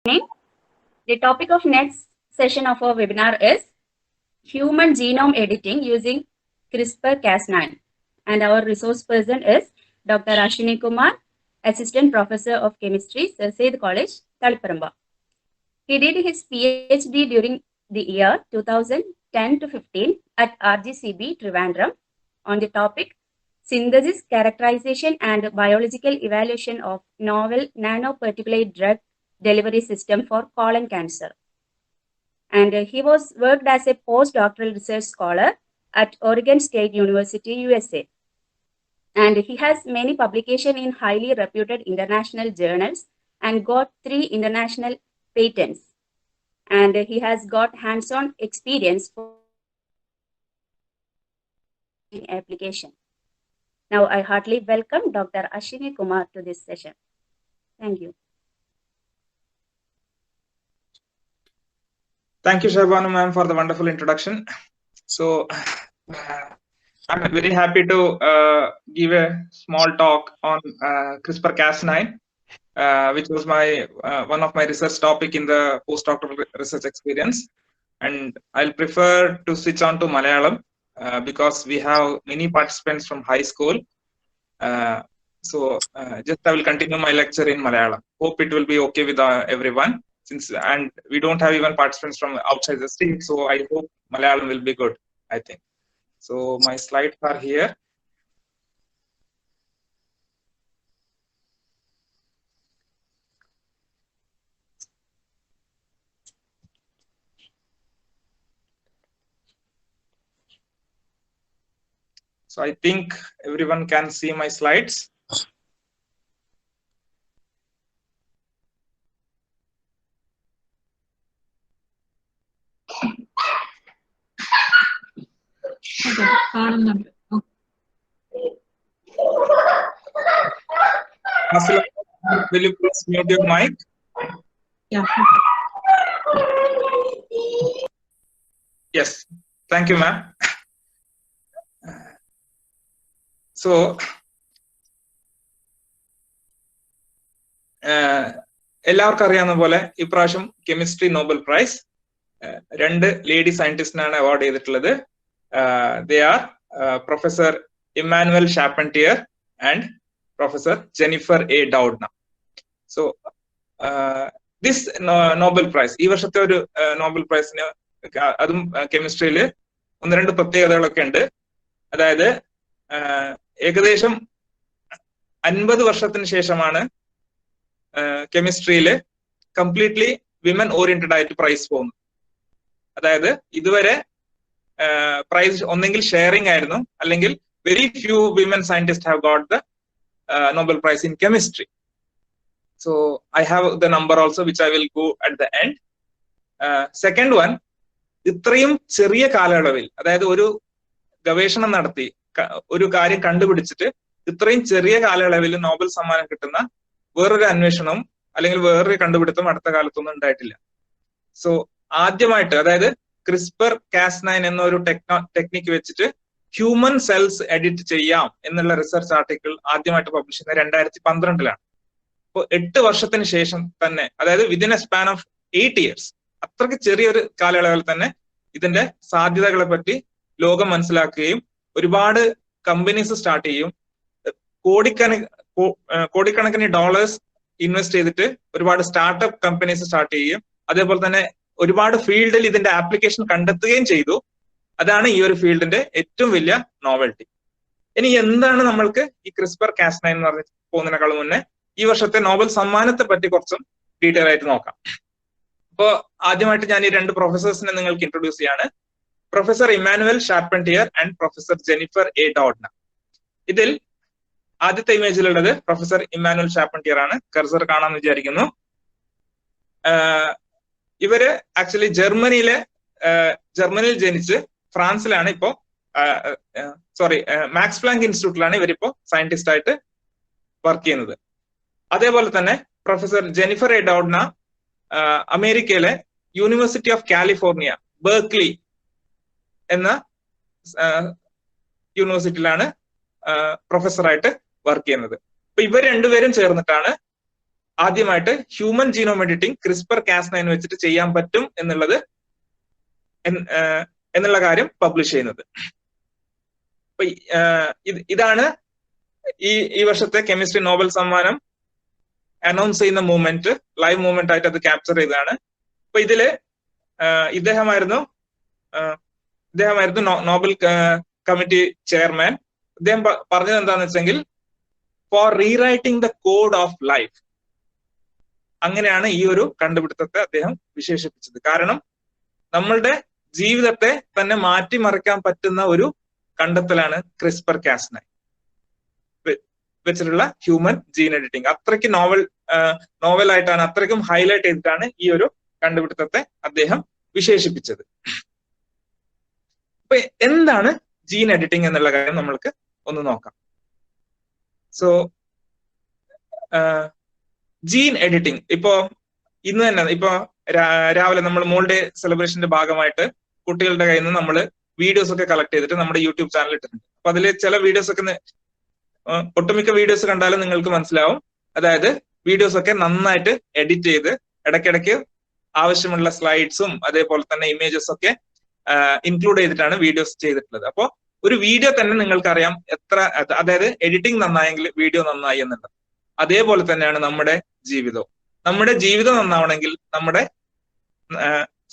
The topic of next session of our webinar is human genome editing using CRISPR-Cas9. And our resource person is Dr. Ashwini Kumar, Assistant Professor of Chemistry, Sir Syed College, Taliparamba. He did his PhD during the year 2010 to 15 at RGCB Trivandrum on the topic Synthesis, Characterization and Biological Evaluation of Novel Nanoparticulate Drug Delivery System for Colon Cancer. And he was worked as a postdoctoral research scholar at Oregon State University, USA. And he has many publications in highly reputed international journals and got 3 international patents. And he has got hands-on experience for application. Now, I heartily welcome Dr. Ashwini Kumar to this session. Thank you. Thank you, Shabanu ma'am, for the wonderful introduction. So, I'm very happy to give a small talk on CRISPR-Cas9, which was my one of my research topic in the postdoctoral research experience. And I'll prefer to switch on to Malayalam because we have many participants from high school. So just I will continue my lecture in Malayalam. Hope it will be okay with everyone. And we don't have even participants from outside the state, so I hope Malayalam will be good, I think. So my slides are here. So I think everyone can see my slides. Will you please mute your mic? Yeah. Yes. Thank you, ma'am. So, എല്ലാവർക്കും അറിയാവുന്ന പോലെ ഇപ്രാവശ്യം chemistry Nobel prize 2 lady സയന്റിസ്റ്റിനാണ് award ചെയ്തിട്ടുള്ളത്. They are professor Emmanuelle Charpentier and professor Jennifer A Doudna. So this Nobel prize, ഈ വർഷത്തെ ഒരു Nobel പ്രൈസിന് അതും കെമിസ്ട്രിയിൽ 1-2 പ്രത്യേകതകളൊക്കെ ഉണ്ട്. അതായത് ഏകദേശം 50 വർഷത്തിന് ശേഷമാണ് കെമിസ്ട്രിയില് കംപ്ലീറ്റ്ലി വിമൻ ഓറിയന്റഡ് ആയിട്ട് പ്രൈസ് പോകുന്നത്. അതായത് ഇതുവരെ പ്രൈസ് ഒന്നെങ്കിൽ ഷെയറിംഗ് ആയിരുന്നു, അല്ലെങ്കിൽ very few women scientist have got the Nobel price in chemistry. So I have the number also which I will go at the end. Second one, ഇത്രയും ചെറിയ കാലയളവിൽ, അതായത് ഒരു ഗവേഷണം നടത്തി ഒരു കാര്യം കണ്ടുപിടിച്ചിട്ട് ഇത്രയും ചെറിയ കാലയളവിൽ നോബൽ സമ്മാനം കിട്ടുന്ന വേറൊരു അന്വേഷണവും അല്ലെങ്കിൽ വേറൊരു കണ്ടുപിടുത്തവും അടുത്ത കാലത്തൊന്നും ഉണ്ടായിട്ടില്ല. സോ ആദ്യമായിട്ട്, അതായത് CRISPR-Cas9 എന്ന ഒരു ടെക്നിക്ക് വെച്ചിട്ട് ഹ്യൂമൻ സെൽസ് എഡിറ്റ് ചെയ്യാം എന്നുള്ള റിസർച്ച് ആർട്ടിക്കിൾ ആദ്യമായിട്ട് പബ്ലിഷ് ചെയ്യുന്നത് 2012-ലാണ്. അപ്പോൾ 8 വർഷത്തിന് ശേഷം തന്നെ, അതായത് within A span of 8 years, അത്രയ്ക്ക് ചെറിയൊരു കാലയളവിൽ തന്നെ ഇതിന്റെ സാധ്യതകളെ പറ്റി ലോകം മനസ്സിലാക്കുകയും ഒരുപാട് കമ്പനീസ് സ്റ്റാർട്ട് ചെയ്യും, കോടിക്കണക്കിന് ഡോളേഴ്സ് ഇൻവെസ്റ്റ് ചെയ്തിട്ട് ഒരുപാട് സ്റ്റാർട്ടപ്പ് കമ്പനീസ് സ്റ്റാർട്ട് ചെയ്യും. അതേപോലെ തന്നെ ഒരുപാട് ഫീൽഡിൽ ഇതിന്റെ ആപ്ലിക്കേഷൻ കണ്ടെത്തുകയും ചെയ്തു. അതാണ് ഈ ഒരു ഫീൽഡിന്റെ ഏറ്റവും വലിയ നോവൽറ്റി. ഇനി എന്താണ് നമ്മൾക്ക് ഈ CRISPR-Cas9 എന്ന് പറഞ്ഞ് പോകുന്നതിനേക്കാൾ മുന്നേ ഈ വർഷത്തെ നോബൽ സമ്മാനത്തെ പറ്റി കുറച്ചും ഡീറ്റെയിൽ ആയിട്ട് നോക്കാം. അപ്പോ ആദ്യമായിട്ട് ഞാൻ ഈ 2 പ്രൊഫസേഴ്സിനെ നിങ്ങൾക്ക് ഇൻട്രൊഡ്യൂസ് ചെയ്യാണ്. Professor Emmanuelle Charpentier and professor Jennifer A Doudna. ഇതിൽ ആദ്യത്തെ ഇമേജിലുള്ളത് പ്രൊഫസർ ഇമ്മാനുവൽ ഷാർപ്പൻറ്റിയർ ആണ്. കർസർ കാണാമെന്ന് വിചാരിക്കുന്നു. ഇവര് ആക്ച്വലി ജർമ്മനിയിൽ ജനിച്ച് ഫ്രാൻസിലാണ് ഇപ്പോ മാക്സ് പ്ലാങ്ക് ഇൻസ്റ്റിറ്റ്യൂട്ടിലാണ് ഇവരിപ്പോ സയന്റിസ്റ്റ് ആയിട്ട് വർക്ക് ചെയ്യുന്നത്. അതേപോലെ തന്നെ പ്രൊഫസർ ജെനിഫർ എ ഡൌഡ്ന അമേരിക്കയിലെ യൂണിവേഴ്സിറ്റി ഓഫ് കാലിഫോർണിയ ബെർക്ക്ലി എന്ന യൂണിവേഴ്സിറ്റിയിലാണ് പ്രൊഫസറായിട്ട് വർക്ക് ചെയ്യുന്നത്. അപ്പൊ ഇവർ രണ്ടുപേരും ചേർന്നിട്ടാണ് ആദ്യമായിട്ട് ഹ്യൂമൻ ജീനോം എഡിറ്റിംഗ് CRISPR-Cas9 വെച്ചിട്ട് ചെയ്യാൻ പറ്റും എന്നുള്ള കാര്യം പബ്ലിഷ് ചെയ്യുന്നത്. അപ്പൊ ഇതാണ് ഈ വർഷത്തെ കെമിസ്ട്രി നോബൽ സമ്മാനം അനൗൺസ് ചെയ്യുന്ന മൂവ്മെന്റ്, ലൈവ് മൂവ്മെന്റ് ആയിട്ട് അത് ക്യാപ്ചർ ചെയ്തതാണ്. അപ്പൊ ഇതില് ഇദ്ദേഹമായിരുന്നു നോബൽ കമ്മിറ്റി ചെയർമാൻ. അദ്ദേഹം പറഞ്ഞത് എന്താണെന്ന് വെച്ചെങ്കിൽ for rewriting the code of life. അങ്ങനെയാണ് ഈ ഒരു കണ്ടുപിടുത്തത്തെ അദ്ദേഹം വിശേഷിപ്പിച്ചത്. കാരണം നമ്മളുടെ ജീവിതത്തെ തന്നെ മാറ്റിമറിക്കാൻ പറ്റുന്ന ഒരു കണ്ടെത്തലാണ് CRISPR-Cas9 വെച്ചിട്ടുള്ള ഹ്യൂമൻ ജീൻ എഡിറ്റിംഗ്. അത്രയ്ക്ക് നോവലായിട്ടാണ്, അത്രയ്ക്കും ഹൈലൈറ്റ് ചെയ്തിട്ടാണ് ഈ ഒരു കണ്ടുപിടുത്തത്തെ അദ്ദേഹം വിശേഷിപ്പിച്ചത്. അപ്പൊ എന്താണ് ജീൻ എഡിറ്റിംഗ് എന്നുള്ള കാര്യം നമ്മൾക്ക് ഒന്ന് നോക്കാം. സോ ജീൻ എഡിറ്റിംഗ് ഇപ്പോ ഇന്ന് തന്നെ രാവിലെ നമ്മൾ മോൾഡേ സെലിബ്രേഷന്റെ ഭാഗമായിട്ട് കുട്ടികളുടെ കയ്യിൽ നിന്ന് നമ്മൾ വീഡിയോസ് ഒക്കെ കളക്ട് ചെയ്തിട്ട് നമ്മുടെ യൂട്യൂബ് ചാനൽ ഇട്ടിട്ടുണ്ട്. അപ്പൊ അതിൽ ചില വീഡിയോസ് ഒക്കെ ഒട്ടുമിക്ക വീഡിയോസ് കണ്ടാലും നിങ്ങൾക്ക് മനസ്സിലാവും. അതായത് വീഡിയോസ് ഒക്കെ നന്നായിട്ട് എഡിറ്റ് ചെയ്ത് ഇടയ്ക്കിടയ്ക്ക് ആവശ്യമുള്ള സ്ലൈഡ്സും അതേപോലെ തന്നെ ഇമേജസ് ഒക്കെ ഇൻക്ലൂഡ് ചെയ്തിട്ടാണ് വീഡിയോസ് ചെയ്തിട്ടുള്ളത്. അപ്പോൾ ഒരു വീഡിയോ തന്നെ നിങ്ങൾക്കറിയാം എത്ര, അതായത് എഡിറ്റിംഗ് നന്നായെങ്കിൽ വീഡിയോ നന്നായി എന്നുള്ളത്. അതേപോലെ തന്നെയാണ് നമ്മുടെ ജീവിതവും. നമ്മുടെ ജീവിതം നന്നാവണമെങ്കിൽ നമ്മുടെ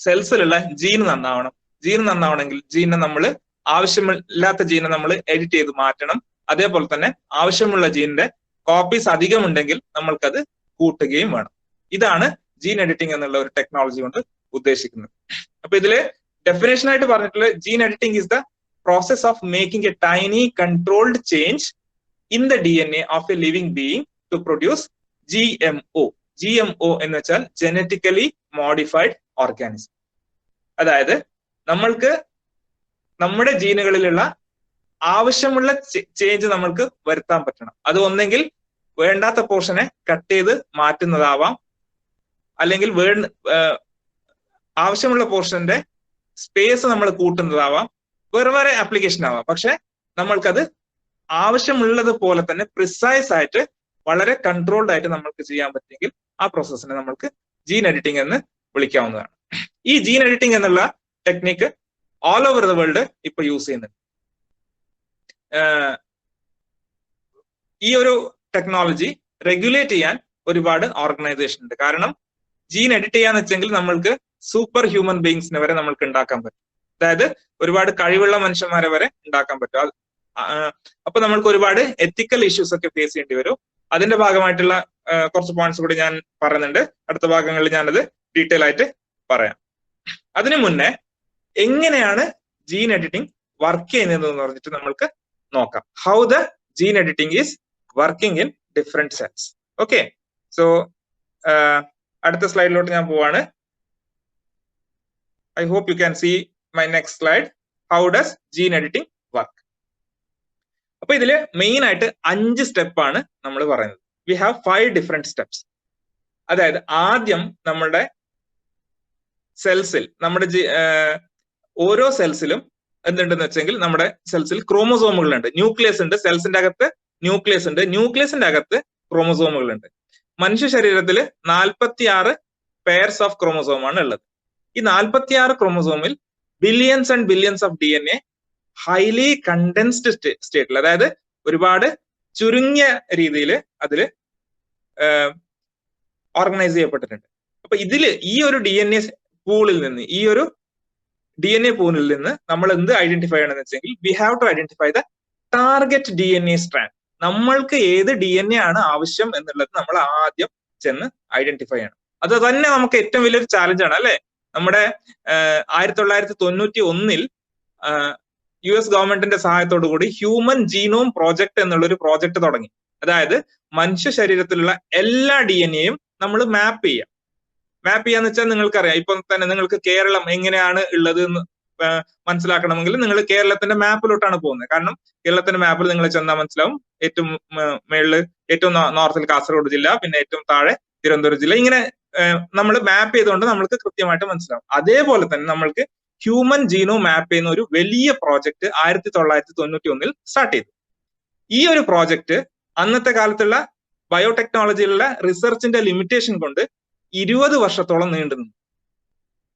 സെൽസിലുള്ള ജീൻ നന്നാവണം. ജീൻ നന്നാവണമെങ്കിൽ ജീനെ നമ്മൾ ആവശ്യമില്ലാത്ത ജീനെ നമ്മൾ എഡിറ്റ് ചെയ്ത് മാറ്റണം. അതേപോലെ തന്നെ ആവശ്യമുള്ള ജീനിന്റെ കോപ്പീസ് അധികമുണ്ടെങ്കിൽ നമ്മൾക്കത് കൂട്ടുകയും വേണം. ഇതാണ് ജീൻ എഡിറ്റിംഗ് എന്നുള്ള ഒരു ടെക്നോളജി കൊണ്ട് ഉദ്ദേശിക്കുന്നത്. അപ്പൊ ഇതില് ഡെഫിനേഷൻ ആയിട്ട് പറഞ്ഞിട്ടുള്ള gene editing is the process of making a tiny controlled change in the DNA of a living being to produce GMO. GMO എന്ന് വെച്ചാൽ ജനറ്റിക്കലി മോഡിഫൈഡ് ഓർഗാനിസം. അതായത് നമ്മൾക്ക് നമ്മുടെ ജീനുകളിലുള്ള ആവശ്യമുള്ള ചേഞ്ച് നമ്മൾക്ക് വരുത്താൻ പറ്റണം. അത് ഒന്നെങ്കിൽ വേണ്ടാത്ത പോർഷനെ കട്ട് ചെയ്ത് മാറ്റുന്നതാവാം, അല്ലെങ്കിൽ ആവശ്യമുള്ള പോർഷന്റെ സ്പേസ് നമ്മൾ കൂട്ടുന്നതാവാം, വേറെ ആപ്ലിക്കേഷൻ ആവാം. പക്ഷെ നമ്മൾക്കത് ആവശ്യമുള്ളത് പോലെ തന്നെ പ്രിസൈസ് ആയിട്ട് വളരെ കൺട്രോൾഡ് ആയിട്ട് നമ്മൾക്ക് ചെയ്യാൻ പറ്റുമെങ്കിൽ ആ പ്രോസസ്സിനെ നമ്മൾക്ക് ജീൻ എഡിറ്റിംഗ് എന്ന് വിളിക്കാവുന്നതാണ്. ഈ ജീൻ എഡിറ്റിംഗ് എന്നുള്ള technique all over the world ഇപ്പൊ യൂസ് ചെയ്യുന്നുണ്ട്. ഈ ഒരു ടെക്നോളജി റെഗുലേറ്റ് ചെയ്യാൻ ഒരുപാട് ഓർഗനൈസേഷൻ ഉണ്ട്. കാരണം ജീൻ എഡിറ്റ് ചെയ്യാന്ന് വെച്ചെങ്കിൽ നമ്മൾക്ക് സൂപ്പർ ഹ്യൂമൻ ബീങ്സിനെ വരെ നമ്മൾക്ക് ഉണ്ടാക്കാൻ പറ്റും. അതായത് ഒരുപാട് കഴിവുള്ള മനുഷ്യന്മാരെ വരെ ഉണ്ടാക്കാൻ പറ്റും. അപ്പൊ നമ്മൾക്ക് ഒരുപാട് എത്തിക്കൽ ഇഷ്യൂസ് ഒക്കെ ഫേസ് ചെയ്യേണ്ടി വരും. അതിന്റെ ഭാഗമായിട്ടുള്ള കുറച്ച് പോയിന്റ്സ് കൂടി ഞാൻ പറയുന്നുണ്ട്. അടുത്ത ഭാഗങ്ങളിൽ ഞാനത് ഡീറ്റെയിൽ ആയിട്ട് പറയാം. അതിനു മുന്നേ എങ്ങനെയാണ് ജീൻ എഡിറ്റിംഗ് വർക്ക് ചെയ്യുന്നത് എന്ന് പറഞ്ഞിട്ട് നമ്മൾക്ക് നോക്കാം. How the gene editing is working in different cells. Okay, so അടുത്ത സ്ലൈഡിലോട്ട് ഞാൻ പോവാണ്. I hope you can see my next slide. How does gene editing work? അപ്പൊ ഇതില് മെയിൻ ആയിട്ട് 5 സ്റ്റെപ്പാണ് നമ്മൾ പറയുന്നത്. We have 5 different steps. അതായത് ആദ്യം നമ്മുടെ സെൽസിൽ, നമ്മുടെ ഓരോ സെൽസിലും എന്തുണ്ടെന്ന് വെച്ചെങ്കിൽ നമ്മുടെ സെൽസിൽ ക്രോമോസോമുകളുണ്ട്. ന്യൂക്ലിയസ് ഉണ്ട്. സെൽസിന്റെ അകത്ത് ന്യൂക്ലിയസ് ഉണ്ട്. ന്യൂക്ലിയസിന്റെ അകത്ത് ക്രോമോസോമുകളുണ്ട്. മനുഷ്യ ശരീരത്തിൽ 46 പെയർസ് ഓഫ് ക്രോമോസോമാണ് ഉള്ളത്. ഈ 46 ക്രോമോസോമിൽ billions and billions of DNA highly condensed സ്റ്റേറ്റിൽ, അതായത് ഒരുപാട് ചുരുങ്ങിയ രീതിയിൽ അതിൽ ഓർഗനൈസ് ചെയ്യപ്പെട്ടിട്ടുണ്ട്. അപ്പൊ ഇതില് ഈ ഒരു DNA പൂളിൽ നിന്ന് നമ്മൾ എന്ത് ഐഡന്റിഫൈ ചെയ്യണമെന്ന് വെച്ചെങ്കിൽ we have to identify the target DNA strand. നമ്മൾക്ക് ഏത് DNA ആണ് ആവശ്യം എന്നുള്ളത് നമ്മൾ ആദ്യം ചെന്ന് ഐഡന്റിഫൈ ചെയ്യണം. അത് തന്നെ നമുക്ക് ഏറ്റവും വലിയൊരു ചാലഞ്ച് ആണ്, അല്ലെ? നമ്മുടെ 1991 US ഗവൺമെന്റിന്റെ സഹായത്തോടു കൂടി ഹ്യൂമൻ ജീനോം പ്രോജക്ട് എന്നുള്ളൊരു പ്രോജക്ട് തുടങ്ങി. അതായത് മനുഷ്യ ശരീരത്തിലുള്ള എല്ലാ DNAയും നമ്മൾ മാപ്പ് ചെയ്യാന്ന് വെച്ചാൽ നിങ്ങൾക്കറിയാം. ഇപ്പൊ തന്നെ നിങ്ങൾക്ക് കേരളം എങ്ങനെയാണ് ഉള്ളത് എന്ന് മനസ്സിലാക്കണമെങ്കിൽ നിങ്ങൾ കേരളത്തിന്റെ മാപ്പിലോട്ടാണ് പോകുന്നത്. കാരണം കേരളത്തിന്റെ മാപ്പിൽ നിങ്ങൾ ചെന്നാൽ മനസ്സിലാവും. ഏറ്റവും മേളില് ഏറ്റവും നോർത്തിൽ കാസർഗോഡ് ജില്ല, പിന്നെ ഏറ്റവും താഴെ തിരുവനന്തപുരം ജില്ല. ഇങ്ങനെ നമ്മൾ മാപ്പ് ചെയ്തുകൊണ്ട് നമ്മൾക്ക് കൃത്യമായിട്ട് മനസ്സിലാവും. അതേപോലെ തന്നെ നമ്മൾക്ക് ഹ്യൂമൻ ജീനോം മാപ്പ് ചെയ്യുന്ന ഒരു വലിയ പ്രോജക്ട് 1991 സ്റ്റാർട്ട് ചെയ്തു. ഈ ഒരു പ്രോജക്ട് അന്നത്തെ കാലത്തുള്ള ബയോടെക്നോളജിയിലുള്ള റിസർച്ചിന്റെ ലിമിറ്റേഷൻ കൊണ്ട് 20 വർഷത്തോളം നീണ്ടുനിന്നു.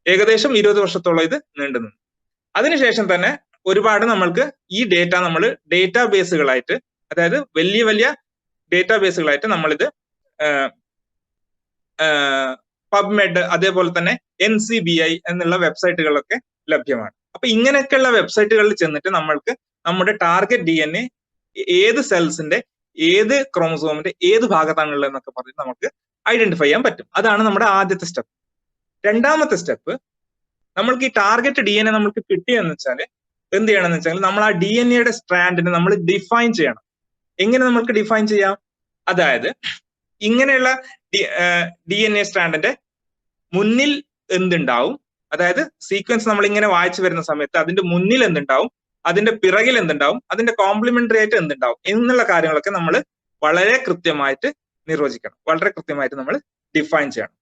ഏകദേശം 20 വർഷത്തോളം ഇത് നീണ്ടുനിന്നു. അതിനുശേഷം തന്നെ ഒരുപാട് നമ്മൾക്ക് ഈ ഡേറ്റ നമ്മൾ ഡേറ്റാബേസുകളായിട്ട്, അതായത് വലിയ വലിയ ഡേറ്റാബേസുകളായിട്ട് നമ്മളിത് പബ്മെഡ് അതേപോലെ തന്നെ NCBI എന്നുള്ള വെബ്സൈറ്റുകളൊക്കെ ലഭ്യമാണ്. അപ്പൊ ഇങ്ങനെയൊക്കെയുള്ള വെബ്സൈറ്റുകളിൽ ചെന്നിട്ട് നമ്മൾക്ക് നമ്മുടെ ടാർഗറ്റ് DNA ഏത് സെൽസിന്റെ ഏത് ക്രോമസോമിന്റെ ഏത് ഭാഗത്താണുള്ളത് എന്നൊക്കെ പറഞ്ഞ് നമുക്ക് ഐഡന്റിഫൈ ചെയ്യാൻ പറ്റും. അതാണ് നമ്മുടെ ആദ്യത്തെ സ്റ്റെപ്പ്. രണ്ടാമത്തെ സ്റ്റെപ്പ്, നമ്മൾക്ക് ഈ ടാർഗറ്റ് DNA നമ്മൾക്ക് കിട്ടിയെന്ന് വെച്ചാൽ എന്ത് ചെയ്യണമെന്ന് വെച്ചാൽ നമ്മൾ ആ DNAയുടെ സ്ട്രാൻഡിനെ നമ്മൾ ഡിഫൈൻ ചെയ്യണം. എങ്ങനെ നമ്മൾക്ക് ഡിഫൈൻ ചെയ്യാം? അതായത് ഇങ്ങനെയുള്ള DNA സ്ട്രാൻഡിന്റെ മുന്നിൽ എന്തുണ്ടാവും, അതായത് സീക്വൻസ് നമ്മൾ ഇങ്ങനെ വായിച്ചു വരുന്ന സമയത്ത് അതിന്റെ മുന്നിൽ എന്തുണ്ടാവും, അതിന്റെ പിറകിൽ എന്തുണ്ടാവും, അതിന്റെ കോംപ്ലിമെന്ററി ആയിട്ട് എന്തുണ്ടാവും എന്നുള്ള കാര്യങ്ങളൊക്കെ നമ്മൾ വളരെ കൃത്യമായിട്ട് നിർവചിക്കണം, വളരെ കൃത്യമായിട്ട് നമ്മൾ ഡിഫൈൻ ചെയ്യണം.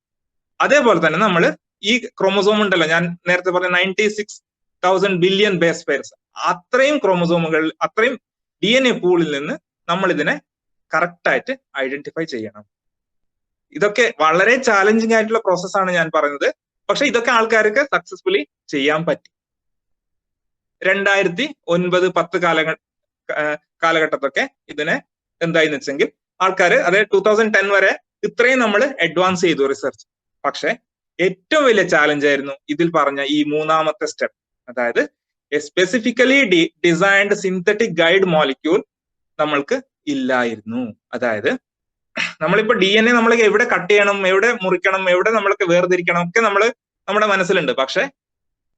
അതേപോലെ തന്നെ നമ്മൾ ഈ ക്രോമസോം ഉണ്ടല്ലോ, ഞാൻ നേരത്തെ പറഞ്ഞ 96,000 ബില്യൺ ബേസ് പെയർസ്, അത്രയും ക്രോമസോമുകൾ, അത്രയും DNA പൂളിൽ നിന്ന് നമ്മൾ ഇതിനെ കറക്റ്റായിട്ട് ഐഡന്റിഫൈ ചെയ്യണം. ഇതൊക്കെ വളരെ ചാലഞ്ചിങ് ആയിട്ടുള്ള പ്രോസസ്സാണ് ഞാൻ പറയുന്നത്. പക്ഷെ ഇതൊക്കെ ആൾക്കാർക്ക് സക്സസ്ഫുള്ളി ചെയ്യാൻ പറ്റി. 2009-10 കാലഘട്ടത്തൊക്കെ ഇതിനെ എന്തായെന്ന് വെച്ചെങ്കിൽ ആൾക്കാർ, അതായത് 2010 വരെ ഇത്രയും നമ്മൾ അഡ്വാൻസ് ചെയ്തു റിസർച്ച്. പക്ഷെ ഏറ്റവും വലിയ ചാലഞ്ച് ആയിരുന്നു ഇതിൽ പറഞ്ഞ ഈ മൂന്നാമത്തെ സ്റ്റെപ്പ്, അതായത് specifically designed synthetic guide molecule നമ്മൾക്ക് ഇല്ലായിരുന്നു. അതായത് നമ്മളിപ്പോ DNA നമ്മൾ എവിടെ കട്ട് ചെയ്യണം, എവിടെ മുറിക്കണം, എവിടെ നമ്മൾക്ക് വേർതിരിക്കണം ഒക്കെ നമ്മുടെ മനസ്സിലുണ്ട്. പക്ഷെ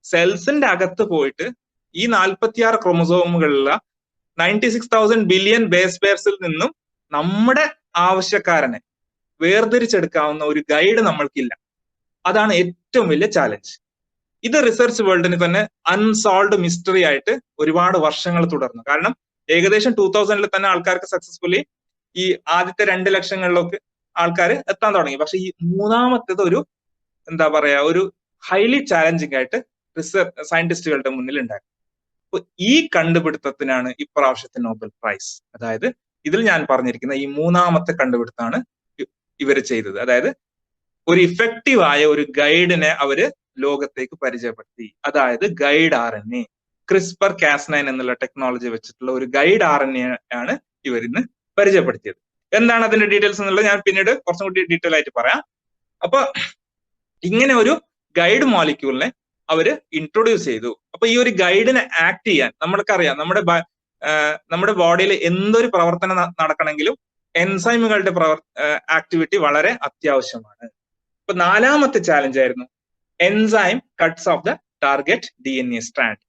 സെൽസിന്റെ അകത്ത് പോയിട്ട് ഈ 46 ക്രോമസോമുകളുള്ള 96,000 ബില്യൺ ബേസ് പെയർസിൽ നിന്നും നമ്മുടെ ആവശ്യക്കാരനെ വേർതിരിച്ചെടുക്കാവുന്ന ഒരു ഗൈഡ് നമ്മൾക്കില്ല. അതാണ് ഏറ്റവും വലിയ ചാലഞ്ച്. ഇത് റിസർച്ച് വേൾഡിന് തന്നെ അൺസോൾവ്ഡ് മിസ്റ്ററി ആയിട്ട് ഒരുപാട് വർഷങ്ങൾ തുടർന്നു. കാരണം ഏകദേശം 2000-ൽ തന്നെ ആൾക്കാർക്ക് സക്സസ്ഫുള്ളി ഈ ആദ്യത്തെ 2 ലക്ഷങ്ങളിലൊക്കെ ആൾക്കാർ എത്താൻ തുടങ്ങി. പക്ഷെ ഈ മൂന്നാമത്തേത് ഒരു എന്താ പറയാ, ഒരു ഹൈലി ചാലഞ്ചിങ് ആയിട്ട് റിസർച്ച് സയന്റിസ്റ്റുകളുടെ മുന്നിൽ ഉണ്ടായി. അപ്പൊ ഈ കണ്ടുപിടുത്തത്തിനാണ് ഇപ്രാവശ്യത്തെ നോബൽ പ്രൈസ്. അതായത് ഇതിൽ ഞാൻ പറഞ്ഞിരിക്കുന്ന ഈ മൂന്നാമത്തെ കണ്ടുപിടുത്തമാണ് ഇവർ ചെയ്തത്. അതായത് ഒരു ഇഫക്റ്റീവ് ആയ ഒരു ഗൈഡിനെ അവര് ലോകത്തേക്ക് പരിചയപ്പെടുത്തി. അതായത് ഗൈഡ് RNA, CRISPR-Cas9 എന്നുള്ള ടെക്നോളജി വെച്ചിട്ടുള്ള ഒരു ഗൈഡ് RNA ആണ് ഇവരിന്ന് പരിചയപ്പെടുത്തിയത്. എന്താണ് അതിന്റെ ഡീറ്റെയിൽസ് എന്നുള്ളത് ഞാൻ പിന്നീട് കുറച്ചും കൂടി ഡീറ്റെയിൽ ആയിട്ട് പറയാം. അപ്പൊ ഇങ്ങനെ ഒരു ഗൈഡ് മോളിക്യൂളിനെ അവര് ഇൻട്രൊഡ്യൂസ് ചെയ്തു. അപ്പൊ ഈ ഒരു ഗൈഡിനെ ആക്ട് ചെയ്യാൻ നമ്മൾക്കറിയാം, നമ്മുടെ ബോഡിയിൽ എന്തൊരു പ്രവർത്തനം നടക്കണമെങ്കിലും എൻസൈമുകളുടെ ആക്ടിവിറ്റി വളരെ അത്യാവശ്യമാണ്. അപ്പൊ നാലാമത്തെ ചാലഞ്ച് ആയിരുന്നു enzyme cuts of the target DNA strand.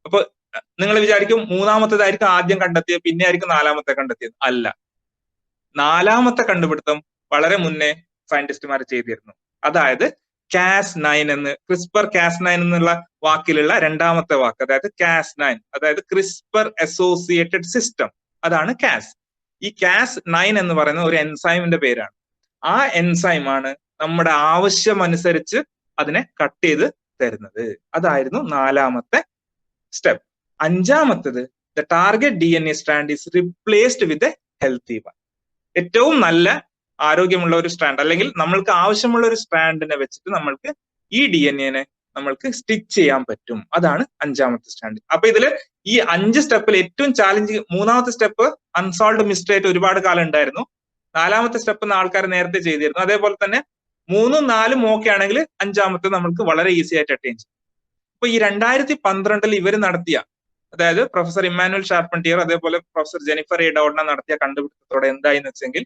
അപ്പൊ നിങ്ങൾ വിചാരിക്കും മൂന്നാമത്തേതായിരിക്കും ആദ്യം കണ്ടെത്തിയത്, പിന്നെ ആയിരിക്കും നാലാമത്തെ കണ്ടെത്തിയത്. അല്ല, നാലാമത്തെ കണ്ടുപിടുത്തം വളരെ മുന്നേ സയന്റിസ്റ്റുമാർ ചെയ്തിരുന്നു. അതായത് Cas9 എന്ന്, CRISPR-Cas9 എന്നുള്ള വാക്കിലുള്ള രണ്ടാമത്തെ വാക്ക്, അതായത് Cas9, അതായത് CRISPR അസോസിയേറ്റഡ് സിസ്റ്റം, അതാണ് Cas. ഈ Cas9 എന്ന് പറയുന്ന ഒരു എൻസൈമിന്റെ പേരാണ്. ആ എൻസൈമാണ് നമ്മുടെ ആവശ്യമനുസരിച്ച് അതിനെ കട്ട് ചെയ്ത് തരുന്നത്. അതായിരുന്നു നാലാമത്തെ സ്റ്റെപ്പ്. അഞ്ചാമത്തത്, the target DNA strand is replaced with a healthy one. ഏറ്റവും നല്ല ആരോഗ്യമുള്ള ഒരു സ്ട്രാൻഡ്, അല്ലെങ്കിൽ നമ്മൾക്ക് ആവശ്യമുള്ള ഒരു സ്ട്രാൻഡിനെ വെച്ചിട്ട് നമ്മൾക്ക് ഈ DNA നമ്മൾക്ക് സ്റ്റിച്ച് ചെയ്യാൻ പറ്റും. അതാണ് അഞ്ചാമത്തെ സ്റ്റാൻഡ്. അപ്പൊ ഇതില് ഈ 5 സ്റ്റെപ്പിൽ ഏറ്റവും ചാലഞ്ചിങ് മൂന്നാമത്തെ സ്റ്റെപ്പ് അൺസോൾവ്ഡ് മിസ്റ്ററി ആയിട്ട് ഒരുപാട് കാലം ഉണ്ടായിരുന്നു. നാലാമത്തെ സ്റ്റെപ്പ് ആൾക്കാർ നേരത്തെ ചെയ്തിരുന്നു. അതേപോലെ തന്നെ 3ഉം 4ഉം ഓക്കെ ആണെങ്കിൽ അഞ്ചാമത്തെ നമ്മൾക്ക് വളരെ ഈസി ആയിട്ട് അറ്റൈൻ ചെയ്യും. അപ്പൊ ഈ 2012 ഇവർ നടത്തിയ, അതായത് പ്രൊഫസർ ഇമ്മാനുവൽ ഷാർപ്പന്റിയർ അതേപോലെ പ്രൊഫസർ ജെനിഫർ എ ഡോഡ്ന നടത്തിയ കണ്ടുപിടുത്തത്തോടെ എന്തായെന്ന് വെച്ചെങ്കിൽ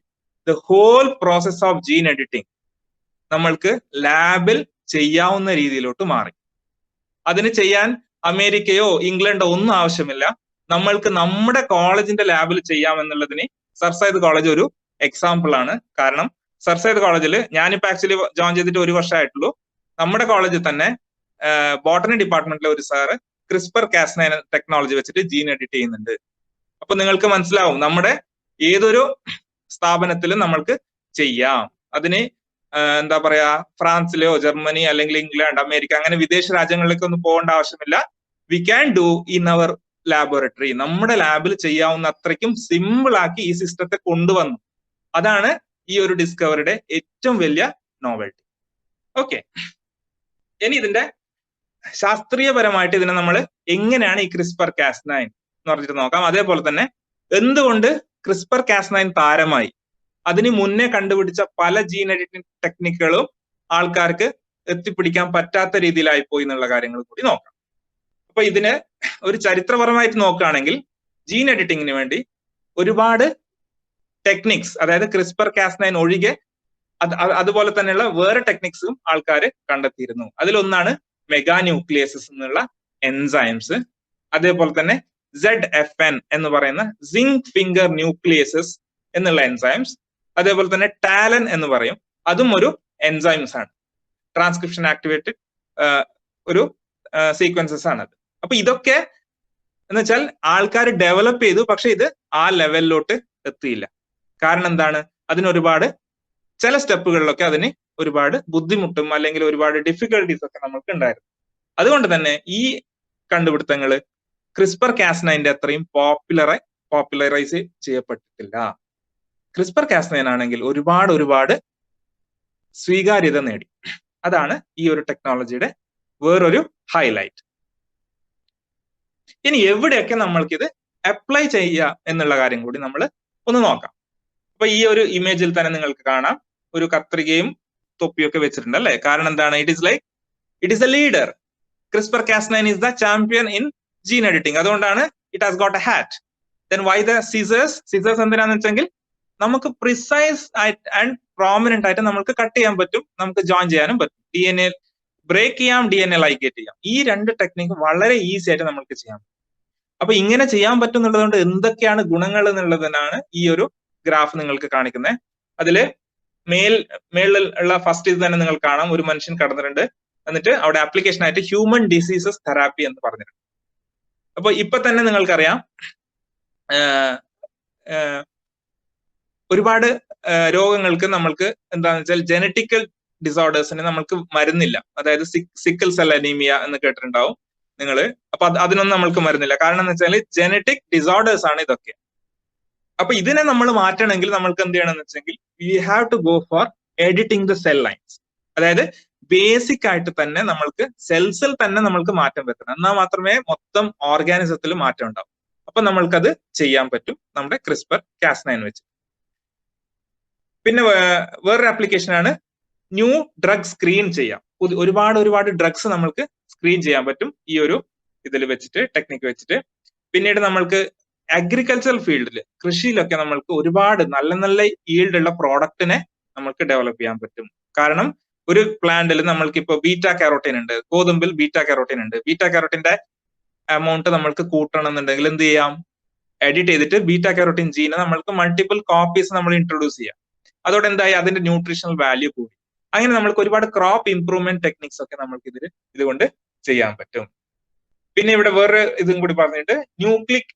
the whole process of gene editing നമ്മൾക്ക് ലാബിൽ ചെയ്യാവുന്ന രീതിയിലോട്ട് മാറി. അതിന് ചെയ്യാൻ അമേരിക്കയോ ഇംഗ്ലണ്ടോ ഒന്നും ആവശ്യമില്ല. നമ്മൾക്ക് നമ്മുടെ കോളേജിന്റെ ലാബിൽ ചെയ്യാമെന്നുള്ളതിന് സർ സയ്യിദ് കോളേജ് ഒരു എക്സാമ്പിൾ ആണ്. കാരണം സർ സയ്യിദ് കോളേജിൽ ഞാനിപ്പോ ആക്ച്വലി ജോയിൻ ചെയ്തിട്ട് 1 വർഷമായിട്ടുള്ളൂ. നമ്മുടെ കോളേജിൽ തന്നെ ബോട്ടണി ഡിപ്പാർട്ട്മെന്റിലെ ഒരു സാറ് CRISPR-Cas9 ടെക്നോളജി വെച്ചിട്ട് ജീൻ എഡിറ്റ് ചെയ്യുന്നുണ്ട്. അപ്പൊ നിങ്ങൾക്ക് മനസ്സിലാവും നമ്മുടെ ഏതൊരു സ്ഥാപനത്തിലും നമ്മൾക്ക് ചെയ്യാം. അതിന് എന്താ പറയാ, ഫ്രാൻസിലെയോ ജർമ്മനി അല്ലെങ്കിൽ ഇംഗ്ലണ്ട്, അമേരിക്ക അങ്ങനെ വിദേശ രാജ്യങ്ങളിലേക്ക് ഒന്നും പോകേണ്ട ആവശ്യമില്ല. We can do in our laboratory. നമ്മുടെ ലാബിൽ ചെയ്യാവുന്ന അത്രയ്ക്കും സിമ്പിൾ ആക്കി ഈ സിസ്റ്റത്തെ കൊണ്ടുവന്നു. അതാണ് ഈ ഒരു ഡിസ്കവറിയുടെ ഏറ്റവും വലിയ നോവൽറ്റി. ഓക്കെ, ഇനി ഇതിന്റെ ശാസ്ത്രീയപരമായിട്ട് ഇതിനെ നമ്മൾ എങ്ങനെയാണ് ഈ ക്രിസ്പർ കാസ്9 എന്ന് പറഞ്ഞിട്ട് നോക്കാം. അതേപോലെ തന്നെ എന്തുകൊണ്ട് ക്രിസ്പർ കാസ്9 താരമായി, അതിന് മുന്നേ കണ്ടുപിടിച്ച പല ജീൻ എഡിറ്റിംഗ് ടെക്നിക്കുകളും ആൾക്കാർക്ക് എത്തിപ്പിടിക്കാൻ പറ്റാത്ത രീതിയിലായി പോയി എന്നുള്ള കാര്യങ്ങൾ കൂടി നോക്കാം. അപ്പൊ ഇതിന് ഒരു ചരിത്രപരമായിട്ട് നോക്കുകയാണെങ്കിൽ ജീൻ എഡിറ്റിങ്ങിന് വേണ്ടി ഒരുപാട് ടെക്നിക്സ്, അതായത് ക്രിസ്പർ കാസ്9 ഒഴികെ അതുപോലെ തന്നെയുള്ള വേറെ ടെക്നിക്സും ആൾക്കാർ കണ്ടെത്തിയിരുന്നു. അതിലൊന്നാണ് മെഗാ ന്യൂക്ലിയസസ് എന്നുള്ള എൻസൈംസ്, അതേപോലെ തന്നെ ZFN എന്ന് പറയുന്ന സിങ്ക് ഫിംഗർ ന്യൂക്ലിയസസ് എന്നുള്ള എൻസൈംസ്, അതേപോലെ തന്നെ ടാലൻ എന്ന് പറയും, അതും ഒരു എൻസൈംസ് ആണ്, ട്രാൻസ്ക്രിപ്ഷൻ ആക്ടിവേറ്റഡ് ഒരു സീക്വൻസസ് ആണത്. അപ്പൊ ഇതൊക്കെ എന്ന് വെച്ചാൽ ആൾക്കാർ ഡെവലപ്പ് ചെയ്തു, പക്ഷെ ഇത് ആ ലെവലിലോട്ട് എത്തിയില്ല. കാരണം എന്താണ്, അതിനൊരുപാട് ചില സ്റ്റെപ്പുകളിലൊക്കെ അതിന് ഒരുപാട് ബുദ്ധിമുട്ടും അല്ലെങ്കിൽ ഒരുപാട് ഡിഫിക്കൽട്ടീസ് ഒക്കെ നമുക്ക് ഉണ്ടായിരുന്നു. അതുകൊണ്ട് തന്നെ ഈ കണ്ടുപിടുത്തങ്ങൾ ക്രിസ്പർ കാസ്9 അത്രയും പോപ്പുലറൈസ് ചെയ്യപ്പെട്ടിട്ടില്ല. ക്രിസ്പർ കാസ്9 ആണെങ്കിൽ ഒരുപാട് സ്വീകാര്യത നേടി. അതാണ് ഈ ഒരു ടെക്നോളജിയുടെ വേറൊരു ഹൈലൈറ്റ്. ഇനി എവിടെയൊക്കെ നമ്മൾക്കിത് അപ്ലൈ ചെയ്യാം എന്നുള്ള കാര്യം കൂടി നമ്മൾ ഒന്ന് നോക്കാം. അപ്പൊ ഈ ഒരു ഇമേജിൽ തന്നെ നിങ്ങൾക്ക് കാണാം ഒരു കത്രികയും തൊപ്പിയൊക്കെ വെച്ചിട്ടുണ്ട് അല്ലെ. കാരണം എന്താണ്, it is a leader. CRISPR Cas9 is the champion in gene editing. അതുകൊണ്ടാണ് it has got a hat. Then why the scissors എന്തിനാന്ന് വെച്ചെങ്കിൽ നമുക്ക് പ്രിസൈസ് ആൻഡ് പ്രോമിനന്റ് ആയിട്ട് നമുക്ക് കട്ട് ചെയ്യാൻ പറ്റും, നമുക്ക് ജോയിൻ ചെയ്യാനും പറ്റും, DNA ബ്രേക്ക് ചെയ്യാം, DNA ലൈഗേറ്റ് ചെയ്യാം. ഈ രണ്ട് ടെക്നിക്ക് വളരെ ഈസി ആയിട്ട് നമുക്ക് ചെയ്യാം. അപ്പൊ ഇങ്ങനെ ചെയ്യാൻ പറ്റും എന്നുള്ളതുകൊണ്ട് എന്തൊക്കെയാണ് ഗുണങ്ങൾ എന്നുള്ളതിനാണ് ഈ ഒരു ഗ്രാഫ് നിങ്ങൾക്ക് കാണിക്കുന്നത്. അതില് മേളിൽ ഉള്ള ഫസ്റ്റ് ഇത് തന്നെ നിങ്ങൾ കാണാം, ഒരു മനുഷ്യൻ കടന്നിട്ടുണ്ട്, എന്നിട്ട് അവിടെ ആപ്ലിക്കേഷൻ ആയിട്ട് ഹ്യൂമൻ ഡിസീസസ് തെറാപ്പി എന്ന് പറഞ്ഞിട്ടുണ്ട്. അപ്പൊ ഇപ്പൊ തന്നെ നിങ്ങൾക്കറിയാം ഒരുപാട് രോഗങ്ങൾക്ക് നമ്മൾക്ക് എന്താണെന്ന് വെച്ചാൽ ജനറ്റിക്കൽ ഡിസോർഡേഴ്സിന് നമ്മൾക്ക് മരുന്നില്ല. അതായത് സിക്കിൾ സെൽ അനീമിയ എന്ന് കേട്ടിട്ടുണ്ടാവും നിങ്ങള്. അപ്പൊ അതിനൊന്നും നമ്മൾക്ക് മരുന്നില്ല. കാരണം എന്ന് വെച്ചാൽ ജനറ്റിക് ഡിസോർഡേഴ്സ് ആണ് ഇതൊക്കെ. അപ്പൊ ഇതിനെ നമ്മൾ മാറ്റണമെങ്കിൽ നമ്മൾക്ക് എന്ത് ചെയ്യണമെന്ന് വെച്ചെങ്കിൽ we have to go for editing the cell lines. അതായത് ബേസിക് ആയിട്ട് തന്നെ നമ്മൾക്ക് സെൽസിൽ തന്നെ നമ്മൾക്ക് മാറ്റം വരുത്തണം, എന്നാൽ മാത്രമേ മൊത്തം ഓർഗാനിസത്തിൽ മാറ്റം ഉണ്ടാവും. അപ്പൊ നമ്മൾക്കത് ചെയ്യാൻ പറ്റും നമ്മുടെ ക്രിസ്പർ കാസ്9 വെച്ച്. പിന്നെ വേറൊരു ആപ്ലിക്കേഷൻ ആണ് ന്യൂ ഡ്രഗ് സ്ക്രീൻ ചെയ്യാം. ഒരുപാട് ഡ്രഗ്സ് നമ്മൾക്ക് സ്ക്രീൻ ചെയ്യാൻ പറ്റും ഈ ഒരു ഇതിൽ വെച്ചിട്ട്, ടെക്നിക്ക് വെച്ചിട്ട്. പിന്നീട് നമ്മൾക്ക് അഗ്രികൾച്ചറൽ ഫീൽഡിൽ, കൃഷിയിലൊക്കെ നമ്മൾക്ക് ഒരുപാട് നല്ല ഈൽഡ് ഉള്ള പ്രോഡക്റ്റിനെ നമ്മൾക്ക് ഡെവലപ്പ് ചെയ്യാൻ പറ്റും. കാരണം ഒരു പ്ലാന്റിൽ നമ്മൾക്ക് ഇപ്പോൾ ബീറ്റാ കാരോട്ടീൻ ഉണ്ട്, ഗോതമ്പിൽ ബീറ്റാ കാരോട്ടീൻ ഉണ്ട്. ബീറ്റാ കാരോട്ടീന്റെ എമൗണ്ട് നമ്മൾക്ക് കൂട്ടണം എന്നുണ്ടെങ്കിൽ എന്ത് ചെയ്യാം, എഡിറ്റ് ചെയ്തിട്ട് ബീറ്റാ കാരോട്ടീൻ ജീനെ നമ്മൾക്ക് മൾട്ടിപ്പിൾ കോപ്പീസ് നമ്മൾ ഇൻട്രൊഡ്യൂസ് ചെയ്യാം. അതോടെ എന്തായി, അതിന്റെ ന്യൂട്രീഷണൽ വാല്യൂ കൂടി. അങ്ങനെ നമ്മൾക്ക് ഒരുപാട് ക്രോപ്പ് ഇംപ്രൂവ്മെന്റ് ടെക്നിക്സ് ഒക്കെ നമ്മൾക്ക് ഇതുകൊണ്ട് ചെയ്യാൻ പറ്റും. പിന്നെ ഇവിടെ വേറെ ഇതും കൂടി പറഞ്ഞിട്ട് ന്യൂക്ലിക്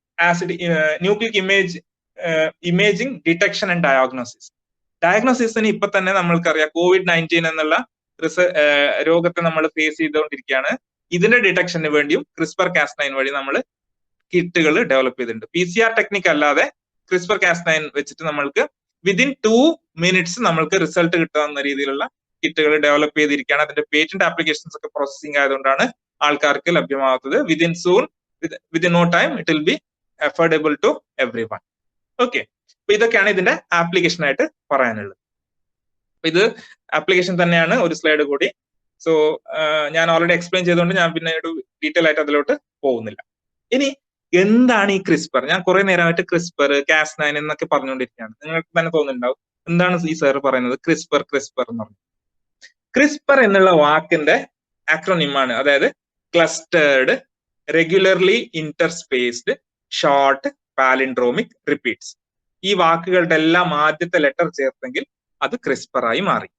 ഇമേജിംഗ് ഡിറ്റക്ഷൻ ആൻഡ് ഡയഗ്നോസിസിന് ഇപ്പൊ തന്നെ നമ്മൾക്കറിയാം COVID-19 എന്നുള്ള രോഗത്തെ നമ്മൾ ഫേസ് ചെയ്തുകൊണ്ടിരിക്കുകയാണ്. ഇതിന്റെ ഡിറ്റക്ഷന് വേണ്ടിയും ക്രിസ്പർ കാസ്9 വഴി നമ്മൾ കിറ്റുകൾ ഡെവലപ്പ് ചെയ്തിട്ടുണ്ട്. PCR ടെക്നിക് അല്ലാതെ ക്രിസ്പർ കാസ്9 വെച്ചിട്ട് നമ്മൾക്ക് വിതിൻ 2 minutes നമ്മൾക്ക് റിസൾട്ട് കിട്ടാവുന്ന രീതിയിലുള്ള കിറ്റുകൾ ഡെവലപ്പ് ചെയ്തിരിക്കുകയാണ്. അതിന്റെ പേറ്റന്റ് ആപ്ലിക്കേഷൻസ് ഒക്കെ പ്രോസസിംഗ് ആയതുകൊണ്ടാണ് ആൾക്കാർക്ക് ലഭ്യമാകുന്നത്. Within no time it will be affordable to everyone. Okay, അപ്പൊ ഇതൊക്കെയാണ് ഇതിന്റെ ആപ്ലിക്കേഷൻ ആയിട്ട് പറയാനുള്ളത്. അപ്പൊ ഇത് ആപ്ലിക്കേഷൻ തന്നെയാണ്, ഒരു സ്ലൈഡ് കൂടി. സോ ഞാൻ ഓൾറെഡി എക്സ്പ്ലെയിൻ ചെയ്തുകൊണ്ട് ഞാൻ പിന്നെ ഒരു ഡീറ്റെയിൽ ആയിട്ട് അതിലോട്ട് പോകുന്നില്ല. ഇനി എന്താണ് ഈ ക്രിസ്പർ? ഞാൻ കുറെ നേരമായിട്ട് ക്രിസ്പർ കാസ്9 എന്നൊക്കെ പറഞ്ഞുകൊണ്ടിരിക്കുകയാണ്. നിങ്ങൾക്ക് തന്നെ തോന്നുന്നുണ്ടാവും എന്താണ് ഈ സാർ പറയുന്നത് ക്രിസ്പർ എന്ന് പറഞ്ഞു. ക്രിസ്പർ എന്നുള്ള വാക്കിന്റെ ആക്രോണിമാണ്, അതായത് clustered regularly interspaced short palindromic repeats. ഈ വാക്കുകളുടെ എല്ലാം ആദ്യത്തെ ലെറ്റർ ചേർത്തെങ്കിൽ അത് ക്രിസ്പർ ആയി മാറി.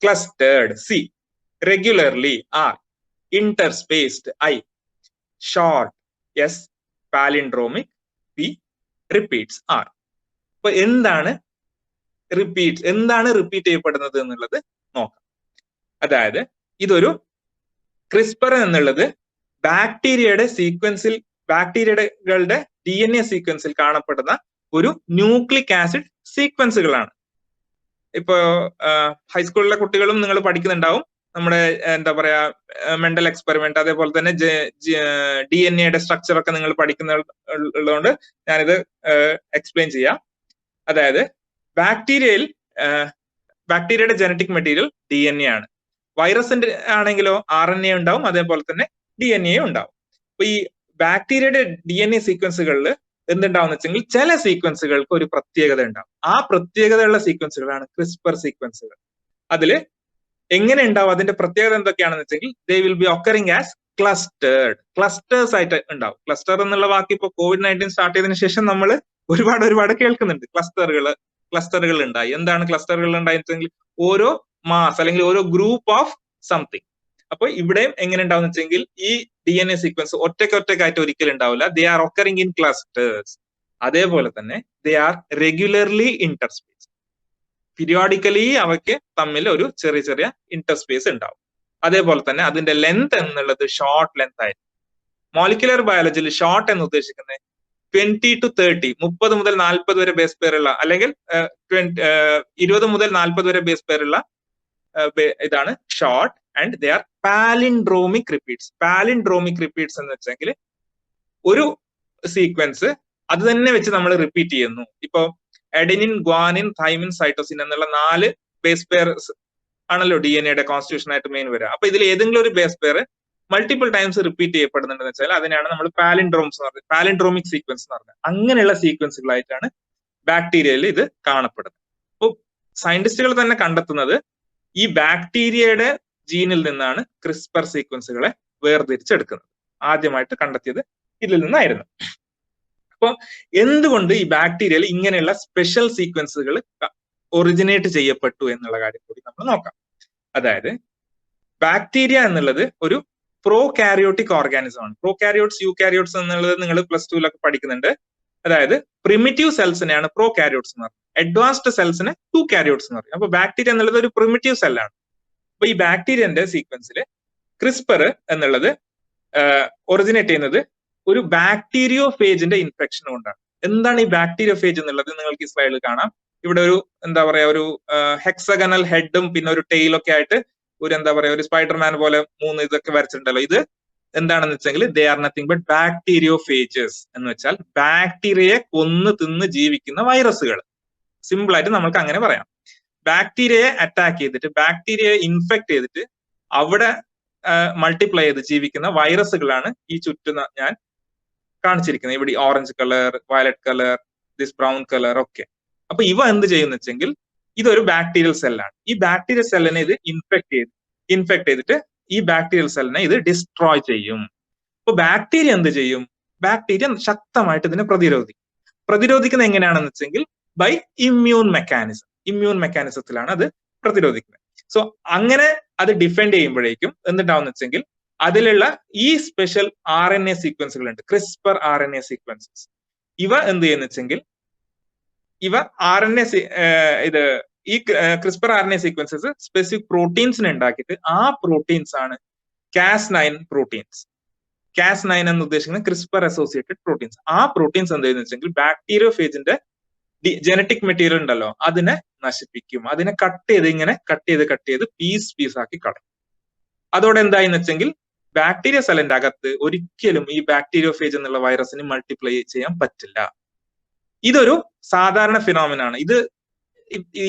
Clustered C, regularly R, ഇന്റർസ്പേസ്ഡ് I, short S, palindromic P, repeats R. അപ്പൊ എന്താണ് റിപ്പീറ്റ് ചെയ്യപ്പെടുന്നത് എന്നുള്ളത് നോക്കാം. അതായത് ഇതൊരു ക്രിസ്പർ എന്നുള്ളത് ബാക്ടീരിയകളുടെ DNA സീക്വൻസിൽ കാണപ്പെടുന്ന ഒരു ന്യൂക്ലിക് ആസിഡ് സീക്വൻസുകളാണ്. ഇപ്പോ ഹൈസ്കൂളിലെ കുട്ടികളും നിങ്ങൾ പഠിക്കുന്നുണ്ടാവും. നമ്മുടെ എന്താ പറയാ മെന്റൽ എക്സ്പെരിമെന്റ്, അതേപോലെ തന്നെ DNA സ്ട്രക്ചർ ഒക്കെ നിങ്ങൾ പഠിക്കുന്നുള്ളതുകൊണ്ട് ഞാനിത് എക്സ്പ്ലെയിൻ ചെയ്യാം. അതായത് ബാക്ടീരിയയുടെ ജനറ്റിക് മെറ്റീരിയൽ DNA ആണ്. വൈറസിന്റെ ആണെങ്കിലോ RNA ഉണ്ടാവും, അതേപോലെ തന്നെ DNA ഉണ്ടാവും. അപ്പൊ ഈ ബാക്ടീരിയയുടെ DNA സീക്വൻസുകളിൽ എന്തുണ്ടാവുന്ന വെച്ചെങ്കിൽ ചില സീക്വൻസുകൾക്ക് ഒരു പ്രത്യേകത ഉണ്ടാവും. ആ പ്രത്യേകതയുള്ള സീക്വൻസുകളാണ് ക്രിസ്പർ സീക്വൻസുകൾ. അതില് എങ്ങനെ ഉണ്ടാവും, അതിന്റെ പ്രത്യേകത എന്തൊക്കെയാണെന്ന് വെച്ചെങ്കിൽ they will be occurring as clusters ആയിട്ട് ഉണ്ടാവും. ക്ലസ്റ്റർ എന്നുള്ള വാക്ക് ഇപ്പൊ COVID-19 സ്റ്റാർട്ട് ചെയ്തതിനു ശേഷം നമ്മൾ ഒരുപാട് കേൾക്കുന്നുണ്ട്. ക്ലസ്റ്ററുകൾ ഉണ്ടായി. എന്താണ് ക്ലസ്റ്ററുകൾ ഉണ്ടായെങ്കിൽ ഓരോ മാസ് അല്ലെങ്കിൽ ഓരോ ഗ്രൂപ്പ് ഓഫ് സംതിങ്. അപ്പൊ ഇവിടെയും എങ്ങനെ ഉണ്ടാവും വെച്ചെങ്കിൽ ഈ DNA സീക്വൻസ് ഒറ്റയ്ക്കായിട്ട് ഒരിക്കലും ഉണ്ടാവില്ല. They are occurring in clusters. അതേപോലെ തന്നെ ദേ ആർ റെഗുലർലി ഇന്റർസ്പേസ്. പീരിയോഡിക്കലി അവയ്ക്ക് തമ്മിൽ ഒരു ചെറിയ ഇന്റർസ്പേസ് ഉണ്ടാവും. അതേപോലെ തന്നെ അതിന്റെ ലെങ്ത് എന്നുള്ളത് ഷോർട്ട് ലെങ്ത് ആയിരിക്കും. മോളിക്കുലർ ബയോളജിയിൽ ഷോർട്ട് എന്ന് ഉദ്ദേശിക്കുന്നത് 20 to 30, 30 മുതൽ 40 വരെ ബേസ് പേരുള്ള, അല്ലെങ്കിൽ 20 മുതൽ 40 വരെ ബേസ് പേരുള്ള ഇതാണ് short. And they are palindromic repeats. Palindromic repeats എന്ന് വെച്ചെങ്കിൽ ഒരു സീക്വൻസ് അത് തന്നെ വെച്ച് നമ്മൾ റിപ്പീറ്റ് ചെയ്യുന്നു. ഇപ്പോ എഡനിൻ, ഗ്വാനിൻ, തൈമിൻ, സൈറ്റോസിൻ എന്നുള്ള 4 ബേസ് പെയർസ് ആണല്ലോ DNA കോൺസ്റ്റിറ്റ്യൂഷൻ ആയിട്ട് മെയിൻ വരിക. അപ്പൊ ഇതിൽ ഏതെങ്കിലും ഒരു base pair multiple times repeat ചെയ്യപ്പെടുന്നുണ്ടെന്ന് വെച്ചാൽ അതിനാണ് നമ്മൾ പാലിൻഡ്രോംസ് എന്ന് പറയുന്നത്, പാലിൻഡ്രോമിക് സീക്വൻസ് എന്ന് പറയുന്നത്. അങ്ങനെയുള്ള സീക്വൻസുകളായിട്ടാണ് ബാക്ടീരിയയിൽ ഇത് കാണപ്പെടുന്നത്. അപ്പോൾ സയന്റിസ്റ്റുകൾ തന്നെ കണ്ടെത്തുന്നത് ഈ ബാക്ടീരിയയുടെ ജീനിൽ നിന്നാണ് ക്രിസ്പർ സീക്വൻസുകളെ വേർതിരിച്ചെടുക്കുന്നത്. ആദ്യമായിട്ട് കണ്ടെത്തിയത് ഇതിൽ നിന്നായിരുന്നു. അപ്പൊ എന്തുകൊണ്ട് ഈ ബാക്ടീരിയയിൽ ഇങ്ങനെയുള്ള സ്പെഷ്യൽ സീക്വൻസുകൾ ഒറിജിനേറ്റ് ചെയ്യപ്പെട്ടു എന്നുള്ള കാര്യം കൂടി നമ്മൾ നോക്കാം. അതായത് ബാക്ടീരിയ എന്നുള്ളത് ഒരു പ്രോകാരിയോട്ടിക് ഓർഗാനിസം ആണ്. പ്രോകാരിയോട്സ്, യൂകാരിയോട്സ് എന്നുള്ളത് നിങ്ങൾ +2 പഠിക്കുന്നുണ്ട്. അതായത് പ്രിമിറ്റീവ് സെൽസിനെയാണ് പ്രോകാരിയോട്സ് എന്ന് പറയുന്നത്, അഡ്വാൻസ്ഡ് സെൽസിനെ യൂകാരിയോട്സ് എന്ന് പറയും. അപ്പൊ ബാക്ടീരിയ എന്നുള്ളത് ഒരു പ്രിമിറ്റീവ് സെല്ലാണ്. അപ്പൊ ഈ ബാക്ടീരിയന്റെ സീക്വൻസിൽ ക്രിസ്പർ എന്നുള്ളത് ഒറിജിനേറ്റ് ചെയ്യുന്നത് ഒരു ബാക്ടീരിയോഫേജിന്റെ ഇൻഫെക്ഷൻ കൊണ്ടാണ്. എന്താണ് ഈ ബാക്ടീരിയോഫേജ് എന്നുള്ളത് നിങ്ങൾക്ക് ഈ സ്ലൈഡിൽ കാണാം. ഇവിടെ ഒരു എന്താ പറയാ ഒരു ഹെക്സഗണൽ ഹെഡും പിന്നെ ഒരു ടെയിലൊക്കെ ആയിട്ട് ഒരു എന്താ പറയാ ഒരു സ്പൈഡർമാൻ പോലെ 3 ഇതൊക്കെ വരച്ചിട്ടുണ്ടല്ലോ. ഇത് എന്താണെന്ന് വെച്ചെങ്കിൽ ദേ ആർ നത്തിങ് ബട്ട് ബാക്ടീരിയോഫേജസ് എന്ന് വെച്ചാൽ ബാക്ടീരിയയെ കൊന്ന് തിന്ന് ജീവിക്കുന്ന വൈറസുകൾ. സിമ്പിൾ ആയിട്ട് നമുക്ക് അങ്ങനെ പറയാം. ബാക്ടീരിയയെ അറ്റാക്ക് ചെയ്തിട്ട്, ബാക്ടീരിയയെ ഇൻഫെക്ട് ചെയ്തിട്ട് അവിടെ മൾട്ടിപ്ലൈ ചെയ്ത് ജീവിക്കുന്ന വൈറസുകളാണ് ഈ ചുറ്റുന്ന ഞാൻ കാണിച്ചിരിക്കുന്നത്. ഇവിടെ orange colour, violet colour, this brown colour ഒക്കെ. അപ്പൊ ഇവ എന്ത് ചെയ്യുന്ന വെച്ചെങ്കിൽ ഇതൊരു ബാക്ടീരിയൽ സെല്ലാണ്. ഈ ബാക്ടീരിയൽ സെല്ലിനെ ഇത് ഇൻഫെക്ട് ചെയ്തിട്ട് ഈ ബാക്ടീരിയൽ സെല്ലിനെ ഇത് ഡിസ്ട്രോയ് ചെയ്യും. അപ്പൊ ബാക്ടീരിയ എന്ത് ചെയ്യും? ബാക്ടീരിയ ശക്തമായിട്ട് ഇതിനെ പ്രതിരോധിക്കുന്നത് എങ്ങനെയാണെന്ന് വെച്ചെങ്കിൽ ബൈ ഇമ്മ്യൂൺ മെക്കാനിസത്തിലാണ് അത് പ്രതിരോധിക്കുന്നത്. സോ അങ്ങനെ അത് ഡിഫെൻഡ് ചെയ്യുമ്പോഴേക്കും എന്തുണ്ടാവുന്ന വെച്ചെങ്കിൽ അതിലുള്ള ഈ സ്പെഷ്യൽ RNA സീക്വൻസുകൾ ഉണ്ട്, ക്രിസ്പർ RNA സീക്വൻസസ്. ഇവ എന്ത് ചെയ്യുന്ന വെച്ചെങ്കിൽ ഇവ ഈ ക്രിസ്പർ RNA സീക്വൻസസ് സ്പെസിഫിക് പ്രോട്ടീൻസിനെ ഉണ്ടാക്കിയിട്ട് ആ പ്രോട്ടീൻസ് ആണ് Cas9 പ്രോട്ടീൻസ്. Cas9 എന്ന് ഉദ്ദേശിക്കുന്നത് ക്രിസ്പർ അസോസിയേറ്റഡ് പ്രോട്ടീൻസ്. ആ പ്രോട്ടീൻസ് എന്ത് ചെയ്യുന്ന വെച്ചെങ്കിൽ ബാക്ടീരിയോഫേജിന്റെ ജനറ്റിക് മെറ്റീരിയൽ ഉണ്ടല്ലോ അതിനെ നശിപ്പിക്കും. അതിനെ കട്ട് ചെയ്ത് പീസ് ആക്കി കളയും. അതോടെ എന്തായെന്ന് വെച്ചെങ്കിൽ ബാക്ടീരിയ സെല്ലിന്റെ അകത്ത് ഒരിക്കലും ഈ ബാക്ടീരിയോഫേജ് എന്നുള്ള വൈറസിന് മൾട്ടിപ്ലൈ ചെയ്യാൻ പറ്റില്ല. ഇതൊരു സാധാരണ ഫിനോമിനാണ്. ഇത്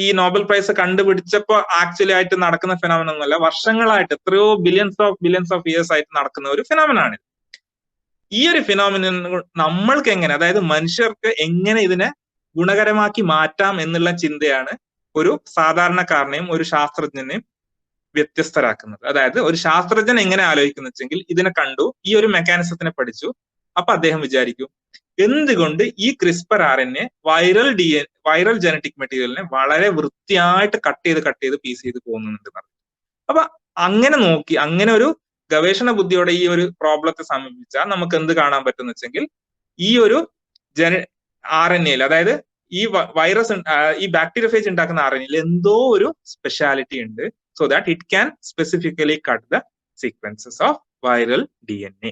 ഈ നോബൽ പ്രൈസ് കണ്ടുപിടിച്ചപ്പോ ആക്ച്വലി ആയിട്ട് നടക്കുന്ന ഫിനോമിന ഒന്നുമല്ല. വർഷങ്ങളായിട്ട് എത്രയോ ബില്യൺസ് ഓഫ് ഇയേഴ്സ് ആയിട്ട് നടക്കുന്ന ഒരു ഫിനോമിനാണ്. ഈ ഒരു ഫിനോമിന നമ്മൾക്ക് എങ്ങനെ, അതായത് മനുഷ്യർക്ക് എങ്ങനെ ഇതിനെ ഗുണകരമാക്കി മാറ്റാം എന്നുള്ള ചിന്തയാണ് ഒരു സാധാരണക്കാരനെയും ഒരു ശാസ്ത്രജ്ഞനെയും വ്യത്യസ്തരാക്കുന്നത്. അതായത് ഒരു ശാസ്ത്രജ്ഞൻ എങ്ങനെ ആലോചിക്കുന്ന വെച്ചെങ്കിൽ ഇതിനെ കണ്ടു, ഈ ഒരു മെക്കാനിസത്തിനെ പഠിച്ചു. അപ്പൊ അദ്ദേഹം വിചാരിക്കും എന്തുകൊണ്ട് ഈ ക്രിസ്പർ RNA വൈറൽ ജനറ്റിക് മെറ്റീരിയലിനെ വളരെ വൃത്തിയായിട്ട് കട്ട് ചെയ്ത് പീസ് ചെയ്ത് പോകുന്നുണ്ട്. അപ്പൊ അങ്ങനെ നോക്കി, അങ്ങനെ ഒരു ഗവേഷണ ബുദ്ധിയോടെ ഈ ഒരു പ്രോബ്ലത്തെ സമീപിച്ചാൽ നമുക്ക് എന്ത് കാണാൻ പറ്റുന്ന വെച്ചെങ്കിൽ ഈ ഒരു RNA അതായത് ഈ ബാക്ടീരിയോഫേജ് ഉണ്ടാക്കുന്ന RNA എന്തോ ഒരു സ്പെഷ്യാലിറ്റി ഉണ്ട്. So that it can specifically cut the sequences of viral DNA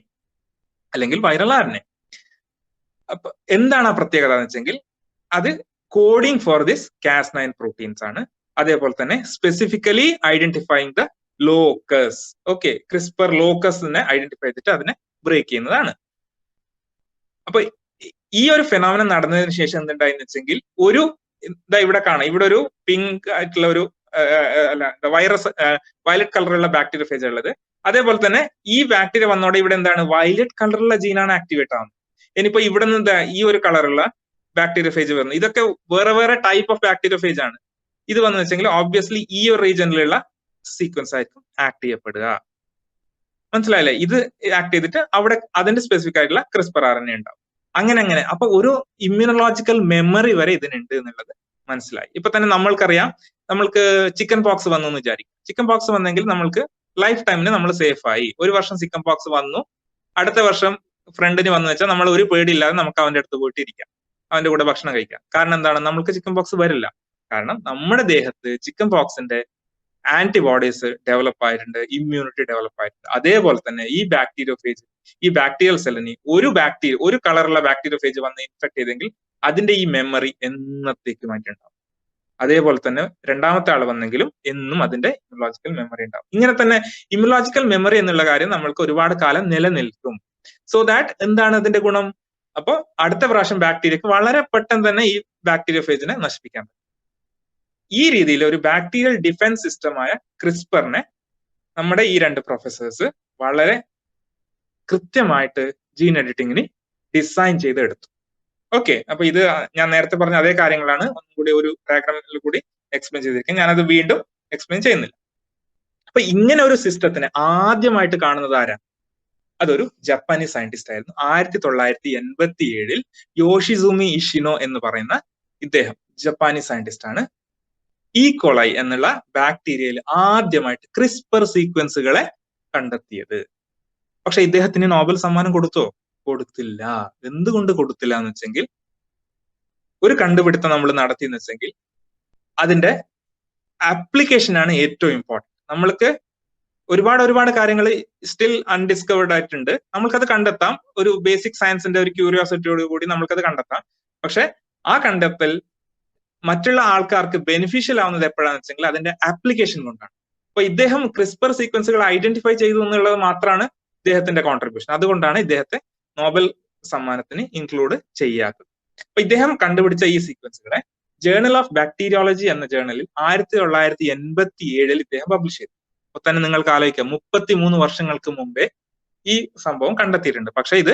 അല്ലെങ്കിൽ വൈറൽ RNA. അപ്പൊ എന്താണ് ആ പ്രത്യേകത എന്ന് വെച്ചെങ്കിൽ അത് coding for this Cas9 proteins ആണ്. അതേപോലെ തന്നെ specifically identifying the locus. Okay, CRISPR ലോക്കസിനെ ഐഡന്റിഫൈ ചെയ്തിട്ട് അതിനെ ബ്രേക്ക് ചെയ്യുന്നതാണ്. അപ്പൊ ഈ ഒരു ഫെനോമിനൻ നടന്നതിന് ശേഷം എന്തുണ്ടായെന്ന് വെച്ചെങ്കിൽ ഒരു ഇവിടെ കാണാം, ഇവിടെ ഒരു പിങ്ക് ആയിട്ടുള്ള ഒരു വൈറസ് വയലറ്റ് കളറുള്ള ബാക്ടീരിയ ഫേജ് ഉള്ളത്. അതേപോലെ തന്നെ ഈ ബാക്ടീരിയ വന്നോടെ ഇവിടെ എന്താണ് വയലറ്റ് കളറുള്ള ജീനാണ് ആക്ടിവേറ്റ് ആവുന്നത്. ഇനിയിപ്പോ ഇവിടെ നിന്ന് ഈ ഒരു കളറുള്ള ബാക്ടീരിയ ഫേജ് വരുന്നത്, ഇതൊക്കെ വേറെ വേറെ ടൈപ്പ് ഓഫ് ബാക്ടീരിയ ഫേജ് ആണ്. ഇത് വന്നു വെച്ചെങ്കിൽ ഓബ്വിയസ്ലി ഈ ഒരു റീജിയനിലുള്ള സീക്വൻസ് ആയിരിക്കും ആക്ട് ചെയ്യപ്പെടുക. മനസ്സിലായില്ലേ? ഇത് ആക്ട് ചെയ്തിട്ട് അവിടെ അതിന്റെ സ്പെസിഫിക് ആയിട്ടുള്ള ക്രിസ്പർ RNA ഉണ്ടാവും. അങ്ങനെ അപ്പൊ ഒരു ഇമ്മ്യൂണോളജിക്കൽ മെമ്മറി വരെ ഇതിനുണ്ട് എന്നുള്ളത് മനസ്സിലായി. ഇപ്പൊ തന്നെ നമ്മൾക്കറിയാം, നമ്മൾക്ക് ചിക്കൻ പോക്സ് വന്നു എന്ന് വിചാരിക്കും. ചിക്കൻ പോക്സ് വന്നെങ്കിൽ നമ്മൾക്ക് ലൈഫ് ടൈമിന് നമ്മൾ സേഫ് ആയി. ഒരു വർഷം ചിക്കൻ പോക്സ് വന്നു, അടുത്ത വർഷം ഫ്രണ്ടിന് വന്നു വെച്ചാൽ നമ്മൾ ഒരു പേടിയില്ലാതെ നമുക്ക് അവന്റെ അടുത്ത് പോയിട്ട് ഇരിക്കാം, അവന്റെ കൂടെ ഭക്ഷണം കഴിക്കാം. കാരണം എന്താണ്? നമ്മൾക്ക് ചിക്കൻ പോക്സ് വരില്ല. കാരണം നമ്മുടെ ദേഹത്ത് ചിക്കൻ പോക്സിന്റെ ആന്റിബോഡീസ് ഡെവലപ്പ് ആയിട്ടുണ്ട്, ഇമ്മ്യൂണിറ്റി ഡെവലപ്പ് ആയിട്ടുണ്ട്. അതേപോലെ തന്നെ ഈ ബാക്ടീരിയ ഫേജ്, ഈ ബാക്ടീരിയൽ സെല്ലിന് ഒരു കളറുള്ള ബാക്ടീരിയ ഫേജ് വന്ന് ഇൻഫെക്ട് ചെയ്തെങ്കിൽ അതിന്റെ ഈ മെമ്മറി എന്നത്തേക്കുമായിട്ടുണ്ടാവും. അതേപോലെ തന്നെ രണ്ടാമത്തെ ആൾ വന്നെങ്കിലും എന്നും അതിന്റെ ഇമ്മ്യൂണോളജിക്കൽ മെമ്മറി ഉണ്ടാവും. ഇങ്ങനെ തന്നെ ഇമ്മ്യൂണോളജിക്കൽ മെമ്മറി എന്നുള്ള കാര്യം നമ്മൾക്ക് ഒരുപാട് കാലം നിലനിൽക്കും. സോ ദാറ്റ് എന്താണ് അതിന്റെ ഗുണം? അപ്പോൾ അടുത്ത പ്രാവശ്യം ബാക്ടീരിയക്ക് വളരെ പെട്ടെന്ന് തന്നെ ഈ ബാക്ടീരിയ ഫേജിനെ നശിപ്പിക്കാൻ പറ്റും. ഈ രീതിയിൽ ഒരു ബാക്ടീരിയൽ ഡിഫൻസ് സിസ്റ്റമായ ക്രിസ്പറിനെ നമ്മുടെ ഈ രണ്ട് പ്രൊഫസേഴ്സ് വളരെ കൃത്യമായിട്ട് ജീൻ എഡിറ്റിങ്ങിന് ഡിസൈൻ ചെയ്തെടുത്തു. ഓക്കെ, അപ്പൊ ഇത് ഞാൻ നേരത്തെ പറഞ്ഞ അതേ കാര്യങ്ങളാണ് ഒന്നും കൂടി ഒരു ഡയഗ്രാമിൽ കൂടി എക്സ്പ്ലെയിൻ ചെയ്തിരിക്കുന്നത്. ഞാനത് വീണ്ടും എക്സ്പ്ലെയിൻ ചെയ്യുന്നില്ല. അപ്പൊ ഇങ്ങനെ ഒരു സിസ്റ്റത്തിനെ ആദ്യമായിട്ട് കാണുന്നത് ആരാണ്? അതൊരു ജപ്പാനീസ് സയന്റിസ്റ്റ് ആയിരുന്നു. 1987 യോഷിസുമി ഇഷിനോ എന്ന് പറയുന്ന ഇദ്ദേഹം ജപ്പാനീസ് സയന്റിസ്റ്റ് ആണ് ഈ കൊളൈ എന്നുള്ള ബാക്ടീരിയയിൽ ആദ്യമായിട്ട് ക്രിസ്പർ സീക്വൻസുകളെ കണ്ടെത്തിയത്. പക്ഷെ ഇദ്ദേഹത്തിന് നോബൽ സമ്മാനം കൊടുത്തോ? കൊടുത്തില്ല. എന്തുകൊണ്ട് കൊടുത്തില്ല എന്ന് വെച്ചെങ്കിൽ, ഒരു കണ്ടുപിടുത്തം നമ്മൾ നടത്തിയെന്ന് വെച്ചെങ്കിൽ അതിന്റെ ആപ്ലിക്കേഷൻ ആണ് ഏറ്റവും ഇമ്പോർട്ടൻറ്റ്. നമ്മൾക്ക് ഒരുപാട് കാര്യങ്ങൾ സ്റ്റിൽ അൺഡിസ്കവേർഡ് ആയിട്ടുണ്ട്. നമ്മൾക്കത് കണ്ടെത്താം, ഒരു ബേസിക് സയൻസിന്റെ ഒരു ക്യൂരിയോസിറ്റിയോട് കൂടി നമ്മൾക്കത് കണ്ടെത്താം. പക്ഷെ ആ കണ്ടെത്തൽ മറ്റുള്ള ആൾക്കാർക്ക് ബെനിഫിഷ്യൽ ആവുന്നത് എപ്പോഴാണെന്ന് വെച്ചെങ്കിൽ അതിന്റെ ആപ്ലിക്കേഷൻ കൊണ്ടാണ്. അപ്പൊ ഇദ്ദേഹം ക്രിസ്പർ സീക്വൻസുകൾ ഐഡന്റിഫൈ ചെയ്തു എന്നുള്ളത് മാത്രമാണ് ഇദ്ദേഹത്തിന്റെ കോൺട്രിബ്യൂഷൻ. അതുകൊണ്ടാണ് ഇദ്ദേഹത്തെ നോബൽ സമ്മാനത്തിന് ഇൻക്ലൂഡ് ചെയ്യാത്തത്. അപ്പൊ ഇദ്ദേഹം കണ്ടുപിടിച്ച ഈ സീക്വൻസുകളെ ജേർണൽ ഓഫ് ബാക്ടീരിയോളജി എന്ന ജേർണലിൽ 1987 ഇദ്ദേഹം പബ്ലിഷ് ചെയ്തു. അപ്പൊ തന്നെ നിങ്ങൾക്ക് ആലോചിക്കാം, 33 വർഷങ്ങൾക്ക് മുമ്പേ ഈ സംഭവം കണ്ടെത്തിയിട്ടുണ്ട്. പക്ഷെ ഇത്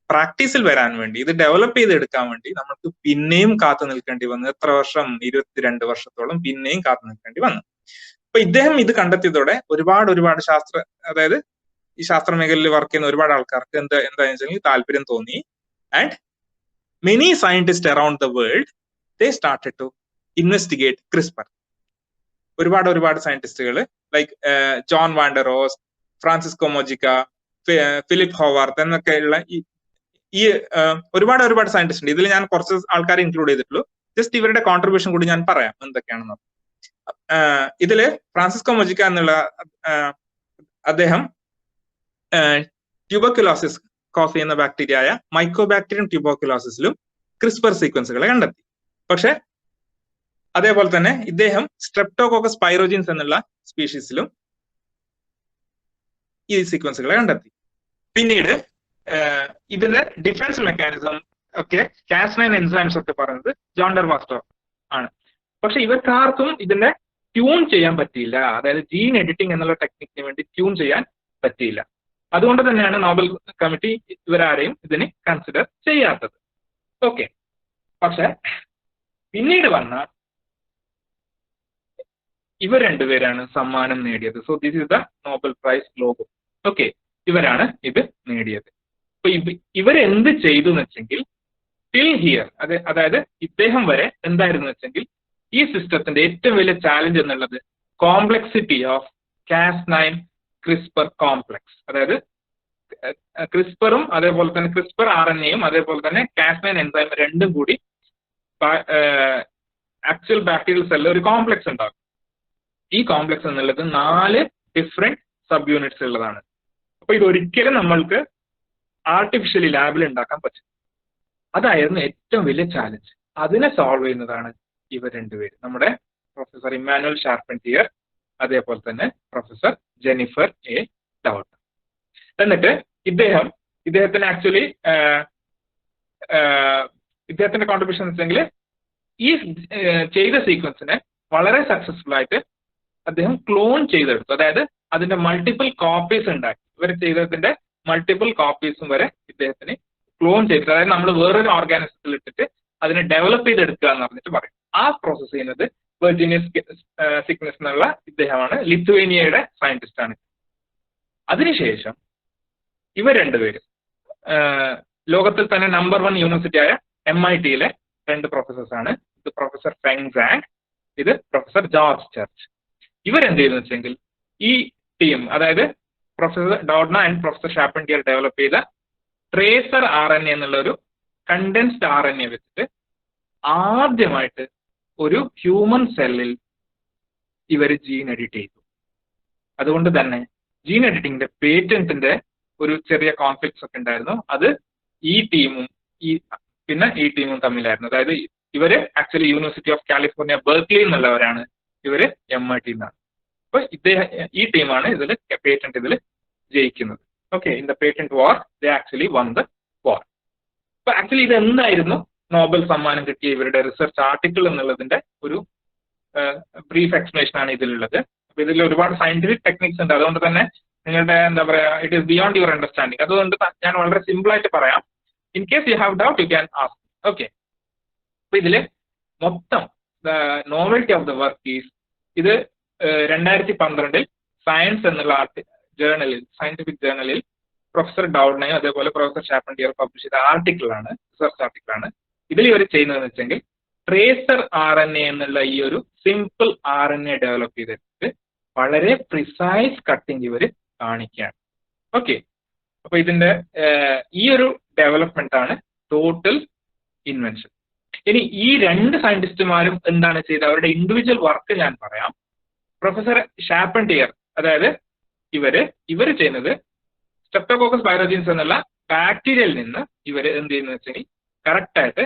പ്രാക്ടീസിൽ വരാൻ വേണ്ടി, ഇത് ഡെവലപ്പ് ചെയ്തെടുക്കാൻ വേണ്ടി നമുക്ക് പിന്നെയും കാത്തു നിൽക്കേണ്ടി വന്നു. എത്ര വർഷം? 22 വർഷത്തോളം പിന്നെയും കാത്തു നിൽക്കേണ്ടി വന്നു. അപ്പൊ ഇദ്ദേഹം ഇത് കണ്ടെത്തിയതോടെ ഒരുപാട് അതായത് ഈ ശാസ്ത്ര മേഖലയിൽ വർക്ക് ചെയ്യുന്ന ഒരുപാട് ആൾക്കാർക്ക് എന്താണെന്ന് വെച്ചാൽ താല്പര്യം തോന്നി. And many scientist around the world they started to investigate CRISPR. ഒരുപാട് സയന്റിസ്റ്റുകൾ like John van der Oost, Francisco Mojica, Philip Horvath എന്നൊക്കെയുള്ള ഈ ഒരുപാട് സയന്റിസ്റ്റ് ഉണ്ട്. ഇതിൽ ഞാൻ കുറച്ച് ആൾക്കാരെ ഇൻക്ലൂഡ് ചെയ്തിട്ടുള്ളൂ. ജസ്റ്റ് ഇവരുടെ കോൺട്രിബ്യൂഷൻ കൂടി ഞാൻ പറയാം എന്തൊക്കെയാണെന്ന്. ഇതില് ഫ്രാൻസിസ്കോ മൊജിക്ക എന്നുള്ള അദ്ദേഹം ട്യൂബർക്കുലോസിസ് കോസ് ചെയ്യുന്ന ബാക്ടീരിയ ആയ മൈക്കോബാക്ടീരിയം ട്യൂബർക്കുലോസിസിലും ക്രിസ്പർ സീക്വൻസുകളെ കണ്ടെത്തി. പക്ഷെ അതേപോലെ തന്നെ ഇദ്ദേഹം സ്ട്രെപ്റ്റോകോക്കസ് പൈറോജിൻസ് എന്നുള്ള സ്പീഷീസിലും ഈ സീക്വൻസുകളെ കണ്ടെത്തി. പിന്നീട് ഇതിന്റെ ഡിഫൻസ് മെക്കാനിസം ഒക്കെ Cas9 എൻസൈംസ് ഒക്കെ പറയുന്നത് ജോൺ ഡെർവാസ്റ്റോ ആണ്. പക്ഷെ ഇവർക്കാർക്കും ഇതിന്റെ ട്യൂൺ ചെയ്യാൻ പറ്റിയില്ല. അതായത് ജീൻ എഡിറ്റിംഗ് എന്നുള്ള ടെക്നിക്കിന് വേണ്ടി ട്യൂൺ ചെയ്യാൻ പറ്റിയില്ല. അതുകൊണ്ട് തന്നെയാണ് നോബൽ കമ്മിറ്റി ഇവരാരെയും ഇതിന് കൺസിഡർ ചെയ്യാത്തത്. ഓക്കെ, പക്ഷെ പിന്നീട് വന്ന ഇവർ രണ്ടുപേരാണ് സമ്മാനം നേടിയത്. So this is the Nobel price logo. Okay, ഇവരാണ് ഇത് നേടിയത്. അപ്പൊ ഇവരെന്ത് ചെയ്തു എന്ന് വെച്ചെങ്കിൽ ടിൽ ഹിയർ, അതായത് ഇദ്ദേഹം വരെ എന്തായിരുന്നു വെച്ചെങ്കിൽ ഈ സിസ്റ്റത്തിന്റെ ഏറ്റവും വലിയ ചാലഞ്ച് എന്നുള്ളത് complexity of Cas9 CRISPR complex. അതായത് ക്രിസ്പറും അതേപോലെ തന്നെ ക്രിസ്പർ RNAയും അതേപോലെ തന്നെ Cas9 എൻസൈം രണ്ടും കൂടി ആക്ച്വൽ ബാക്ടീരിയൽ സെല്ലിൽ ഒരു കോംപ്ലക്സ് ഉണ്ടാകും. ഈ കോംപ്ലക്സ് എന്നുള്ളത് 4 ഡിഫറെന്റ് സബ് യൂണിറ്റ്സ് ഉള്ളതാണ്. അപ്പൊ ഇതൊരിക്കലും നമ്മൾക്ക് ആർട്ടിഫിഷ്യലി ലാബിൽ ഉണ്ടാക്കാൻ പറ്റും. അതായിരുന്നു ഏറ്റവും വലിയ ചാലഞ്ച്. അതിനെ സോൾവ് ചെയ്യുന്നതാണ് ഇവർ രണ്ടുപേരും, നമ്മുടെ പ്രൊഫസർ ഇമ്മാനുവൽ ഷാർപ്പന്റിയർ, അതേപോലെ തന്നെ പ്രൊഫസർ ജെനിഫർ എ ഡൗട്ടർ. എന്നിട്ട് ഇദ്ദേഹത്തിന് ആക്ച്വലി ഇദ്ദേഹത്തിന്റെ കോൺട്രിബ്യൂഷൻ എന്ന് വെച്ചെങ്കിൽ ഈ ചെയ്ത സീക്വൻസിനെ വളരെ സക്സസ്ഫുൾ ആയിട്ട് അദ്ദേഹം ക്ലോൺ ചെയ്തെടുത്തു. അതായത് അതിന്റെ മൾട്ടിപ്പിൾ കോപ്പീസ് ഉണ്ടാക്കി. ഇവർ ചെയ്തതിന്റെ മൾട്ടിപ്പിൾ കോപ്പീസും വരെ ഇദ്ദേഹത്തിന് ക്ലോൺ ചെയ്തിട്ട്, അതായത് നമ്മൾ വേറൊരു ഓർഗാനിസത്തിൽ ഇട്ടിട്ട് അതിനെ ഡെവലപ്പ് ചെയ്തെടുക്കുക എന്ന് പറഞ്ഞിട്ട് പറയും. ആ പ്രോസസ് ചെയ്യുന്നത് വെർജീനിയസ് സിക്നസ് എന്നുള്ള ഇദ്ദേഹമാണ്, ലിത്വേനിയയുടെ സയന്റിസ്റ്റ് ആണ്. അതിനുശേഷം ഇവർ രണ്ടുപേരും ലോകത്തിൽ തന്നെ നമ്പർ 1 യൂണിവേഴ്സിറ്റി ആയ MIT-യിലെ 2 പ്രൊഫസേഴ്സ് ആണ്. ഇത് പ്രൊഫസർ ഫെങ് സാങ്, ഇത് പ്രൊഫസർ ജോർജ് ചർച്ച്. ഇവരെന്ത് ചെയ്തെന്ന് വെച്ചെങ്കിൽ ഈ ടീം, അതായത് പ്രൊഫസർ ഡോഡ്ന ആൻഡ് പ്രൊഫസർ ഷാർപ്പന്റിയർ ഡെവലപ്പ് ചെയ്ത ട്രേസർ RNA എന്നുള്ള ഒരു കണ്ടൻസ്ഡ് RNA വെച്ചിട്ട് ആദ്യമായിട്ട് ഒരു ഹ്യൂമൻ സെല്ലിൽ ഇവർ ജീൻ എഡിറ്റ് ചെയ്തു. അതുകൊണ്ട് തന്നെ ജീൻ എഡിറ്റിംഗിന്റെ പേറ്റന്റിന്റെ ഒരു ചെറിയ കോൺഫ്ലിക്ട്സ് ഒക്കെ ഉണ്ടായിരുന്നു. അത് ഈ ടീമും ടീമും തമ്മിലായിരുന്നു. അതായത് ഇവര് actually university of California Berkeley എന്നുള്ളവരാണ്, ഇവര് MIT എന്നാണ്. അപ്പൊ ഈ ടീമാണ് ഇതിൽ പേറ്റന്റ് ഇതിൽ ജയിക്കുന്നത്. Okay, in the patent war they actually one the war. അപ്പൊ ആക്ച്വലി ഇത് എന്തായിരുന്നു നോബൽ സമ്മാനം കിട്ടിയ ഇവരുടെ റിസർച്ച് ആർട്ടിക്കിൾ എന്നുള്ളതിന്റെ ഒരു ബ്രീഫ് എക്സ്പ്ലനേഷൻ ആണ് ഇതിലുള്ളത്. അപ്പൊ ഇതിൽ ഒരുപാട് സയന്റിഫിക് ടെക്നിക്സ് ഉണ്ട്. അതുകൊണ്ട് തന്നെ നിങ്ങളുടെ എന്താ പറയാ, it is beyond your understanding. അതുകൊണ്ട് ഞാൻ വളരെ സിമ്പിൾ ആയിട്ട് പറയാം. In case you have doubt you can ask. Okay, അപ്പൊ ഇതില് മൊത്തം the novelty of the work is, ഇത് 2012 സയൻസ് എന്നുള്ള ജേർണലിൽ, സയന്റിഫിക് ജേർണലിൽ പ്രൊഫസർ ഡൗഡ്നയും അതേപോലെ പ്രൊഫസർ ഷാർപ്പന്റിയർ പബ്ലിഷ് ചെയ്ത ആർട്ടിക്കിളാണ്, റിസർച്ച് ആർട്ടിക്കിളാണ്. ഇതിൽ ഇവർ ചെയ്യുന്നതെന്ന് വെച്ചെങ്കിൽ ട്രേസർ RNA എന്നുള്ള ഈ ഒരു സിമ്പിൾ RNA ഡെവലപ്പ് ചെയ്തിട്ട് വളരെ പ്രിസൈസ് കട്ടിങ് ഇവർ കാണിക്കുകയാണ്. ഓക്കെ, അപ്പൊ ഇതിന്റെ ഈ ഒരു ഡെവലപ്മെന്റ് ആണ് ടോട്ടൽ ഇൻവെൻഷൻ. ഇനി ഈ 2 സയന്റിസ്റ്റുമാരും എന്താണ് ചെയ്തത്, അവരുടെ ഇൻഡിവിജ്വൽ വർക്ക് ഞാൻ പറയാം. പ്രൊഫസർ ഷാർപ്പന്റിയർ, അതായത് ഇവര് ചെയ്യുന്നത് സ്ട്രെപ്റ്റോകോക്കസ് പൈറോജീൻസ് എന്നുള്ള ബാക്ടീരിയയിൽ നിന്ന് ഇവർ എന്ത് ചെയ്യുന്നത് വെച്ചാൽ കറക്റ്റ് ആയിട്ട്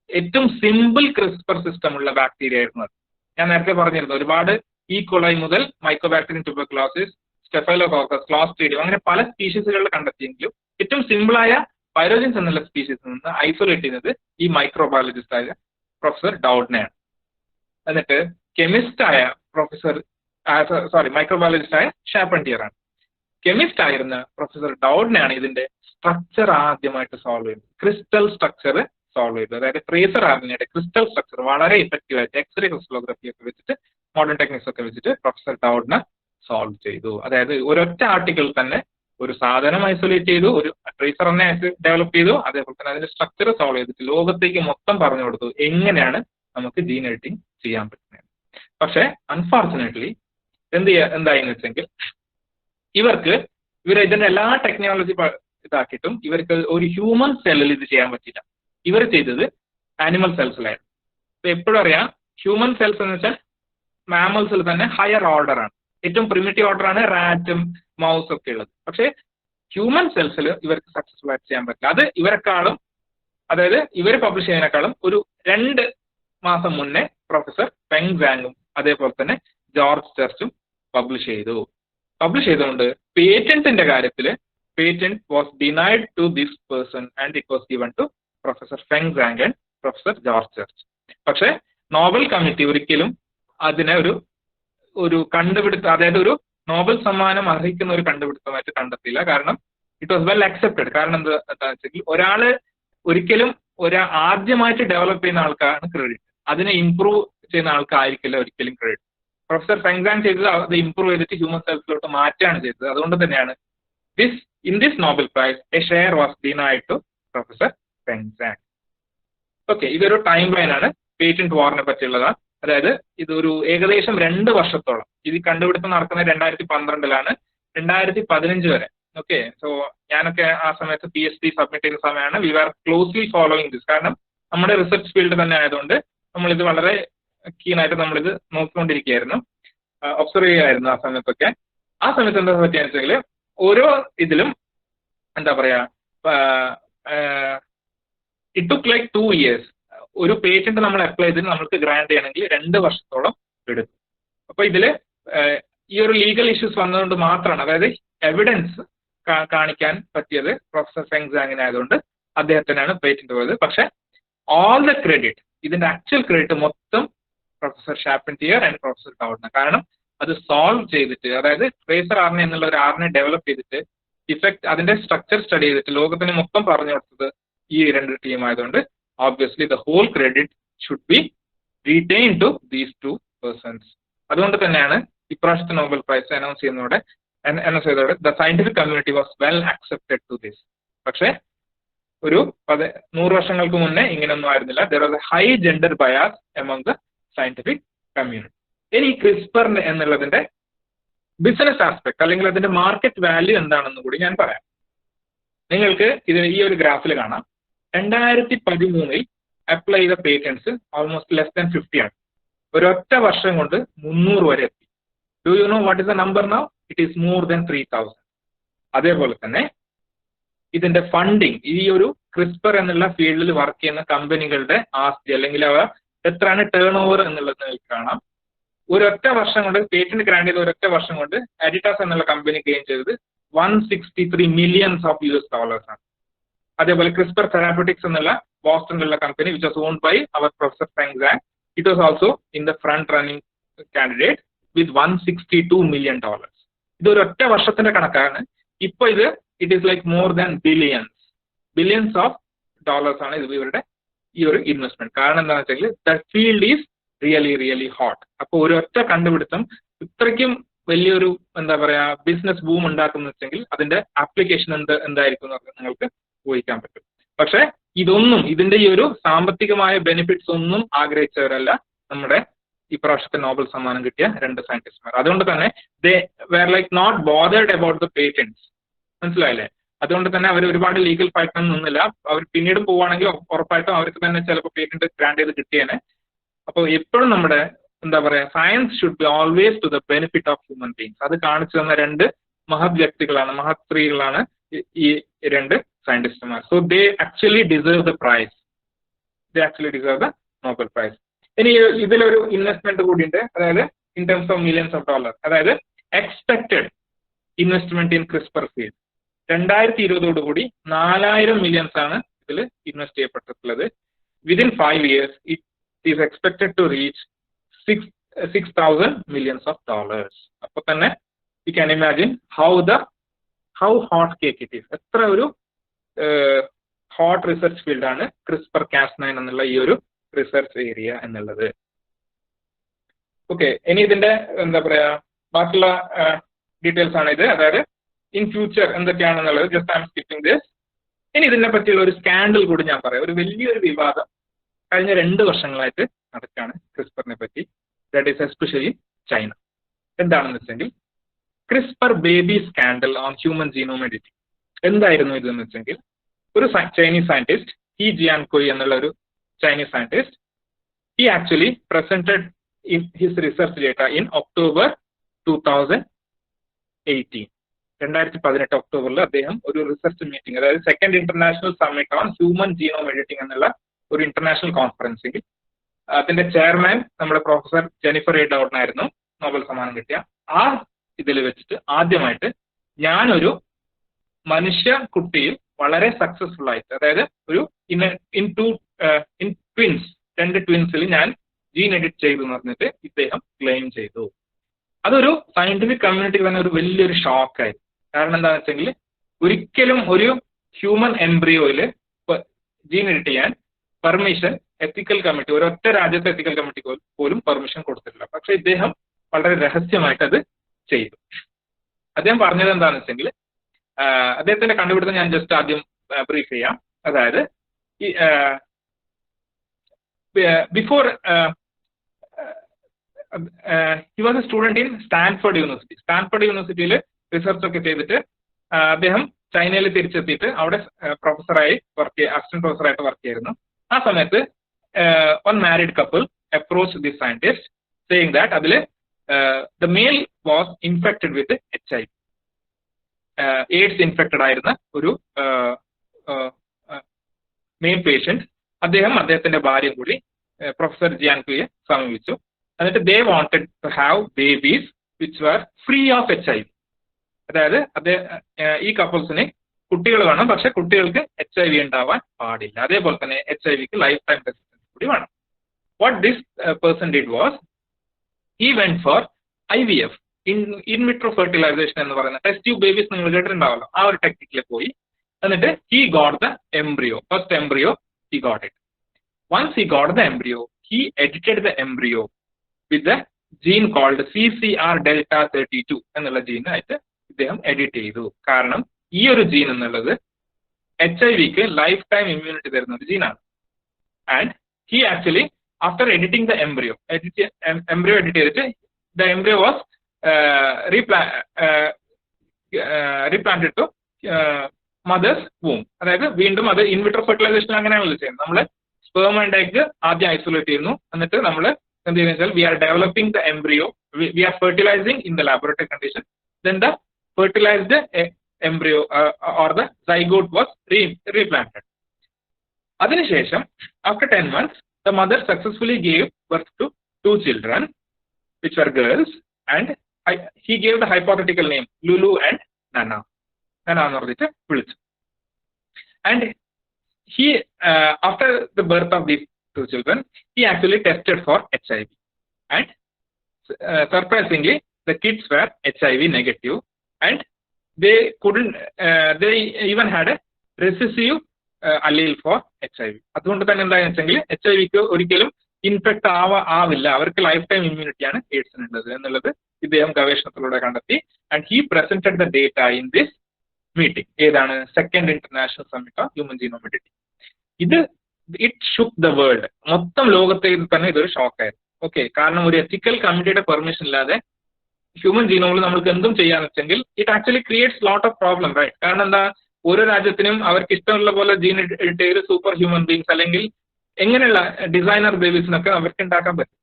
ഏറ്റവും സിമ്പിൾ ക്രിസ്പർ സിസ്റ്റം ഉള്ള ബാക്ടീരിയ ആയിരുന്നു അത്. ഞാൻ നേരത്തെ പറഞ്ഞിരുന്നു, ഒരുപാട് ഈ കൊളൈ മുതൽ മൈക്കോബാക്ടീരിയം ട്യൂബർകുലോസിസ്, സ്റ്റെഫൈലോകോക്കസ്, ക്ലോസ്ട്രീഡിയം അങ്ങനെ പല സ്പീഷീസുകളിൽ കണ്ടെത്തിയെങ്കിലും ഏറ്റവും സിമ്പിളായ പൈറോജൻസ് എന്നുള്ള സ്പീഷീസിൽ നിന്ന് ഐസൊലേറ്റ് ചെയ്യുന്നത് ഈ മൈക്രോബയോളജിസ്റ്റ് ആയ പ്രൊഫസർ ഡൗഡ്നയാണ്. എന്നിട്ട് കെമിസ്റ്റ് ആയ മൈക്രോബയോളജിസ്റ്റ് ആയ ഷാർപ്പന്റിയർ ആണ്. കെമിസ്റ്റ് ആയിരുന്ന പ്രൊഫസർ ഡൗഡ്നയാണ് ഇതിന്റെ സ്ട്രക്ചർ ആദ്യമായിട്ട് സോൾവ് ചെയ്തത്, ക്രിസ്റ്റൽ സ്ട്രക്ചർ സോൾവ് ചെയ്തത്. അതായത് ട്രേസർ RNAയുടെ ക്രിസ്റ്റൽ സ്ട്രക്ചർ വളരെ ഇഫക്റ്റീവ് ആയിട്ട് എക്സ്റേ ക്രിസ്റ്റലോഗ്രഫി ഒക്കെ വെച്ചിട്ട്, മോഡേൺ ടെക്നിക്സ് ഒക്കെ വെച്ചിട്ട് പ്രൊഫസർ ഡൗഡ്ന സോൾവ് ചെയ്തു. അതായത് ഒരൊറ്റ ആർട്ടിക്കിൾ തന്നെ ഒരു സാധനം ഐസൊലേറ്റ് ചെയ്തു, ഒരു ട്രേസർ RNA ഡെവലപ്പ് ചെയ്തു, അതേപോലെ തന്നെ അതിന്റെ സ്ട്രക്ചർ സോൾവ് ചെയ്തിട്ട് ലോകത്തേക്ക് മൊത്തം പറഞ്ഞു കൊടുത്തു എങ്ങനെയാണ് നമുക്ക് ജീൻ എഡിറ്റിംഗ് ചെയ്യാൻ പറ്റുന്നത്. പക്ഷെ അൺഫോർച്ചുനേറ്റ്ലി എന്തായെന്ന് വെച്ചെങ്കിൽ ഇവർ ഇതിന്റെ എല്ലാ ടെക്നോളജി ഇതാക്കിയിട്ടും ഇവർക്ക് ഒരു ഹ്യൂമൻ സെല്ലിൽ ഇത് ചെയ്യാൻ പറ്റില്ല. ഇവർ ചെയ്തത് ആനിമൽ സെൽസിലായിരുന്നു. ഇപ്പൊ എപ്പോഴും അറിയാം, ഹ്യൂമൻ സെൽസ് എന്ന് വെച്ചാൽ മാമൽസിൽ തന്നെ ഹയർ ഓർഡർ ആണ്, ഏറ്റവും പ്രിമിറ്റീവ് ഓർഡർ ആണ് റാറ്റും മൗസ് ഒക്കെ ഉള്ളത്. പക്ഷേ ഹ്യൂമൻ സെൽസിൽ ഇവർക്ക് സക്സസ്ഫുൾ ആയിട്ട് ചെയ്യാൻ പറ്റില്ല. അത് ഇവരെക്കാളും, അതായത് ഇവർ പബ്ലിഷ് ചെയ്യുന്നതിനേക്കാളും ഒരു 2 മാസം മുന്നേ പ്രൊഫസർ ഫെങ് സാങ്ങും അതേപോലെ തന്നെ ജോർജ് ചർച്ചും പബ്ലിഷ് ചെയ്തുകൊണ്ട് പേറ്റന്റിന്റെ കാര്യത്തിൽ patent was denied to this person and it was given to professor Feng Zhang and professor George Church. പക്ഷെ നോബൽ കമ്മിറ്റി ഒരിക്കലും അതിനെ ഒരു കണ്ടുപിടുത്തം, അതായത് ഒരു നോബൽ സമ്മാനം അർഹിക്കുന്ന ഒരു കണ്ടുപിടുത്തമായിട്ട് കണ്ടെത്തിയില്ല. കാരണം ഇറ്റ് വാസ് വെൽ അക്സെപ്റ്റഡ്. കാരണം എന്താണെന്ന് വെച്ചെങ്കിൽ ഒരിക്കലും ആദ്യമായിട്ട് ഡെവലപ്പ് ചെയ്യുന്ന ആൾക്കാരാണ് ക്രെഡിറ്റ്, അതിനെ ഇംപ്രൂവ് ചെയ്യുന്ന ആൾക്കായിരിക്കില്ല ഒരിക്കലും ക്രെഡിറ്റ്. പ്രൊഫസർ ഫെങ് സാങ് ചെയ്തത് അത് ഇംപ്രൂവ് ചെയ്തിട്ട് ഹ്യൂമൻ സെൽസിലോട്ട് മാറ്റാണ് ചെയ്തത്. അതുകൊണ്ട് തന്നെയാണ് in this Nobel prize a share was denied to professor Feng Zhang. Okay, ഇതൊരു ടൈം ലൈൻ ആണ് പേറ്റന്റ് വാറിനെ പറ്റിയുള്ളതാണ്. അതായത് ഇതൊരു ഏകദേശം 2 വർഷത്തോളം, ഇത് കണ്ടുപിടുത്തം നടക്കുന്നത് 2012 2015 വരെ. ഓക്കെ, സോ ഞാനൊക്കെ ആ സമയത്ത് PhD സബ്മിറ്റ് ചെയ്യുന്ന സമയമാണ്. We are closely following this. കാരണം നമ്മുടെ റിസർച്ച് ഫീൽഡ് തന്നെ ആയതുകൊണ്ട് നമ്മളിത് വളരെ കീനായിട്ട് നമ്മളിത് നോക്കിക്കൊണ്ടിരിക്കുകയായിരുന്നു, ഒബ്സർവ് ചെയ്യുമായിരുന്നു ആ സമയത്തൊക്കെ. ആ സമയത്ത് എന്താ പറ്റിയെന്ന് വെച്ചാൽ ഓരോ ഇതിലും എന്താ പറയാ, ഇറ്റ് ടുക്ക് ലൈക്ക് 2 years. ഒരു പേറ്റന്റ് നമ്മൾ അപ്ലൈ ചെയ്തിട്ട് നമ്മൾക്ക് ഗ്രാന്റ് ചെയ്യണമെങ്കിൽ 2 വർഷത്തോളം എടുത്തു. അപ്പൊ ഇതില് ഈ ഒരു ലീഗൽ ഇഷ്യൂസ് വന്നതുകൊണ്ട് മാത്രമാണ്, അതായത് എവിഡൻസ് കാണിക്കാൻ പറ്റിയത് പ്രൊഫസർ ഫെങ് സാങ്ങിന് ആയതുകൊണ്ട് അദ്ദേഹത്തിനാണ് പേറ്റന്റ് പോയത്. പക്ഷെ ഓൾ ദ ക്രെഡിറ്റ്, ഇതിന്റെ ആക്ച്വൽ ക്രെഡിറ്റ് മൊത്തം പ്രൊഫസർ ഷാർപ്പൻറ്റിയർ ആൻഡ് പ്രൊഫസർ ഗൗഡ്നർ. കാരണം അത് സോൾവ് ചെയ്തിട്ട്, അതായത് ട്രേസർ ആർനെ എന്നുള്ള ഒരു ആർനെ ഡെവലപ്പ് ചെയ്തിട്ട് ഇഫക്റ്റ് അതിന്റെ സ്ട്രക്ചർ സ്റ്റഡി ചെയ്തിട്ട് ലോകത്തിന് മൊത്തം പറഞ്ഞു കൊടുത്തത് ഈ രണ്ട് ടീം ആയതുകൊണ്ട് obviously the whole credit should be retained to these two persons. അതുകൊണ്ട് തന്നെയാണ് ഇപ്രാവശ്യത്തെ നോബൽ പ്രൈസ് അനൗൺസ് ചെയ്യുന്നതോടെ the scientific community was well accepted to this. പക്ഷേ ഒരു 100 വർഷങ്ങൾക്ക് മുന്നേ ഇങ്ങനെയൊന്നും ആയിരുന്നില്ല. There was a high gender bias among the scientific community. ഇനി ക്രിസ്പർ എന്നുള്ളതിന്റെ ബിസിനസ് ആസ്പെക്ട് അല്ലെങ്കിൽ അതിന്റെ മാർക്കറ്റ് വാല്യൂ എന്താണെന്ന് കൂടി ഞാൻ പറയാം. നിങ്ങൾക്ക് ഇത് ഈ ഒരു ഗ്രാഫിൽ കാണാം. 2013 അപ്ലൈ ചെയ്ത പേറ്റൻസ് ഓൾമോസ്റ്റ് ലെസ് ദാൻ 50 ആണ്. ഒരൊറ്റ വർഷം കൊണ്ട് 300 വരെ എത്തി. Do you know what is the number now? It is more than 3000. അതേപോലെ തന്നെ ഇതിന്റെ ഫണ്ടിങ്, ഈ ഒരു ക്രിസ്പർ എന്നുള്ള ഫീൽഡിൽ വർക്ക് ചെയ്യുന്ന കമ്പനികളുടെ ആസ്തി അല്ലെങ്കിൽ അവ എത്രയാണ് ടേൺ ഓവർ എന്നുള്ളത് നിങ്ങൾക്ക് കാണാം. ഒരൊറ്റ വർഷം കൊണ്ട് പേറ്റന്റ് ഗ്രാന്റ് ചെയ്ത ഒരൊറ്റ വർഷം കൊണ്ട് എഡിറ്റാസ് എന്നുള്ള കമ്പനി ഗെയിൻ ചെയ്തത് $163 million ആണ്. അതേപോലെ ക്രിസ്പർ തെറാപ്യൂട്ടിക്സ് എന്നുള്ള ബോസ്റ്റണിലുള്ള company which was owned by അവർ professor Feng Zhang, it was also in the front running candidate with $162 million. ഇത് ഒരു ഒറ്റ വർഷത്തിന്റെ കണക്കാണ്. ഇപ്പൊ ഇത് it is like more than billions of dollars ആണ് ഇത് ഇവരുടെ ഈ ഒരു ഇൻവെസ്റ്റ്മെന്റ്. കാരണം എന്താണെന്ന് വെച്ചാൽ the field is really hot. അപ്പൊ ഒരൊറ്റ കണ്ടുപിടുത്തം ഇത്രയ്ക്കും വലിയൊരു എന്താ പറയാ ബിസിനസ് ബൂം ഉണ്ടാക്കുന്ന വെച്ചെങ്കിൽ അതിന്റെ ആപ്ലിക്കേഷൻ എന്തായിരിക്കും എന്ന് നിങ്ങൾക്ക് ഊഹിക്കാൻ പറ്റും. പക്ഷെ ഇതൊന്നും ഇതിന്റെ ഈ ഒരു സാമ്പത്തികമായ ബെനിഫിറ്റ്സ് ഒന്നും ആഗ്രഹിച്ചവരല്ല നമ്മുടെ ഈ പ്രാവശ്യത്തെ നോബൽ സമ്മാനം കിട്ടിയ രണ്ട് സയന്റിസ്റ്റ്മാർ. അതുകൊണ്ട് തന്നെ they were like not bothered about the patents. മനസ്സിലായില്ലേ? അതുകൊണ്ട് തന്നെ അവർ ഒരുപാട് ലീഗൽ ഫൈറ്റിനൊന്നും നിന്നില്ല. അവർ പിന്നീടും പോവുകയാണെങ്കിൽ ഉറപ്പായിട്ടും അവർക്ക് തന്നെ ചിലപ്പോൾ പേറ്റന്റ് ഗ്രാന്റ് ചെയ്ത് കിട്ടിയേനെ. അപ്പോൾ എപ്പോഴും നമ്മുടെ എന്താ പറയാ science should be always to the benefit of human beings. അത് കാണിച്ചു തന്ന രണ്ട് മഹത് വ്യക്തികളാണ്, മഹത് സ്ത്രീകളാണ് ഈ രണ്ട് സയന്റിസ്റ്റുമാർ. So they actually deserve the prize, they actually deserve the Nobel prize. ഇനി ഇതിലൊരു ഇൻവെസ്റ്റ്മെന്റ് കൂടിയുണ്ട്, അതായത് in terms of millions of dollar, അതായത് expected investment in CRISPR field 2020 $4,000 million ആണ് ഇതിൽ ഇൻവെസ്റ്റ് ചെയ്യപ്പെട്ടിട്ടുള്ളത്. Within 5 years it is expected to reach $6,000 million. അപ്പൊ തന്നെ you can imagine how hot cake it is. എത്ര ഒരു ഹോട്ട് റിസർച്ച് ഫീൽഡാണ് CRISPR Cas9 എന്നുള്ള ഈ ഒരു റിസർച്ച് ഏരിയ എന്നുള്ളത്. ഓക്കെ, ഇനി ഇതിന്റെ എന്താ പറയാ ബാക്കിയുള്ള ഡീറ്റെയിൽസ് ആണ് ഇത്. അതായത് ഇൻ ഫ്യൂച്ചർ എന്തൊക്കെയാണെന്നുള്ളത് just I'm skipping this. ഇനി ഇതിനെ പറ്റിയുള്ള ഒരു സ്കാൻഡൽ കൂടി ഞാൻ പറയാം. ഒരു വലിയൊരു വിവാദം കഴിഞ്ഞ 2 വർഷങ്ങളായിട്ട് നടക്കുകയാണ് ക്രിസ്പറിനെ പറ്റി. That is especially China. എന്താണെന്ന് വെച്ചെങ്കിൽ CRISPR baby scandal on human genome editing. എന്തായിരുന്നു ഇതെന്ന് വെച്ചെങ്കിൽ ഒരു ചൈനീസ് സയന്റിസ്റ്റ് ഹി ജിയാൻകോയ് എന്നുള്ള ഒരു Chinese scientist, he actually presented his research data in October 2018. 2018 ഒക്ടോബറിൽ അദ്ദേഹം ഒരു റിസർച്ച് മീറ്റിംഗ്, അതായത് second international summit on human genome editing എന്നുള്ള ഒരു ഇന്റർനാഷണൽ കോൺഫറൻസിൽ അതിന്റെ ചെയർമാൻ നമ്മുടെ പ്രൊഫസർ ജെനിഫർ എ ഡൗട്ടൺ ആയിരുന്നു, നോബൽ സമ്മാനം കിട്ടിയ. ആ ഇതിൽ വെച്ചിട്ട് ആദ്യമായിട്ട് ഞാനൊരു മനുഷ്യ കുട്ടിയിൽ വളരെ സക്സസ്ഫുൾ ആയിട്ട്, അതായത് ഒരു ഇൻ ട്വിൻസ് 2 ട്വിൻസിൽ ഞാൻ ജീൻ എഡിറ്റ് ചെയ്തു എന്ന് പറഞ്ഞിട്ട് ഇദ്ദേഹം ക്ലെയിം ചെയ്തു. അതൊരു സയന്റിഫിക് കമ്മ്യൂണിറ്റിക്ക് തന്നെ ഒരു വലിയൊരു ഷോക്കായി. കാരണം എന്താണെന്ന് വെച്ചെങ്കിൽ ഒരിക്കലും ഒരു ഹ്യൂമൻ എംബ്രിയോയിൽ ജീൻ എഡിറ്റ് ചെയ്യാൻ പെർമിഷൻ എത്തിക്കൽ കമ്മിറ്റി, ഒരൊറ്റ രാജ്യത്തെ എത്തിക്കൽ കമ്മിറ്റി പോലും പെർമിഷൻ കൊടുത്തിട്ടില്ല. പക്ഷെ ഇദ്ദേഹം വളരെ രഹസ്യമായിട്ട് അത് ചെയ്തു. അദ്ദേഹം പറഞ്ഞത് എന്താണെന്ന് വെച്ചെങ്കിൽ അദ്ദേഹത്തിന്റെ കണ്ടുപിടുത്തം ഞാൻ ജസ്റ്റ് ആദ്യം ബ്രീഫ് ചെയ്യാം. അതായത് before he was A student in Stanford university. Stanford യൂണിവേഴ്സിറ്റിയിൽ റിസർച്ച് ഒക്കെ ചെയ്തിട്ട് അദ്ദേഹം ചൈനയിൽ തിരിച്ചെത്തിയിട്ട് അവിടെ പ്രൊഫസറായി അസിസ്റ്റന്റ് പ്രൊഫസറായിട്ട് വർക്ക് ചെയ്യായിരുന്നു. ആ സമയത്ത് one married couple approach the scientist saying that അതിൽ the male was infected with HIV, AIDS infected ആയിരുന്ന ഒരു മെയിൻ പേഷ്യന്റ്. അദ്ദേഹത്തിന്റെ ഭാര്യ കൂടി പ്രൊഫസർ ജിയാൻകുയെ സമീപിച്ചു. എന്നിട്ട് they wanted to have babies which were free of HIV. അതായത് ഈ കപ്പിൾസിന് കുട്ടികൾ വേണം, പക്ഷെ കുട്ടികൾക്ക് HIV ഉണ്ടാവാൻ പാടില്ല. അതേപോലെ തന്നെ HIV ലൈഫ് ടൈം റെസിസ്റ്റൻസ് കൂടി വേണം. What this person did was he went for IVF, in vitro fertilization എന്ന് പറയുന്ന ടെസ്റ്റ് ട്യൂബ് ബേബീസ് നിങ്ങൾ കേട്ടിട്ടുണ്ടാവല്ലോ, ആ ഒരു ടെക്നിക്കിൽ പോയി. എന്നിട്ട് he got the embryo, first embryo he got it. Once he got the embryo, he edited the embryo with the gene called CCR delta 32 എന്നുള്ള gene ആയിട്ട് ഇദ്ദേഹം എഡിറ്റ് ചെയ്തു. കാരണം ഈ ഒരു ജീൻ എന്നുള്ളത് HIV ലൈഫ് ടൈം ഇമ്മ്യൂണിറ്റി തരുന്ന ഒരു ജീനാണ്. And he actually after editing the embryo edit ചെയ്തിട്ട് the embryo was replanted to mother's womb. അതായത് വീണ്ടും അത് ഇൻവിട്രോ ഫെർട്ടിലൈസേഷൻ അങ്ങനെയാണല്ലോ ചെയ്യുന്നത്. നമ്മൾ സ്പേം ആൻഡ് എഗ് ആദ്യം ഐസൊലേറ്റ് ചെയ്യുന്നു, എന്നിട്ട് നമ്മൾ എന്ത് ചെയ്യുന്ന വെച്ചാൽ we are developing the embryo, we are fertilising in the laboratory condition, then the fertilised embryo or the zygote was replanted. അതിനുശേഷം after 10 months the mother successfully gave birth to 2 children which were girls, and he gave the hypothetical name Lulu and Nana എന്ന് പറഞ്ഞിട്ട് വിളിച്ചു. And he after the birth of these 2 children he actually tested for HIV, and surprisingly the kids were HIV negative, and they couldn't they even had a recessive allele for HIV. അതുകൊണ്ട് തന്നെ എന്താണെന്ന് വെച്ചെങ്കിൽ HIV ഒരിക്കലും infect ആവില്ല, അവർക്ക് life time ഇമ്മ്യൂണിറ്റിയാണ് എയ്ഡ്സിനുള്ളത് എന്നുള്ളത് ഇദ്ദേഹം ഗവേഷണത്തിലൂടെ കണ്ടെത്തി. And he presented the data in this meeting. ഏതാണ്? Second international summit of human genome editing. ഇത് ഇറ്റ് ഷുക്ക് ദ വേൾഡ്, മൊത്തം ലോകത്തെ തന്നെ ഇതൊരു ഷോക്കായിരുന്നു. ഓക്കെ, കാരണം ഒരു എത്തിക്കൽ കമ്മിറ്റിയുടെ പെർമിഷൻ ഇല്ലാതെ ഹ്യൂമൻ ജീനോമിൽ നമുക്ക് എന്തും ചെയ്യാന്ന് വെച്ചെങ്കിൽ it actually creates lot of problem, right? കാരണം എന്താ, ഓരോ രാജ്യത്തിനും അവർക്ക് ഇഷ്ടമുള്ള പോലെ ജീൻ എഡിറ്റ് ചെയ്ത് സൂപ്പർ ഹ്യൂമൻ ബീങ്സ് അല്ലെങ്കിൽ എങ്ങനെയുള്ള ഡിസൈനർ ബേബീസിനൊക്കെ അവർക്ക് ഉണ്ടാക്കാൻ പറ്റും.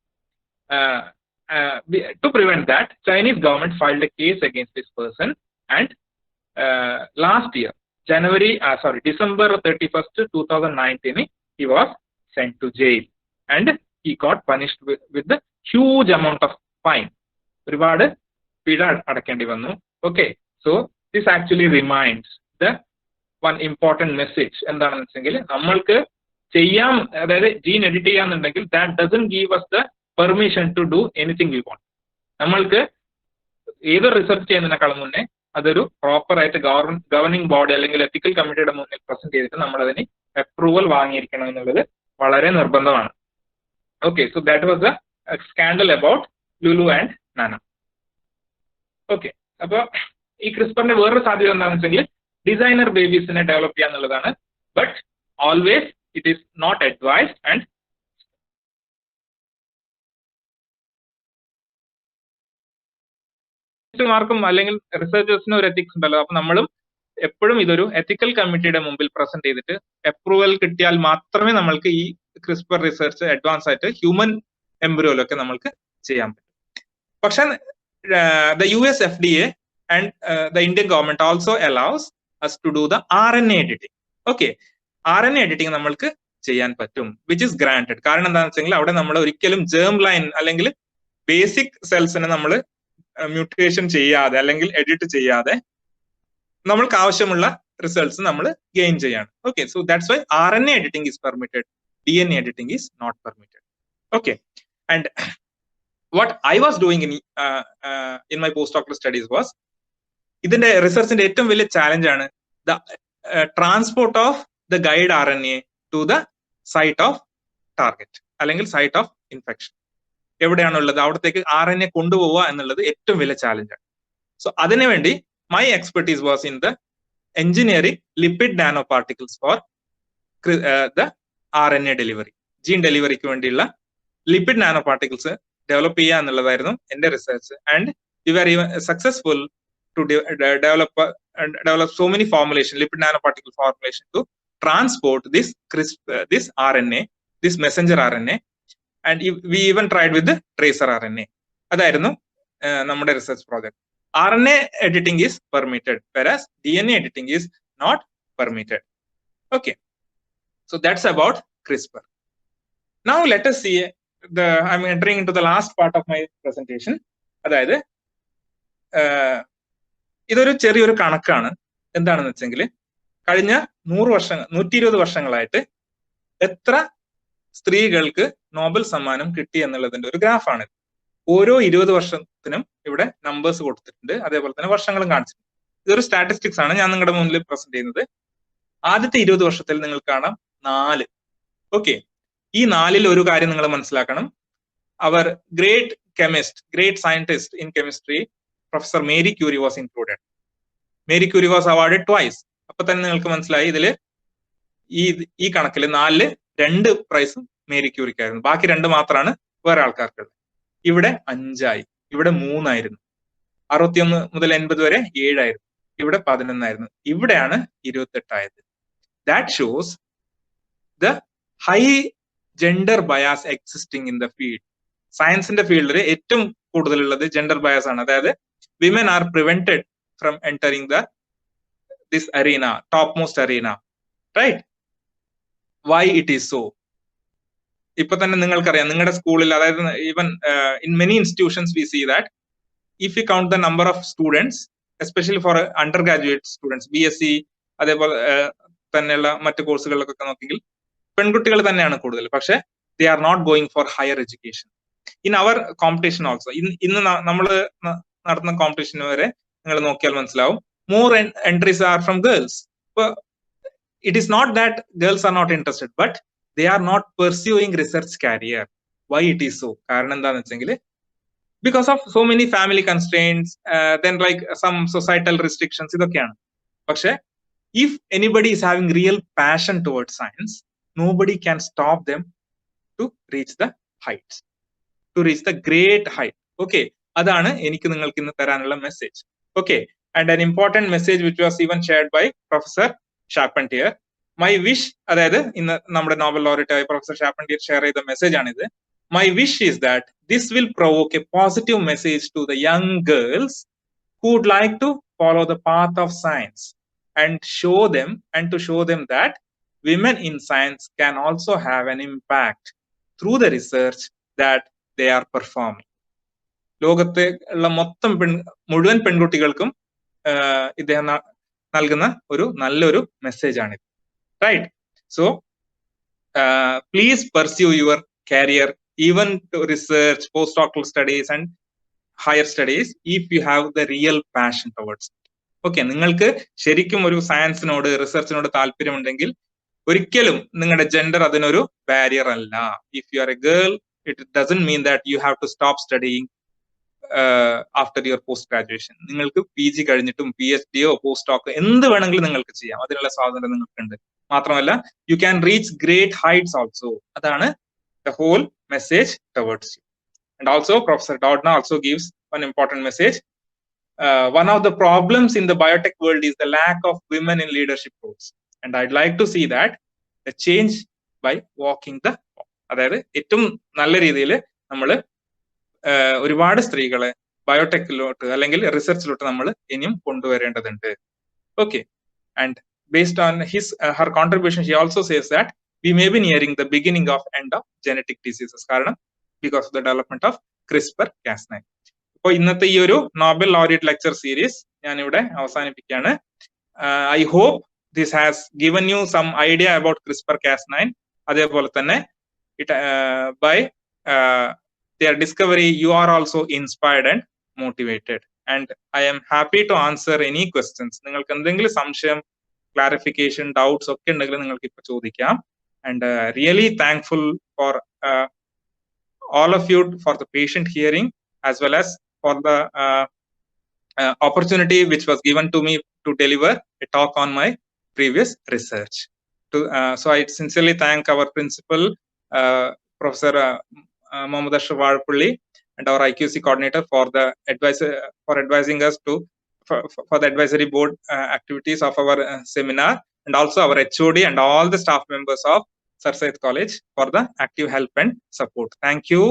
To prevent that, Chinese government filed a case against this person, and last year December 31st, 2019 he was sent to jail and he got punished with the huge amount of fine. ഒരുപാട് പിഴ അടക്കേണ്ടി വന്നു. Okay, so this actually reminds the one important message. എന്താണെന്ന് വെച്ചെങ്കിൽ നമ്മൾക്ക് ചെയ്യാം, അതായത് gene edit ചെയ്യാന്നുണ്ടെങ്കിൽ that doesn't give us the permission to do anything we want. നമ്മൾക്ക് ഏതൊരു റിസർച്ച് ചെയ്യുന്നതിനേക്കാളും മുന്നേ അതൊരു പ്രോപ്പർ ആയിട്ട് ഗവർണിംഗ് ബോഡി അല്ലെങ്കിൽ എത്തിക്കൽ കമ്മിറ്റിയുടെ മുന്നിൽ പ്രസന്റ് ചെയ്തിട്ട് നമ്മൾ അതിന് അപ്രൂവൽ വാങ്ങിയിരിക്കണം എന്നുള്ളത് വളരെ നിർബന്ധമാണ്. Okay, so that was the scandal about Lulu and Nana. Okay, അപ്പൊ ഈ ക്രിസ്പറിന്റെ വേറൊരു സാധ്യത എന്താണെന്ന് വെച്ചെങ്കിൽ ഡിസൈനർ ബേബീസിനെ ഡെവലപ്പ് ചെയ്യുക എന്നുള്ളതാണ്. But always it is not advised and മാർക്കും അല്ലെങ്കിൽ റിസർച്ചേഴ്സിനും ഒരു എത്തിക്സ് ഉണ്ടല്ലോ. അപ്പൊ നമ്മളും എപ്പോഴും ഇതൊരു എത്തിക്കൽ കമ്മിറ്റിയുടെ മുമ്പിൽ പ്രസന്റ് ചെയ്തിട്ട് അപ്രൂവൽ കിട്ടിയാൽ മാത്രമേ നമ്മൾക്ക് ഈ ക്രിസ്പർ റിസർച്ച് അഡ്വാൻസ് ആയിട്ട് ഹ്യൂമൻ എംബ്രിയോയിലൊക്കെ നമ്മൾക്ക് ചെയ്യാൻ പറ്റും. പക്ഷെ the US FDA and the Indian government also allows us to do the RNA editing. Okay, RNA editing നമ്മൾക്ക് ചെയ്യാൻ പറ്റും, which is granted. കാരണം എന്താണെന്ന് വെച്ചെങ്കിൽ അവിടെ നമ്മൾ ഒരിക്കലും ജേം ലൈൻ അല്ലെങ്കിൽ ബേസിക് സെൽസിനെ നമ്മൾ മ്യൂട്ടേഷൻ ചെയ്യാതെ അല്ലെങ്കിൽ എഡിറ്റ് ചെയ്യാതെ നമ്മൾക്ക് ആവശ്യമുള്ള റിസൾട്ട്സ് നമ്മൾ ഗെയിൻ ചെയ്യാണ്. Okay, so that's why RNA editing is permitted, DNA editing is not permitted. Okay, and what I was doing in my postdoctoral studies was, ഇതിന്റെ റിസർച്ചിന്റെ ഏറ്റവും വലിയ ചാലഞ്ച് ആണ് the transport of the guide RNA to the site of target അല്ലെങ്കിൽ site of infection. എവിടെയാണുള്ളത് അവിടത്തേക്ക് RNA കൊണ്ടുപോവുക എന്നുള്ളത് ഏറ്റവും വലിയ ചാലഞ്ചാണ്. സോ അതിനുവേണ്ടി my expertise was in the engineering lipid nano particles for the RNA delivery. Gene ഡെലിവറിക്ക് വേണ്ടിയുള്ള ലിപ്പിഡ് നാനോ പാർട്ടിക്കിൾസ് ഡെവലപ്പ് ചെയ്യുക എന്നുള്ളതായിരുന്നു എന്റെ research. And we are even successful to develop so many formulation, lipid nanoparticle formulation to transport this RNA, this messenger RNA, and we even tried with the tracer RNA. അതായിരുന്നു നമ്മുടെ research project. RNA editing is permitted, whereas DNA editing is not permitted. Okay, so that's about CRISPR. Now let us see a I'm entering into the last part of my presentation. അതായത് ഇതൊരു ചെറിയൊരു കണക്കാണ്. എന്താണെന്ന് വെച്ചെങ്കിൽ കഴിഞ്ഞ 120 വർഷങ്ങളായിട്ട് എത്ര സ്ത്രീകൾക്ക് നോബൽ സമ്മാനം കിട്ടി എന്നുള്ളതിന്റെ ഒരു ഗ്രാഫാണ്. ഓരോ 20 വർഷത്തിനും ഇവിടെ നമ്പേഴ്സ് കൊടുത്തിട്ടുണ്ട്, അതേപോലെ തന്നെ വർഷങ്ങളും കാണിച്ചിട്ടുണ്ട്. ഇതൊരു സ്റ്റാറ്റിസ്റ്റിക്സ് ആണ് ഞാൻ നിങ്ങളുടെ മുന്നിൽ പ്രസന്റ് ചെയ്യുന്നത്. ആദ്യത്തെ 20 വർഷത്തിൽ നിങ്ങൾ കാണാം 4. ഓക്കെ, ഈ 4-ൽ ഒരു കാര്യം നിങ്ങൾ മനസ്സിലാക്കണം. അവർ great chemist, great scientist in chemistry professor Marie Curie was included. Marie Curie was awarded twice. അപ്പൊ തന്നെ നിങ്ങൾക്ക് മനസ്സിലായി ഇതില് ഈ കണക്കിൽ 4-ൽ 2 പ്രൈസും മേരി ക്യൂരിക്കായിരുന്നു, ബാക്കി 2 മാത്രമാണ് വേറെ ആൾക്കാർക്കുള്ളത്. ഇവിടെ 5 ആയി, ഇവിടെ 3 ആയിരുന്നു. 61 മുതൽ 80 വരെ 7 ആയിരുന്നു, ഇവിടെ 11 ആയിരുന്നു, ഇവിടെയാണ് 28 ആയത്. That shows the high gender bias existing in the field. സയൻസിന്റെ ഫീൽഡിൽ ഏറ്റവും കൂടുതലുള്ളത് ജെൻഡർ ബയാസ് ആണ്. അതായത് women are prevented from entering this arena, topmost arena, right? Why it is so? ഇപ്പൊ തന്നെ നിങ്ങൾക്കറിയാം, നിങ്ങളുടെ സ്കൂളിൽ, അതായത് even in many institutions we see that if you count the number of students, especially for undergraduate students, BSc അതേപോലെ തന്നെയുള്ള മറ്റു കോഴ്സുകളിലൊക്കെ നോക്കിയെങ്കിൽ പെൺകുട്ടികൾ തന്നെയാണ് കൂടുതൽ. പക്ഷെ they are not going for higher education. In our competition also, ഇന്ന് നമ്മൾ നടത്തുന്ന കോമ്പറ്റീഷൻ വരെ നിങ്ങൾ നോക്കിയാൽ മനസ്സിലാവും, more entries are from girls. ഇപ്പൊ it is not that girls are not interested, but they are not pursuing research career. Why it is so? കാരണം എന്താന്ന് വെച്ചെങ്കിൽ because of so many family constraints, then like some societal restrictions, ഇതൊക്കെയാണ്. പക്ഷെ if anybody is having real passion towards science, nobody can stop them to reach the heights, to reach the great height. Okay, അതാണ് എനിക്ക് നിങ്ങൾക്ക് ഇന്ന് തരാനുള്ള message. Okay, and an important message which was even shared by Professor Charpentier. My wish, അതായത് ഇന്ന് നമ്മുടെ Nobel laureate ആയ professor ഷാപ്പൻഡിയർ share ചെയ്ത മെസ്സേജ് ആണിത്. My wish is that this will provoke a positive message to the young girls who would like to follow the path of science and to show them that women in science can also have an impact through the research that they are performing. ലോകത്തെ ഉള്ള മുഴുവൻ പെൺകുട്ടികൾക്കും ഇദ്ദേഹം നൽകുന്ന ഒരു നല്ലൊരു message ആണിത്, right? So please pursue your career, even to research, post doctoral studies and higher studies, if you have the real passion towards. Okay, നിങ്ങൾക്ക് ശരിക്കും ഒരു സയൻസിനോട്, റിസർച്ചിനോട് താല്പര്യമുണ്ടെങ്കിൽ ഒരിക്കലും നിങ്ങളുടെ ജെൻഡർ അതിനൊരു ബാരിയർ അല്ല. If you are a girl, it doesn't mean that you have to stop studying after your post graduation. നിങ്ങൾക്ക് PG കഴിഞ്ഞിട്ടും PhD പോസ്റ്റ് ഡോക്ക് എന്ത് വേണമെങ്കിലും നിങ്ങൾക്ക് ചെയ്യാം, അതിനുള്ള സ്വാതന്ത്ര്യം നിങ്ങൾക്കുണ്ട്. മാത്രമല്ല you can reach great heights also. അതാണ് the whole message towards you. And also professor Doudna also gives one important message. One of the problems in the biotech world is the lack of women in leadership roles, and I'd like to see that the change by walking the walk. അതായത് ഏറ്റവും നല്ല രീതിയിൽ നമ്മൾ ഒരുപാട് സ്ത്രീകളെ ബയോടെക്കിലോട്ട് അല്ലെങ്കിൽ റിസർച്ചിലോട്ട് നമ്മൾ ഇനിയും കൊണ്ടുവരേണ്ടതുണ്ട്. Okay, and based on her contribution, she also says that we may be nearing the beginning of end of genetic diseases, കാരണം because of the development of CRISPR-Cas9. അപ്പോൾ ഇന്നത്തെ ഈ ഒരു നോബൽ ലോറിയറ്റ് ലെക്ചർ സീരീസ് ഞാൻ ഇവിടെ അവസാനിപ്പിക്കുകയാണ്. I hope this has given you some idea about CRISPR-Cas9. അതേപോലെ തന്നെ by their discovery you are also inspired and motivated, and I am happy to answer any questions. നിങ്ങൾക്ക് എന്തെങ്കിലും സംശയം, clarification, doubts ഒക്കെ ഉണ്ടെങ്കിൽ നിങ്ങൾക്ക് ഇപ്പോൾ ചോദിക്കാം. And really thankful for all of you for the patient hearing, as well as for the opportunity which was given to me to deliver a talk on my previous research. So I sincerely thank our principal, Professor Mohammad Ashraf Vadapulli, and our IQC coordinator for the advising us for the advisory board activities of our seminar, and also our HOD and all the staff members of Sir Syed College for the active help and support. Thank you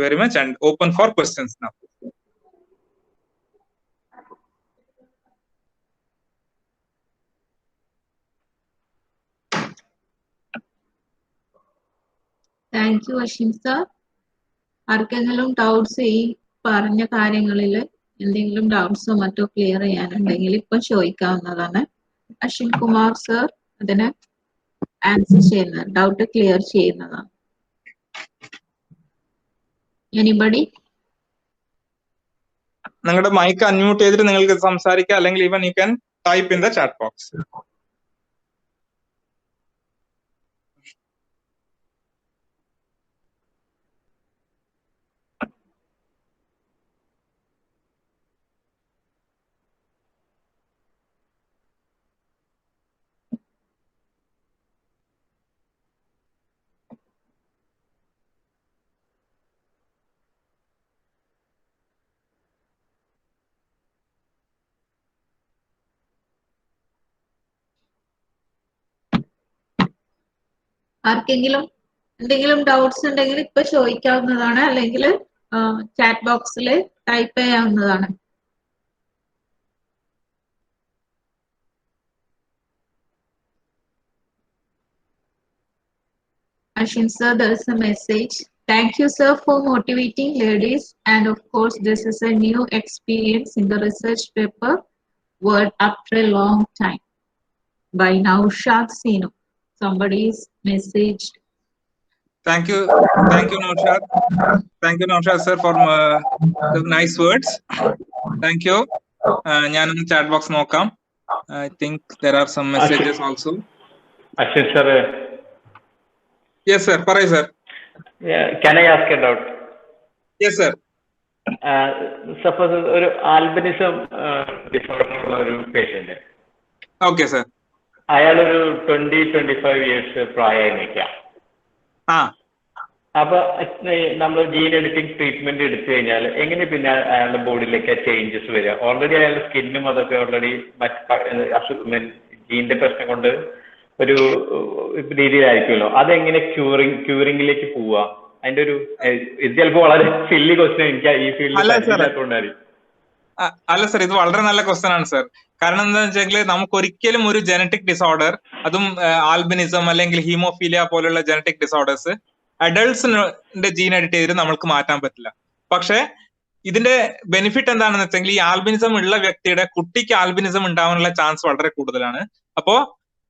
very much, and open for questions now. Thank you, Ashim sir. ആർക്കെങ്കിലും doubts ഈ പറഞ്ഞ കാര്യങ്ങളിൽ എന്തെങ്കിലും ഡൗട്ട്സോ മറ്റോ clear ചെയ്യാനുണ്ടെങ്കിൽ ഇപ്പൊ ചോദിക്കാവുന്നതാണ്. Ashwin Kumar sir അതിന് answer ചെയ്യുന്നത്, ഡൗട്ട് ക്ലിയർ ചെയ്യുന്നതാണ്. എനിബഡി? നിങ്ങളുടെ മൈക്ക് അൺമ്യൂട്ട് ചെയ്തിട്ട് നിങ്ങൾക്ക് സംസാരിക്കാം, അല്ലെങ്കിൽ even you can type in the chat box. ആർക്കെങ്കിലും എന്തെങ്കിലും ഡൗട്ട്സ് ഉണ്ടെങ്കിൽ ഇപ്പൊ ചോദിക്കാവുന്നതാണ്, അല്ലെങ്കിൽ ചാറ്റ് ബോക്സിൽ ടൈപ്പ് ചെയ്യാവുന്നതാണ്. Ashwin sir, there is a message. Thank you, sir, for motivating ladies. And of course, this is a new experience in the research paper, word after a long time. By Naushad Sinu. Somebody's messaged. Thank you, Naushad. Thank you, Naushad sir, for the nice words. Thank you. ഞാൻ chat box നോക്കാം. I think there are some messages also. Ashwin sir. Yes sir, paray sir. Yeah, can I ask a doubt? Yes sir. Suppose ഒരു albinism disorder ഉള്ള ഒരു patient. Okay sir. അയാളൊരു 20-25 years പ്രായമായി നിൽക്കാം. അപ്പൊ നമ്മൾ ജീൻ എഡിറ്റിംഗ് ട്രീറ്റ്മെന്റ് എടുത്തു കഴിഞ്ഞാൽ എങ്ങനെ പിന്നെ അയാളുടെ ബോഡിയിലേക്ക് ചേഞ്ചസ് വരിക? ഓൾറെഡി അയാളുടെ സ്കിന്നും അതൊക്കെ ഓൾറെഡി ജീനിന്റെ പ്രശ്നം കൊണ്ട് ഒരു രീതിയിലായിരിക്കുമല്ലോ. അതെങ്ങനെ ക്യൂറിംഗിലേക്ക് പോവുക? അതിന്റെ ഒരു ഇത് ചിലപ്പോൾ വളരെ സില്ലി ക്വസ്റ്റ്യൻ, എനിക്ക് ഈ ഫീൽഡിൽ. അല്ല സർ, ഇത് വളരെ നല്ല ക്വസ്റ്റ്യൻ ആണ് സർ. കാരണം എന്താ വെച്ചെങ്കിൽ നമുക്ക് ഒരിക്കലും ഒരു ജനറ്റിക് ഡിസോർഡർ, അതും ആൽബിനിസം അല്ലെങ്കിൽ ഹീമോഫീലിയ പോലുള്ള ജനറ്റിക് ഡിസോർഡേഴ്സ് അഡൾട്ട്സിന്റെ ജീൻ എഡിറ്റ് ചെയ്തിട്ട് നമുക്ക് മാറ്റാൻ പറ്റില്ല. പക്ഷെ ഇതിന്റെ ബെനിഫിറ്റ് എന്താണെന്ന് വെച്ചെങ്കിൽ ഈ ആൽബിനിസം ഉള്ള വ്യക്തിയുടെ കുട്ടിക്ക് ആൽബിനിസം ഉണ്ടാവാനുള്ള ചാൻസ് വളരെ കൂടുതലാണ്. അപ്പോ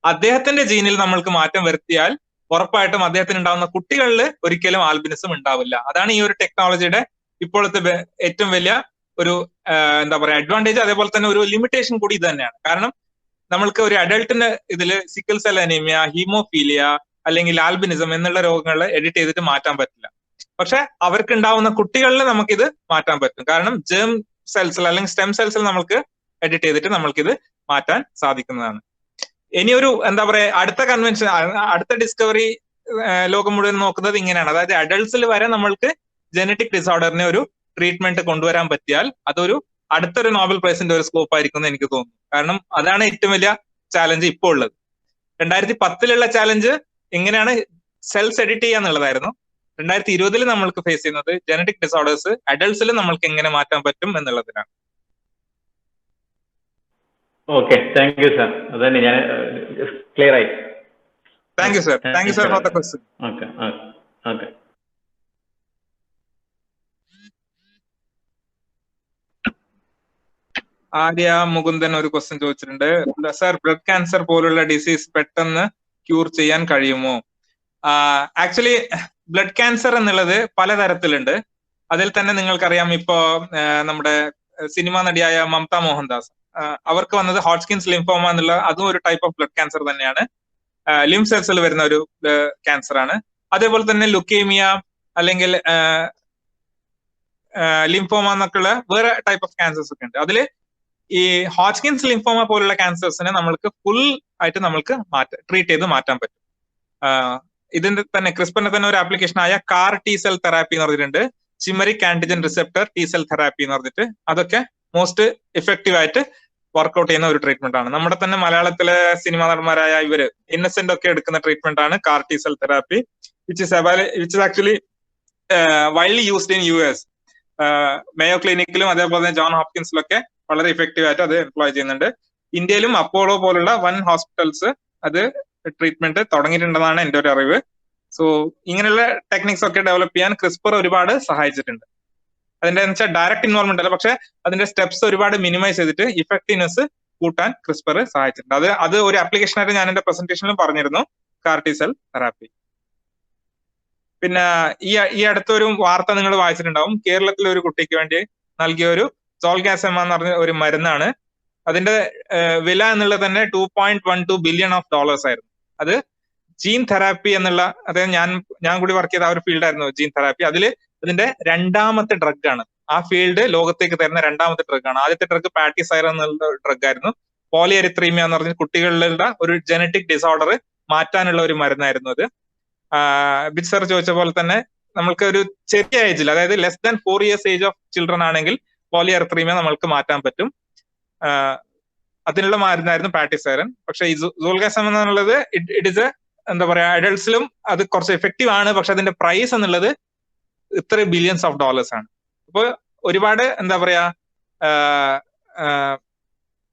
അദ്ദേഹത്തിന്റെ ജീനിൽ നമ്മൾക്ക് മാറ്റം വരുത്തിയാൽ ഉറപ്പായിട്ടും അദ്ദേഹത്തിന് ഉണ്ടാവുന്ന കുട്ടികളിൽ ഒരിക്കലും ആൽബിനിസം ഉണ്ടാവില്ല. അതാണ് ഈ ഒരു ടെക്നോളജിയുടെ ഇപ്പോഴത്തെ ഏറ്റവും വലിയ ഒരു എന്താ പറയാ അഡ്വാൻറ്റേജ്. അതേപോലെ തന്നെ ഒരു ലിമിറ്റേഷൻ കൂടി ഇത് തന്നെയാണ്. കാരണം നമ്മൾക്ക് ഒരു അഡൾട്ടിന്റെ ഇതില് സിക്കിൾ സെൽ അനീമിയ, ഹീമോഫീലിയ അല്ലെങ്കിൽ ആൽബിനിസം എന്നുള്ള രോഗങ്ങളെ എഡിറ്റ് ചെയ്തിട്ട് മാറ്റാൻ പറ്റില്ല. പക്ഷെ അവർക്ക് ഉണ്ടാവുന്ന കുട്ടികളിൽ നമുക്കിത് മാറ്റാൻ പറ്റും. കാരണം ജേം സെൽസിൽ അല്ലെങ്കിൽ സ്റ്റെം സെൽസിൽ നമുക്ക് എഡിറ്റ് ചെയ്തിട്ട് നമ്മൾക്കിത് മാറ്റാൻ സാധിക്കുന്നതാണ്. ഇനിയൊരു എന്താ പറയാ അടുത്ത കൺവെൻഷൻ, അടുത്ത ഡിസ്കവറി ലോകം മുഴുവൻ നോക്കുന്നത് ഇങ്ങനെയാണ്. അതായത് അഡൾട്ട്സിൽ വരെ നമ്മൾക്ക് ജനറ്റിക് ഡിസോർഡറിനെ ഒരു ട്രീറ്റ്മെന്റ് കൊണ്ടുവരാൻ പറ്റിയാൽ അതൊരു അടുത്തൊരു നോബൽ പ്രൈസിന്റെ ഒരു സ്കോപ്പ് ആയിരിക്കും എന്ന് എനിക്ക് തോന്നുന്നു. കാരണം അതാണ് ഏറ്റവും വലിയ ചാലഞ്ച് ഇപ്പോൾ ഉള്ളത്. 2010 ചാലഞ്ച് എങ്ങനെയാണ് സെൽസ് എഡിറ്റ് ചെയ്യാന്നുള്ളതായിരുന്നു. 2020 നമ്മൾക്ക് ഫേസ് ചെയ്യുന്നത് ജനറ്റിക് ഡിസോർഡേഴ്സ് അഡൾട്ട്സിൽ നമ്മൾക്ക് എങ്ങനെ മാറ്റാൻ പറ്റും എന്നുള്ളതിനാണ്. Okay, thank you sir. അതന്നെ ഞാൻ ക്ലിയർ ആയി. Thank you sir. Thank you sir for the question. Okay okay. Arya Mukundan ഒരു ക്വസ്റ്റ്യൻ ചോദിച്ചിട്ടുണ്ട്. സർ, ബ്ലഡ് ക്യാൻസർ പോലുള്ള ഡിസീസ് പെട്ടെന്ന് ക്യൂർ ചെയ്യാൻ കഴിയുമോ? ആക്ച്വലി ബ്ലഡ് ക്യാൻസർ എന്നുള്ളത് പലതരത്തിലുണ്ട്. അതിൽ തന്നെ നിങ്ങൾക്കറിയാം, ഇപ്പോ നമ്മുടെ സിനിമാ നടിയായ മമത മോഹൻദാസ്, അവർക്ക് വന്നത് ഹോട്ട്സ്കിൻസ് ലിംഫോമ എന്നുള്ള അതും ഒരു ടൈപ്പ് ഓഫ് ബ്ലഡ് ക്യാൻസർ തന്നെയാണ്. ലിംഫ് സെൽസിൽ വരുന്ന ഒരു ക്യാൻസർ ആണ്. അതേപോലെ തന്നെ ലുക്കേമിയ അല്ലെങ്കിൽ ലിംഫോമ എന്നൊക്കെയുള്ള വേറെ ടൈപ്പ് ഓഫ് ക്യാൻസേഴ്സ് ഒക്കെ ഉണ്ട്. അതില് ഈ ഹോട്ട്സ്കിൻസ് ലിംഫോമ പോലുള്ള ക്യാൻസേഴ്സിനെ നമ്മൾക്ക് ഫുൾ ആയിട്ട് നമ്മൾക്ക് ട്രീറ്റ് ചെയ്ത് മാറ്റാൻ പറ്റും. ഇതിന്റെ തന്നെ ക്രിസ്പറിന്റെ തന്നെ ഒരു ആപ്ലിക്കേഷൻ ആയ കാർ ടി സെൽ തെറാപ്പി എന്ന് പറഞ്ഞിട്ടുണ്ട്. Chimeric antigen receptor T cell therapy എന്ന് പറഞ്ഞിട്ട് അതൊക്കെ മോസ്റ്റ് ഇഫക്റ്റീവ് ആയിട്ട് വർക്ക്ഔട്ട് ചെയ്യുന്ന ഒരു ട്രീറ്റ്മെന്റ് ആണ്. നമ്മുടെ തന്നെ മലയാളത്തിലെ സിനിമാ നടന്മാരായ ഇവര് ഇന്നസെന്റ് ഒക്കെ എടുക്കുന്ന ട്രീറ്റ്മെന്റ് ആണ് CAR T cell therapy, which is actually widely used in US. Mayo ക്ലിനിക്കിലും അതേപോലെ തന്നെ ജോൺ ഹോപ്കിൻസിലൊക്കെ വളരെ ഇഫക്റ്റീവ് ആയിട്ട് അത് എംപ്ലോയ് ചെയ്യുന്നുണ്ട്. ഇന്ത്യയിലും അപ്പോളോ പോലുള്ള 1 ഹോസ്പിറ്റൽസ് അത് ട്രീറ്റ്മെന്റ് തുടങ്ങിയിട്ടുണ്ടെന്നാണ് എൻ്റെ ഒരു അറിവ്. സോ ഇങ്ങനെയുള്ള ടെക്നിക്സ് ഒക്കെ ഡെവലപ്പ് ചെയ്യാൻ ക്രിസ്പർ ഒരുപാട് സഹായിച്ചിട്ടുണ്ട്. അതിന്റെ വെച്ചാൽ ഡയറക്റ്റ് ഇൻവോൾവ്മെന്റ് അല്ല, പക്ഷെ അതിന്റെ സ്റ്റെപ്സ് ഒരുപാട് മിനിമൈസ് ചെയ്തിട്ട് ഇഫക്റ്റീവ്നെസ് കൂട്ടാൻ ക്രിസ്പർ സഹായിച്ചിട്ടുണ്ട്. അത് ഒരു ആപ്ലിക്കേഷൻ ആയിട്ട് ഞാൻ എന്റെ പ്രസന്റേഷനിലും പറഞ്ഞിരുന്നു, കാർട്ടി സെൽ തെറാപ്പി. പിന്നെ ഈ അടുത്തൊരു വാർത്ത നിങ്ങൾ വായിച്ചിട്ടുണ്ടാവും. കേരളത്തിലെ ഒരു കുട്ടിക്ക് വേണ്ടി നൽകിയ ഒരു സോൾഗാസെമ എന്ന് പറഞ്ഞ ഒരു മരുന്നാണ്. അതിന്റെ വില എന്നുള്ളത് തന്നെ $2.12 ബില്യൺ ആയിരുന്നു. അത് ജീൻ തെറാപ്പി എന്നുള്ള, അതായത് ഞാൻ കൂടി വർക്ക് ചെയ്ത ആ ഒരു ഫീൽഡായിരുന്നു ജീൻ തെറാപ്പി. ഇതിന്റെ രണ്ടാമത്തെ ഡ്രഗ് ആണ്. ആ ഫീൽഡ് ലോകത്തേക്ക് തരുന്ന രണ്ടാമത്തെ ഡ്രഗ് ആണ്. ആദ്യത്തെ ഡ്രഗ് പാറ്റിസൈർ എന്നുള്ള ഡ്രഗ് ആയിരുന്നു. പോളിഎറിത്രീമിയ എന്ന് പറഞ്ഞ കുട്ടികളുടെ ഒരു ജനറ്റിക് ഡിസോർഡർ മാറ്റാനുള്ള ഒരു മരുന്നായിരുന്നു അത്. ബിജ് സർ ചോദിച്ച പോലെ തന്നെ നമ്മൾക്ക് ഒരു ചെറിയ ഏജിൽ, അതായത് less than 4 years age of children ആണെങ്കിൽ പോളിഎറിത്രീമിയ നമ്മൾക്ക് മാറ്റാൻ പറ്റും. അതിനുള്ള മരുന്നായിരുന്നു പാറ്റിസൈറൻ. പക്ഷെ ഈ സോൾഗാസെമ എന്നുള്ളത് ഇറ്റ് ഇസ് എന്താ പറയാ, അഡൾട്ട്സിലും അത് കുറച്ച് എഫക്റ്റീവ് ആണ്. പക്ഷെ അതിന്റെ പ്രൈസ് എന്നുള്ളത് ഇത്ര ബില്യൺസ് ഓഫ് ഡോളേഴ്സ് ആണ്. അപ്പോൾ ഒരുപാട് എന്താ പറയാ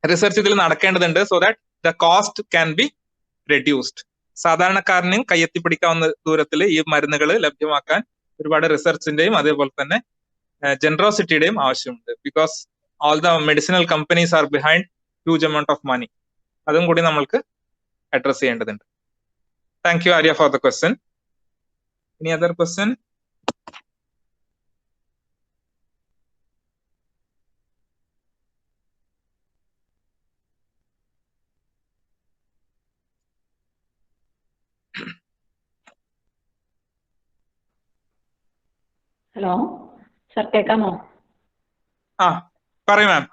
റിസർച്ച് ഇതിൽ നടക്കേണ്ടതുണ്ട്, so that the cost can be reduced. സാധാരണക്കാരനും കയ്യെത്തിപ്പിടിക്കാവുന്ന ദൂരത്തിൽ ഈ മരുന്നുകൾ ലഭ്യമാക്കാൻ ഒരുപാട് റിസർച്ചിന്റെയും അതേപോലെ തന്നെ ജനറോസിറ്റിയുടെയും ആവശ്യമുണ്ട്. Because all the medicinal companies are behind huge amount of money. അതും കൂടി നമ്മൾക്ക് അഡ്രസ് ചെയ്യേണ്ടതുണ്ട്. Thank you Arya for the question. Any other question? Hello sir, കേൾക്കാമോ? ആ പറയൂ മാം.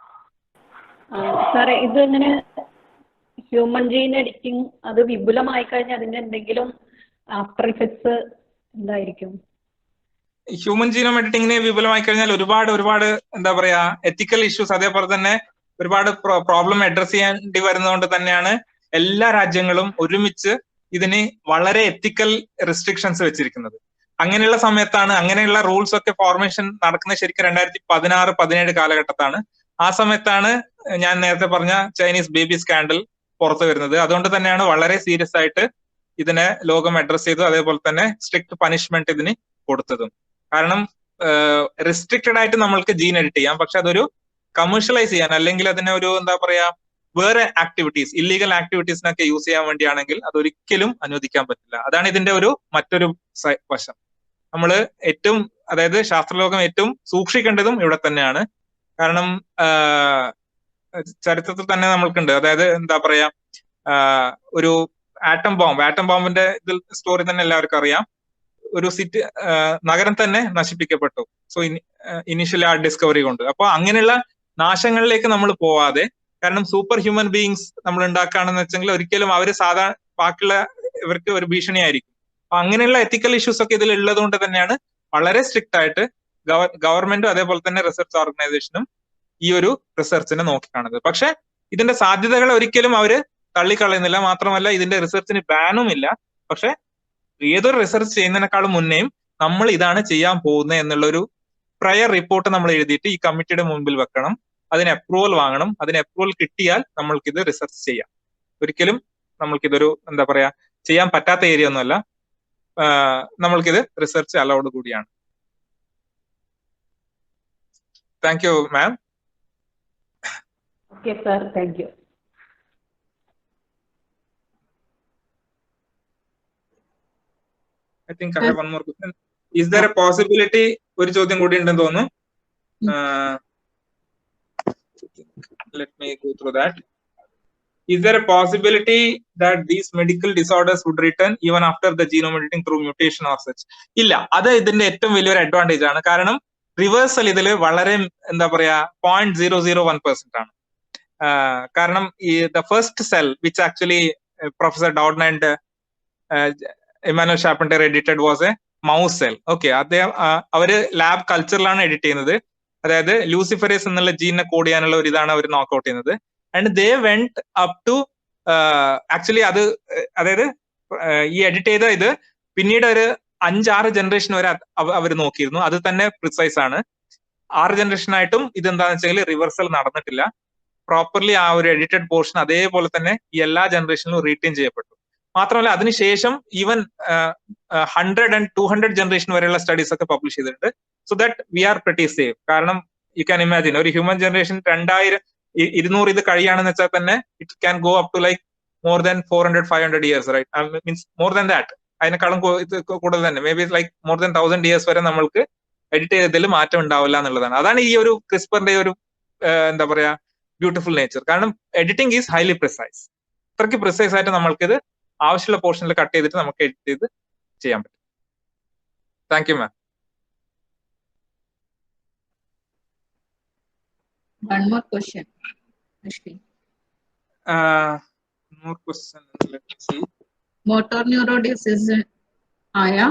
സാറേ, ഇത് ഇങ്ങനെ ഹ്യൂമൻ ജീൻ എഡിറ്റിംഗ് അത് വിപുലമായി കഴിഞ്ഞാൽ അതിന്റെ എന്തെങ്കിലും ആഫ്റ്റർ ഇഫക്ട്സ് എന്തായിരിക്കും? ഹ്യൂമൻ ജീനോം എഡിറ്റിംഗിനെ വിപുലമായി കഴിഞ്ഞാൽ ഒരുപാട് എന്താ പറയാ എത്തിക്കൽ ഇഷ്യൂസ്, അതേപോലെ തന്നെ ഒരുപാട് പ്രോബ്ലം അഡ്രസ് ചെയ്യേണ്ടി വരുന്നതുകൊണ്ട് തന്നെയാണ് എല്ലാ രാജ്യങ്ങളും ഒരുമിച്ച് ഇതിന് വളരെ എത്തിക്കൽ റെസ്ട്രിക്ഷൻസ് വെച്ചിരിക്കുന്നത്. അങ്ങനെയുള്ള സമയത്താണ്, അങ്ങനെയുള്ള റൂൾസ് ഒക്കെ ഫോർമേഷൻ നടക്കുന്നത് ശരിക്കും 2016-17 കാലഘട്ടത്താണ്. ആ സമയത്താണ് ഞാൻ നേരത്തെ പറഞ്ഞ ചൈനീസ് ബേബി സ്കാൻഡൽ പുറത്തു വരുന്നത്. അതുകൊണ്ട് തന്നെയാണ് വളരെ സീരിയസ് ആയിട്ട് ഇതിനെ ലോകം അഡ്രസ് ചെയ്തു, അതേപോലെ തന്നെ സ്ട്രിക്ട് പണിഷ്മെന്റ് ഇതിന് കൊടുത്തതും. കാരണം റെസ്ട്രിക്റ്റഡ് ആയിട്ട് നമ്മൾക്ക് ജീൻ എഡിറ്റ് ചെയ്യാം, പക്ഷെ അതൊരു കമേഴ്ഷ്യലൈസ് ചെയ്യാൻ അല്ലെങ്കിൽ അതിനെ ഒരു എന്താ പറയാ വേറെ ആക്ടിവിറ്റീസ്, ഇല്ലീഗൽ ആക്ടിവിറ്റീസിനൊക്കെ യൂസ് ചെയ്യാൻ വേണ്ടിയാണെങ്കിൽ അതൊരിക്കലും അനുവദിക്കാൻ പറ്റില്ല. അതാണ് ഇതിന്റെ മറ്റൊരു വശം. നമ്മൾ ഏറ്റവും, അതായത് ശാസ്ത്രലോകം ഏറ്റവും സൂക്ഷിക്കേണ്ടതും ഇവിടെ തന്നെയാണ്. കാരണം ചരിത്രത്തിൽ തന്നെ നമ്മൾക്കുണ്ട്, അതായത് എന്താ പറയാ ഒരു ആറ്റം ബോംബിന്റെ ഇതിൽ സ്റ്റോറി തന്നെ എല്ലാവർക്കും അറിയാം. ഒരു സിറ്റി, നഗരം തന്നെ നശിപ്പിക്കപ്പെട്ടു. സോ ഇനിഷ്യലി ആ ഡിസ്കവറി കൊണ്ട്. അപ്പൊ അങ്ങനെയുള്ള നാശങ്ങളിലേക്ക് നമ്മൾ പോവാതെ, കാരണം സൂപ്പർ ഹ്യൂമൻ ബീയിങ്സ് നമ്മൾ ഉണ്ടാക്കുകയാണെന്ന് വെച്ചെങ്കിൽ ഒരിക്കലും അവര് ബാക്കിയുള്ള ഇവർക്ക് ഒരു ഭീഷണിയായിരിക്കും. അപ്പൊ അങ്ങനെയുള്ള എത്തിക്കൽ ഇഷ്യൂസ് ഒക്കെ ഇതിൽ ഉള്ളത് കൊണ്ട് തന്നെയാണ് വളരെ സ്ട്രിക്റ്റ് ആയിട്ട് ഗവൺമെന്റും അതേപോലെ തന്നെ റിസർച്ച് ഓർഗനൈസേഷനും ഈ ഒരു റിസർച്ചിനെ നോക്കിക്കാണുന്നത്. പക്ഷെ ഇതിന്റെ സാധ്യതകൾ ഒരിക്കലും അവര് തള്ളിക്കളയുന്നില്ല. മാത്രമല്ല ഇതിന്റെ റിസർച്ചിന് ബാനും ഇല്ല. പക്ഷെ ഏതൊരു റിസർച്ച് ചെയ്യുന്നതിനേക്കാളും മുന്നേയും നമ്മൾ ഇതാണ് ചെയ്യാൻ പോകുന്നത് എന്നുള്ളൊരു പ്രയർ റിപ്പോർട്ട് നമ്മൾ എഴുതിയിട്ട് ഈ കമ്മിറ്റിയുടെ മുമ്പിൽ വെക്കണം. അതിന് അപ്രൂവൽ വാങ്ങണം. അതിന് അപ്രൂവൽ കിട്ടിയാൽ നമ്മൾക്കിത് റിസർച്ച് ചെയ്യാം. ഒരിക്കലും നമ്മൾക്കിതൊരു എന്താ പറയാ ചെയ്യാൻ പറ്റാത്ത ഏരിയ ഒന്നുമല്ല. നമ്മൾക്കിത് റിസർച്ച് അലൗഡ് കൂടിയാണ്. Thank you ma'am. Okay sir, thank you. I think I have one more question. Is there a possibility, ഒരു ചോദ്യം കൂടി ഉണ്ടെന്ന് തോന്നുന്നു. Let me go through that. Is there a possibility that these medical disorders would return even after the genome editing through mutation or such? ഇല്ല, അത് ഇതിന്റെ ഏറ്റവും വലിയൊരു അഡ്വാൻറ്റേജ് ആണ്. കാരണം റിവേഴ്സൽ ഇതിൽ വളരെ എന്താ പറയാ 0.001% ആണ്. കാരണം ഈ the first cell which actually professor Doudna and Emmanuelle Charpentier edited was a mouse cell. Okay, അദ്ദേഹം അവര് ലാബ് കൾച്ചറിലാണ് എഡിറ്റ് ചെയ്യുന്നത്. അതായത് ലൂസിഫറേസ് എന്നുള്ള ജീനെ കോഡ് ചെയ്യാനുള്ള ഒരു ഇതാണ് അവർ നോക്കൗട്ട് ചെയ്യുന്നത്. And they went up to actually അത്, അതായത് ഈ എഡിറ്റ് ചെയ്ത ഇത് പിന്നീട് ഒരു 5-6 ജനറേഷൻ വരെ അവർ നോക്കിയിരുന്നു. അത് തന്നെ പ്രിസൈസ് ആണ്. 6 ജനറേഷനായിട്ടും ഇതെന്താണെന്ന് വെച്ചാൽ റിവേഴ്സൽ നടന്നിട്ടില്ല. പ്രോപ്പർലി ആ ഒരു എഡിറ്റഡ് പോർഷൻ അതേപോലെ തന്നെ ഈ എല്ലാ ജനറേഷനിലും റീറ്റെയിൻ ചെയ്യപ്പെട്ടു. മാത്രമല്ല അതിനുശേഷം ഈവൻ 100 and 200 ജനറേഷൻ വരെയുള്ള സ്റ്റഡീസ് ഒക്കെ പബ്ലിഷ് ചെയ്തിട്ടുണ്ട്. So that we are pretty safe. കാരണം യു ക്യാൻ ഇമാജിൻ ഒരു ഹ്യൂമൻ ജനറേഷൻ 200 ഇത് കഴിയാണെന്ന് വെച്ചാൽ തന്നെ it can go up to like more than 400-500 years, right? Means more than that, അതിനേക്കാളും കൂടുതൽ തന്നെ, may be like more than 1000 years വരെ നമ്മൾക്ക് എഡിറ്റ് ചെയ്തതിൽ മാറ്റം ഉണ്ടാവില്ല എന്നുള്ളതാണ്. അതാണ് ഈ ഒരു ക്രിസ്പറിന്റെ ഒരു എന്താ പറയാ ബ്യൂട്ടിഫുൾ നേച്ചർ. കാരണം എഡിറ്റിംഗ് ഈസ് ഹൈലി പ്രിസൈസ്. അത്രയ്ക്ക് പ്രിസൈസ് ആയിട്ട് നമ്മൾക്കിത് ആവശ്യമുള്ള പോർഷനിൽ കട്ട് ചെയ്തിട്ട് നമുക്ക് എഡിറ്റ് ചെയ്ത് ചെയ്യാൻ പറ്റും. Thank you ma'am. One more question. Ashwin. More question. Let me see. Motor neuron disease aya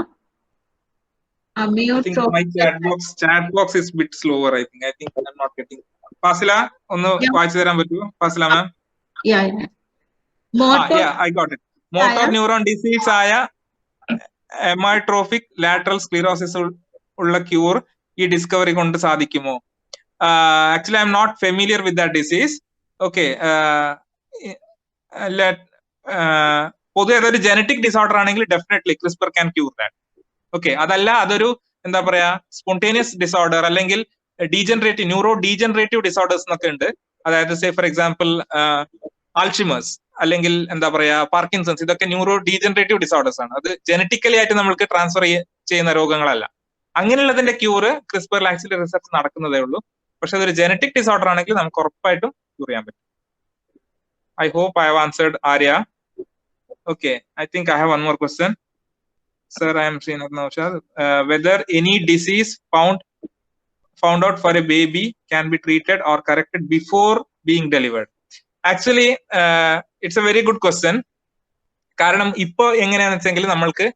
I think my chat box is bit slower. I think I'm not getting. Fasila, ഒന്ന് വായിച്ചു തരാൻ പറ്റുമോ ഫാസില മാം? Yeah. Motor. Yeah, I got it. Motor neuron disease ആയ amyotrophic lateral sclerosis ഉള്ള cure ഈ discovery കൊണ്ട് സാധിക്കുമോ? Actually, I'm not familiar with that disease. Okay. പൊതുവെ അതൊരു ജനറ്റിക് ഡിസോർഡർ ആണെങ്കിൽ definitely CRISPR can cure that. Okay, അതല്ല അതൊരു എന്താ പറയാ സ്പോണ്ടേനിയസ് ഡിസോർഡർ അല്ലെങ്കിൽ ഡീജനറേറ്റീവ് ന്യൂറോ ഡീജനറേറ്റീവ് ഡിസോർഡേഴ്സ് എന്നൊക്കെ ഉണ്ട്. അതായത് സേ ഫോർ എക്സാമ്പിൾ ആൾഷിമേഴ്സ് അല്ലെങ്കിൽ എന്താ പറയാ പാർക്കിൻസൺസ്, ഇതൊക്കെ ന്യൂറോ ഡീജനറേറ്റീവ് ഡിസോർഡേഴ്സ് ആണ്. അത് ജനറ്റിക്കലി ആയിട്ട് നമ്മൾക്ക് ട്രാൻസ്ഫർ ചെയ്യുന്ന രോഗങ്ങളല്ല. അങ്ങനെയുള്ളതിന്റെ ക്യൂറ് ക്രിസ്പർ ആക്ച്വലി റിസർച്ച് നടക്കുന്നതേ ഉള്ളൂ. പക്ഷെ അതൊരു ജനറ്റിക് ഡിസോർഡർ ആണെങ്കിൽ നമുക്ക് ഉറപ്പായിട്ടും ക്യൂർ ചെയ്യാൻ പറ്റും. I hope I have answered Arya. Okay, I think I have one more question. Sir, I am Srinath Naushad. Whether any disease found out for a baby can be treated or corrected before being delivered? Actually, it's a very good question. കാരണം ഇപ്പൊ എങ്ങനെയാണെന്ന് വെച്ചെങ്കിൽ നമ്മൾക്ക്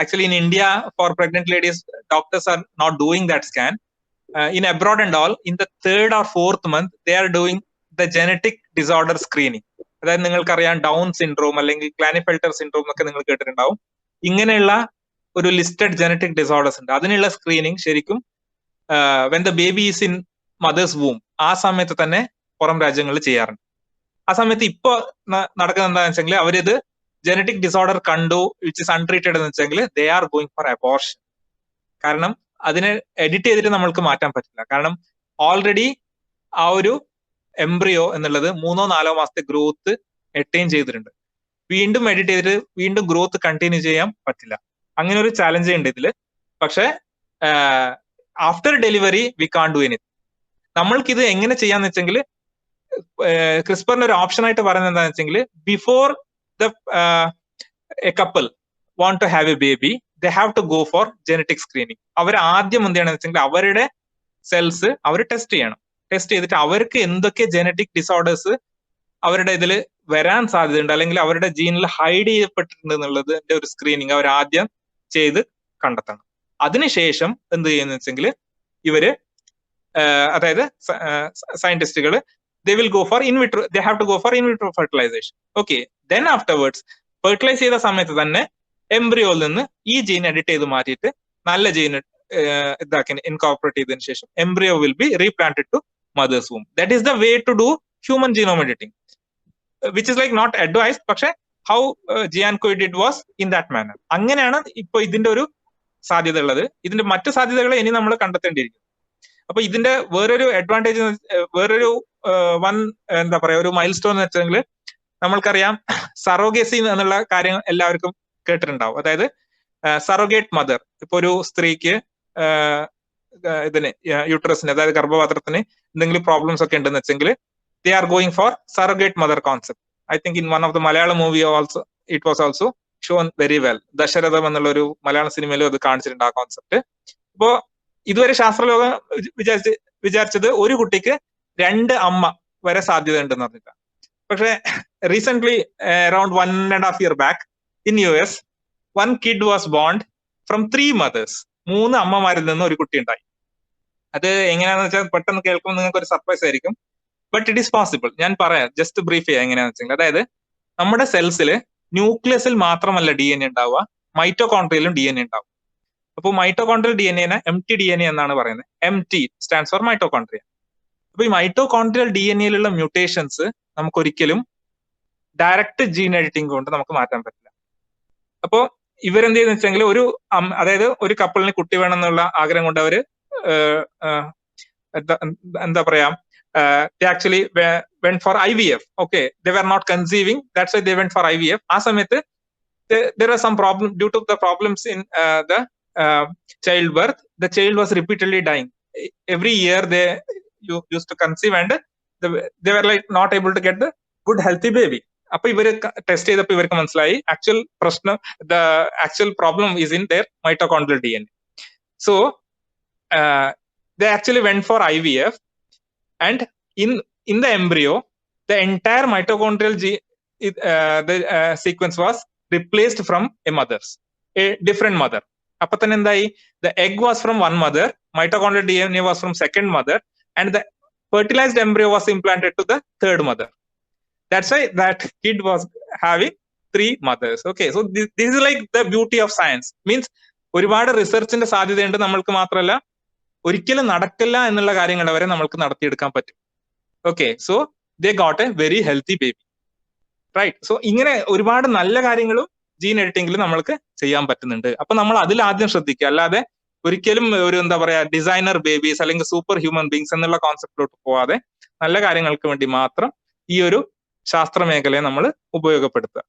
actually in India for pregnant ladies, doctors are not doing that scan. In abroad and all, in the 3rd or 4th month, they are doing the genetic disorder screening. അതായത് നിങ്ങൾക്കറിയാം down syndrome അല്ലെങ്കിൽ ക്ലാനിഫെൽട്ടർ syndrome എന്നൊക്കെ നിങ്ങൾ കേട്ടിട്ടുണ്ടാവും. ഇങ്ങനെയുള്ള ഒരു listed genetic disorders ഉണ്ട്. അതിനുള്ള സ്ക്രീനിങ് ശരിക്കും when the baby is in mothers womb ആ സമയത്ത് തന്നെ പുറം രാജ്യങ്ങളിൽ ചെയ്യാറുണ്ട്. ആ സമയത്ത് ഇപ്പൊ നടക്കുന്നത് എന്താണെന്ന് വെച്ചെങ്കിൽ അവരിത് ജനറ്റിക് ഡിസോർഡർ കണ്ടു വിച്ച് ഇസ് അൺട്രീറ്റഡ് എന്ന് വെച്ചെങ്കിൽ they are going four abortion. കാരണം അതിനെ എഡിറ്റ് ചെയ്തിട്ട് നമ്മൾക്ക് മാറ്റാൻ പറ്റില്ല. കാരണം ഓൾറെഡി ആ ഒരു എംബ്രിയോ എന്നുള്ളത് 3-4 മാസത്തെ ഗ്രോത്ത് അറ്റൈൻ ചെയ്തിട്ടുണ്ട്. വീണ്ടും എഡിറ്റ് ചെയ്തിട്ട് വീണ്ടും ഗ്രോത്ത് കണ്ടിന്യൂ ചെയ്യാൻ പറ്റില്ല. അങ്ങനെ ഒരു ചാലഞ്ച് ഉണ്ട് ഇതില്. പക്ഷെ after delivery we can do anything. നമ്മൾക്ക് ഇത് എങ്ങനെ ചെയ്യാന്ന് വെച്ചെങ്കിൽ ക്രിസ്പറിന്റെ ഒരു ഓപ്ഷൻ ആയിട്ട് പറയുന്നത് എന്താണെന്ന് വെച്ചെങ്കിൽ before the a couple want to have a baby they have to go for genetic screening. അവർ ആദ്യം എന്ത് ചെയ്യണമെന്ന് വെച്ചെങ്കിൽ അവരുടെ സെൽസ് അവർ ടെസ്റ്റ് ചെയ്യണം. ടെസ്റ്റ് ചെയ്തിട്ട് അവർക്ക് എന്തൊക്കെ ജനറ്റിക് ഡിസോർഡേഴ്സ് അവരുടെ ഇതിൽ വരാൻ സാധ്യതയുണ്ട് അല്ലെങ്കിൽ അവരുടെ ജീനിൽ ഹൈഡ് ചെയ്യപ്പെട്ടിട്ടുണ്ട് എന്നുള്ളതിന്റെ ഒരു സ്ക്രീനിങ് അവർ ആദ്യം ചെയ്ത് കണ്ടെത്തണം. അതിനുശേഷം എന്ത് ചെയ്യുന്ന വെച്ചെങ്കിൽ ഇവര് അതായത് സയന്റിസ്റ്റുകൾ they will go for in vitro, they have to go for in vitro fertilization. Okay, then afterwards fertilise ചെയ്ത സമയത്ത് തന്നെ എംബ്രിയോയിൽ നിന്ന് ഈ ജീൻ എഡിറ്റ് ചെയ്ത് മാറ്റിയിട്ട് നല്ല ജീൻ ഇതാക്കി ഇൻകോർപ്പറേറ്റ് ചെയ്തതിനു ശേഷം embryo will be replanted to mother's womb. That is the way to do human genome editing, which is like not advised, പക്ഷെ how Jiankui did was in that manner. അങ്ങനെയാണ് ഇപ്പൊ ഇതിന്റെ ഒരു സാധ്യത ഉള്ളത്. ഇതിന്റെ മറ്റു സാധ്യതകൾ ഇനി നമ്മൾ കണ്ടെത്തേണ്ടിയിരിക്കും. അപ്പൊ ഇതിന്റെ വേറൊരു അഡ്വാൻറ്റേജ്, വേറൊരു എന്താ പറയാ ഒരു മൈൽ സ്റ്റോൺ എന്ന് വെച്ചെങ്കിൽ നമ്മൾക്കറിയാം സറോഗേസി എന്നുള്ള കാര്യം എല്ലാവർക്കും കേട്ടിട്ടുണ്ടാവും. അതായത് സറോഗേറ്റ് മദർ. ഇപ്പൊ ഒരു സ്ത്രീക്ക് ഇതിന് യൂട്രസിന് അതായത് ഗർഭപാത്രത്തിന് എന്തെങ്കിലും പ്രോബ്ലംസ് ഒക്കെ ഉണ്ടെന്ന് വെച്ചെങ്കിൽ they are going for surrogate mother concept. I think in one of the Malayalam movie also it was also shown very well. Dasharatham എന്നുള്ള ഒരു മലയാളം സിനിമയിലും അത് കാണിച്ചിട്ടുണ്ട് ആ കോൺസെപ്റ്റ്. അപ്പോ ഇതുവരെ ശാസ്ത്രലോകം വിചാരിച്ചത് ഒരു കുട്ടിക്ക് 2 അമ്മ വരെ സാധ്യത ഉണ്ടെന്ന് പറഞ്ഞിട്ടാണ്. പക്ഷെ recent around 1.5 years back in US, one kid was born from 3 mothers. 3 അമ്മമാരിൽ നിന്ന് ഒരു കുട്ടി ഉണ്ടായി. അത് എങ്ങനെയാണെന്ന് വെച്ചാൽ പെട്ടെന്ന് കേൾക്കുമ്പോൾ നിങ്ങൾക്ക് ഒരു സർപ്രൈസ് ആയിരിക്കും. But it is possible. ഞാൻ പറയാം, ജസ്റ്റ് ബ്രീഫ് ചെയ്യാം എങ്ങനെയാണെന്ന് വെച്ചെങ്കിൽ. അതായത് നമ്മുടെ സെൽസിൽ ന്യൂക്ലിയസിൽ മാത്രമല്ല DNA ഉണ്ടാവുക, മൈറ്റോകോൺട്രിയയിലും DNA ഉണ്ടാവും. അപ്പോൾ മൈറ്റോകോൺട്രിയൽ DNA mtDNA എന്നാണ് പറയുന്നത്. MT stands for mitochondria. അപ്പൊ ഈ മൈറ്റോകോൺട്രിയൽ DNAയിലുള്ള മ്യൂട്ടേഷൻസ് നമുക്കൊരിക്കലും ഡയറക്റ്റ് ജീൻ എഡിറ്റിംഗ് കൊണ്ട് നമുക്ക് മാറ്റാൻ പറ്റില്ല. അപ്പോ ഇവരെന്ത് ചെയ്യുന്ന വെച്ചെങ്കിൽ അതായത് ഒരു കപ്പിളിന് കുട്ടി വേണം എന്നുള്ള ആഗ്രഹം കൊണ്ട് അവര് എന്താ പറയാ they actually went for IVF. Okay, they were not conceiving, that's why they went for IVF. ആ സമയത്ത് there was some problem due to the problems in the childbirth. The child was repeatedly dying. Every year they used to conceive and they were like not able to get the good healthy baby. അപ്പൊ ഇവര് test ചെയ്തപ്പോ ഇവർക്ക് മനസ്സിലായി the actual problem is in their mitochondrial DNA. So they actually went for IVF, and in the embryo the entire mitochondrial sequence was replaced from a different mother. അപ്പൊ തന്നെ എന്തായി, the egg was from one mother, mitochondrial DNA was from second mother, and the fertilized embryo was implanted to the third mother. That's why that kid was having 3 mothers. Okay, so this is like the beauty of science. Means ഒരുപാട് റിസർച്ചിന്റെ സാധ്യതയുണ്ട്. നമ്മൾക്ക് മാത്രമല്ല, ഒരിക്കലും നടക്കില്ല എന്നുള്ള കാര്യങ്ങൾ വരെ നമ്മൾക്ക് നടത്തിയെടുക്കാൻ പറ്റും. Okay, so they got a very healthy baby, right? So ഇങ്ങനെ ഒരുപാട് നല്ല കാര്യങ്ങളും ജീൻ എഡിറ്റിംഗിൽ നമ്മൾക്ക് ചെയ്യാൻ പറ്റുന്നുണ്ട്. അപ്പൊ നമ്മൾ അതിൽ ആദ്യം ശ്രദ്ധിക്കുക, അല്ലാതെ ഒരിക്കലും ഒരു എന്താ പറയാ ഡിസൈനർ ബേബീസ് അല്ലെങ്കിൽ സൂപ്പർ ഹ്യൂമൻ ബീങ്സ് എന്നുള്ള കോൺസെപ്റ്റിലോട്ട് പോവാതെ നല്ല കാര്യങ്ങൾക്ക് വേണ്ടി മാത്രം ഈ ഒരു ശാസ്ത്ര മേഖലയെ നമ്മൾ ഉപയോഗപ്പെടുത്തുക.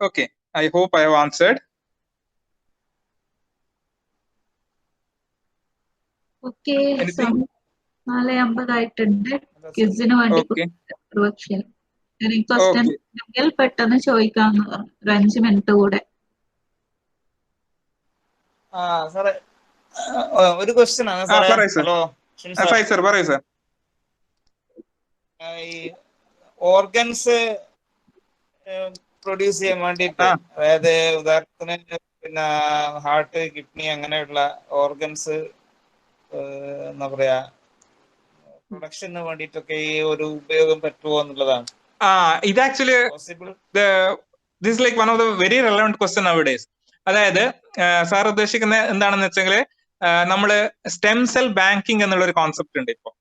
Okay, I hope I have answered. Okay, 4:50 ആയിട്ടുണ്ട്. ക്വിസിന് വേണ്ടി ക്വസ്റ്റ്യൻ പെട്ടെന്ന് ചോദിക്കാന്ന് പറഞ്ഞു. ഒരു 5 മിനിറ്റ് കൂടെ. സാറേ ഒരു ക്വസ്റ്റ്യൻ ആണ് സാറേ. ഹലോ പറയൂ സർ. ഈ ഓർഗൻസ് പ്രൊഡ്യൂസ് ചെയ്യാൻ വേണ്ടിട്ട്, അതായത് ഉദാഹരണത്തിന് പിന്നെ ഹാർട്ട്, കിഡ്നി അങ്ങനെയുള്ള ഓർഗൻസ് എന്താ പറയാ പ്രൊഡക്ഷന് വേണ്ടിട്ടൊക്കെ ഈ ഒരു ഉപയോഗം പറ്റുമോ എന്നുള്ളതാണ്. ഇത് actually this like one of the very relevant question nowadays. അതായത് സാർ ഉദ്ദേശിക്കുന്നത് എന്താണെന്ന് വെച്ചെങ്കിൽ നമ്മള് സ്റ്റെം സെൽ ബാങ്കിങ് എന്നുള്ള ഒരു കോൺസെപ്റ്റ് ഉണ്ട് ഇപ്പൊ.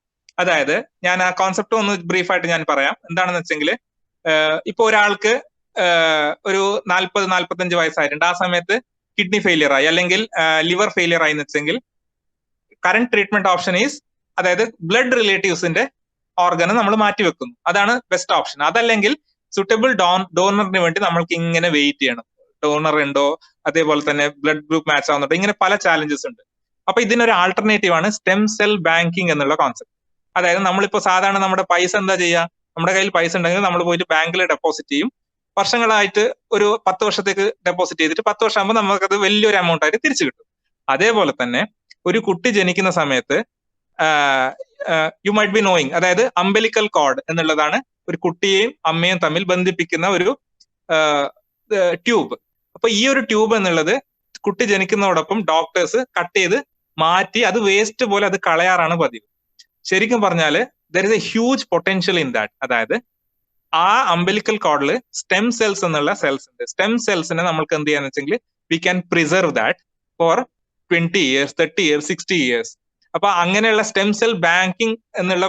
അതായത് ഞാൻ ആ കോൺസെപ്റ്റ് ഒന്ന് ബ്രീഫായിട്ട് ഞാൻ പറയാം. എന്താണെന്ന് വെച്ചെങ്കിൽ ഇപ്പൊ ഒരാൾക്ക് ഒരു 40-45 വയസ്സായിട്ടുണ്ട്. ആ സമയത്ത് കിഡ്നി ഫെയിലിയർ ആയി അല്ലെങ്കിൽ ലിവർ ഫെയിലിയർ ആയി എന്ന് വെച്ചെങ്കിൽ കറന്റ് ട്രീറ്റ്മെന്റ് ഓപ്ഷൻ ഈസ്, അതായത് ബ്ലഡ് റിലേറ്റീവ്സിന്റെ ഓർഗന് നമ്മൾ മാറ്റിവെക്കുന്നു. അതാണ് ബെസ്റ്റ് ഓപ്ഷൻ. അതല്ലെങ്കിൽ സുറ്റബിൾ ഡോണറിന് വേണ്ടി നമ്മൾക്ക് ഇങ്ങനെ വെയിറ്റ് ചെയ്യണം. ഡോണർ ഉണ്ടോ, അതേപോലെ തന്നെ ബ്ലഡ് ഗ്രൂപ്പ് മാച്ച് ആവുന്നുണ്ടോ, ഇങ്ങനെ പല ചാലഞ്ചസ് ഉണ്ട്. അപ്പൊ ഇതിനൊരു ആൾട്ടർനേറ്റീവ് ആണ് സ്റ്റെം സെൽ ബാങ്കിങ് എന്നുള്ള കോൺസെപ്റ്റ്. അതായത് നമ്മളിപ്പോ സാധാരണ നമ്മുടെ പൈസ എന്താ ചെയ്യുക, നമ്മുടെ കയ്യിൽ പൈസ ഉണ്ടെങ്കിൽ നമ്മൾ പോയിട്ട് ബാങ്കിൽ ഡെപ്പോസിറ്റ് ചെയ്യും. വർഷങ്ങളായിട്ട് ഒരു 10 വർഷത്തേക്ക് ഡെപ്പോസിറ്റ് ചെയ്തിട്ട് 10 വർഷം ആകുമ്പോൾ നമുക്കത് വലിയൊരു എമൗണ്ട് ആയിട്ട് തിരിച്ചു കിട്ടും. അതേപോലെ തന്നെ ഒരു കുട്ടി ജനിക്കുന്ന സമയത്ത് യു മൈറ്റ് ബി നോയിങ്, അതായത് അംബലിക്കൽ കോർഡ് എന്നുള്ളതാണ് ഒരു കുട്ടിയെയും അമ്മയും തമ്മിൽ ബന്ധിപ്പിക്കുന്ന ഒരു ട്യൂബ്. അപ്പൊ ഈ ഒരു ട്യൂബ് എന്നുള്ളത് കുട്ടി ജനിക്കുന്നതോടൊപ്പം ഡോക്ടേഴ്സ് കട്ട് ചെയ്ത് മാറ്റി അത് വേസ്റ്റ് പോലെ അത് കളയാറാണ് പതിവ്. ശരിക്കും പറഞ്ഞാല് there is a huge potential in that. അതായത് ആ അംബലിക്കൽ കോർഡിൽ സ്റ്റെം സെൽസ് എന്നുള്ള സെൽസ് ഉണ്ട്. സ്റ്റെം സെൽസിനെ നമ്മൾക്ക് എന്ത് ചെയ്യാന്ന് വെച്ചെങ്കിൽ we can preserve that for 20 years, 30 years, 60 years. അപ്പൊ അങ്ങനെയുള്ള സ്റ്റെം സെൽ ബാങ്കിങ് എന്നുള്ള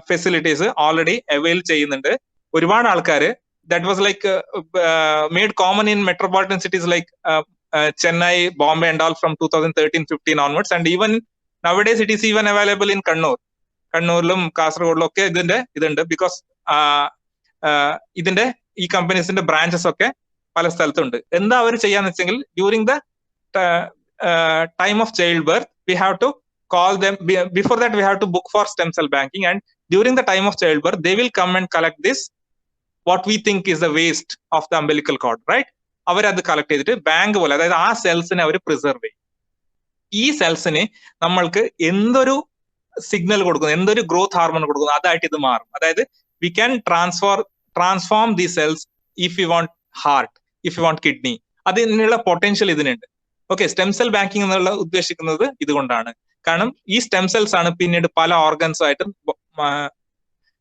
ഫെസിലിറ്റീസ് ഓൾറെഡി അവൈൽ ചെയ്യുന്നുണ്ട്. ഒരുപാട് ആൾക്കാർ that was like made common in metropolitan cities like Chennai, Bombay and all from 2013-15 onwards, and even nowadays it is even available in കണ്ണൂരിലും കാസർഗോഡിലും ഒക്കെ ഇതുണ്ട്. Because ഇതിന്റെ ഈ കമ്പനീസിന്റെ ബ്രാഞ്ചസ് ഒക്കെ പല സ്ഥലത്തുണ്ട്. എന്താ അവർ ചെയ്യാന്ന് വെച്ചെങ്കിൽ during the time of childbirth we have to call them. Before that we have to book for stem cell banking, and during the time of childbirth they will come and collect this what we think is the waste of the umbilical cord, right? അവരത് collect ചെയ്തിട്ട് bank പോലെ, അതായത് ആ സെൽസിനെ അവർ preserve ചെയ്യും. ഈ സെൽസിന് നമ്മൾക്ക് എന്തൊരു signal കൊടുക്കുന്നു, എന്തൊരു ഗ്രോത്ത് ഹാർമോൺ കൊടുക്കുന്നു, അതായിട്ട് ഇത് മാറും. അതായത് we can transform the cells if you want heart, if you want kidney. അതിനുള്ള പൊട്ടൻഷ്യൽ ഇതിനുണ്ട്. ഓക്കെ, സ്റ്റെം സെൽ ബാങ്കിങ് എന്നുള്ള ഉദ്ദേശിക്കുന്നത് ഇതുകൊണ്ടാണ്. കാരണം ഈ സ്റ്റെം സെൽസ് ആണ് പിന്നീട് പല ഓർഗൻസും ആയിട്ട്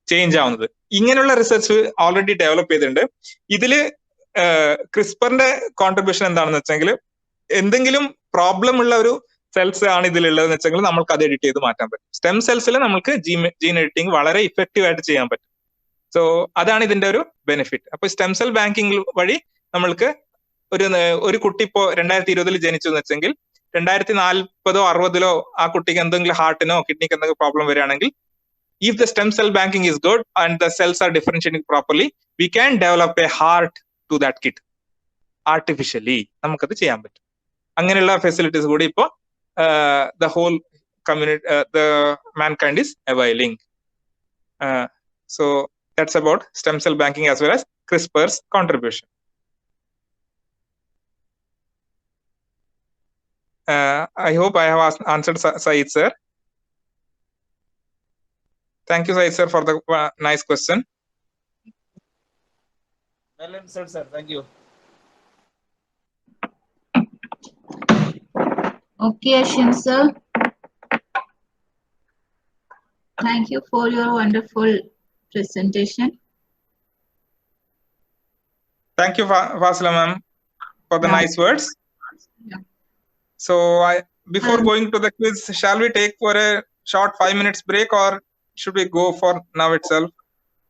ചേഞ്ച് ആവുന്നത്. ഇങ്ങനെയുള്ള റിസർച്ച് ഓൾറെഡി ഡെവലപ്പ് ചെയ്തിട്ടുണ്ട്. ഇതില് ക്രിസ്പറിന്റെ കോൺട്രിബ്യൂഷൻ എന്താണെന്ന് വെച്ചെങ്കിൽ, എന്തെങ്കിലും പ്രോബ്ലം ഉള്ള ഒരു സെൽസ് ആണ് ഇതിലുള്ളതെന്ന് വെച്ചെങ്കിൽ നമ്മൾക്ക് അത് എഡിറ്റ് ചെയ്ത് മാറ്റാൻ പറ്റും. സ്റ്റെം സെൽസിൽ നമുക്ക് ജീൻ എഡിറ്റിംഗ് വളരെ ഇഫക്റ്റീവ് ആയിട്ട് ചെയ്യാൻ പറ്റും. സോ അതാണ് ഇതിന്റെ ഒരു ബെനിഫിറ്റ്. അപ്പൊ സ്റ്റെം സെൽ ബാങ്കിങ് വഴി നമ്മൾക്ക് ഒരു കുട്ടി ഇപ്പോ 2020 ജനിച്ചു എന്ന് വെച്ചെങ്കിൽ 2040 60 ആ കുട്ടിക്ക് എന്തെങ്കിലും ഹാർട്ടിനോ കിഡ്നിക്ക് എന്തെങ്കിലും പ്രോബ്ലം വരികയാണെങ്കിൽ, if the stem cell banking is good and the cells are differentiating properly, we can develop a heart to that kid artificially. നമുക്കത് ചെയ്യാൻ പറ്റും. അങ്ങനെയുള്ള ഫെസിലിറ്റീസ് കൂടി ഇപ്പോ the whole community, the mankind is availing. So that's about stem cell banking as well as CRISPR's contribution. I hope I have answered Saeed sir. Thank you, Saeed sir, for the nice question. Well answered, sir. Thank you. Okay, Ashim sir. Thank you for your wonderful presentation. Thank you, Vasila ma'am, for the nice words. Yeah. So before going to the quiz, shall we take for a short 5 minutes break, or should we go for now itself?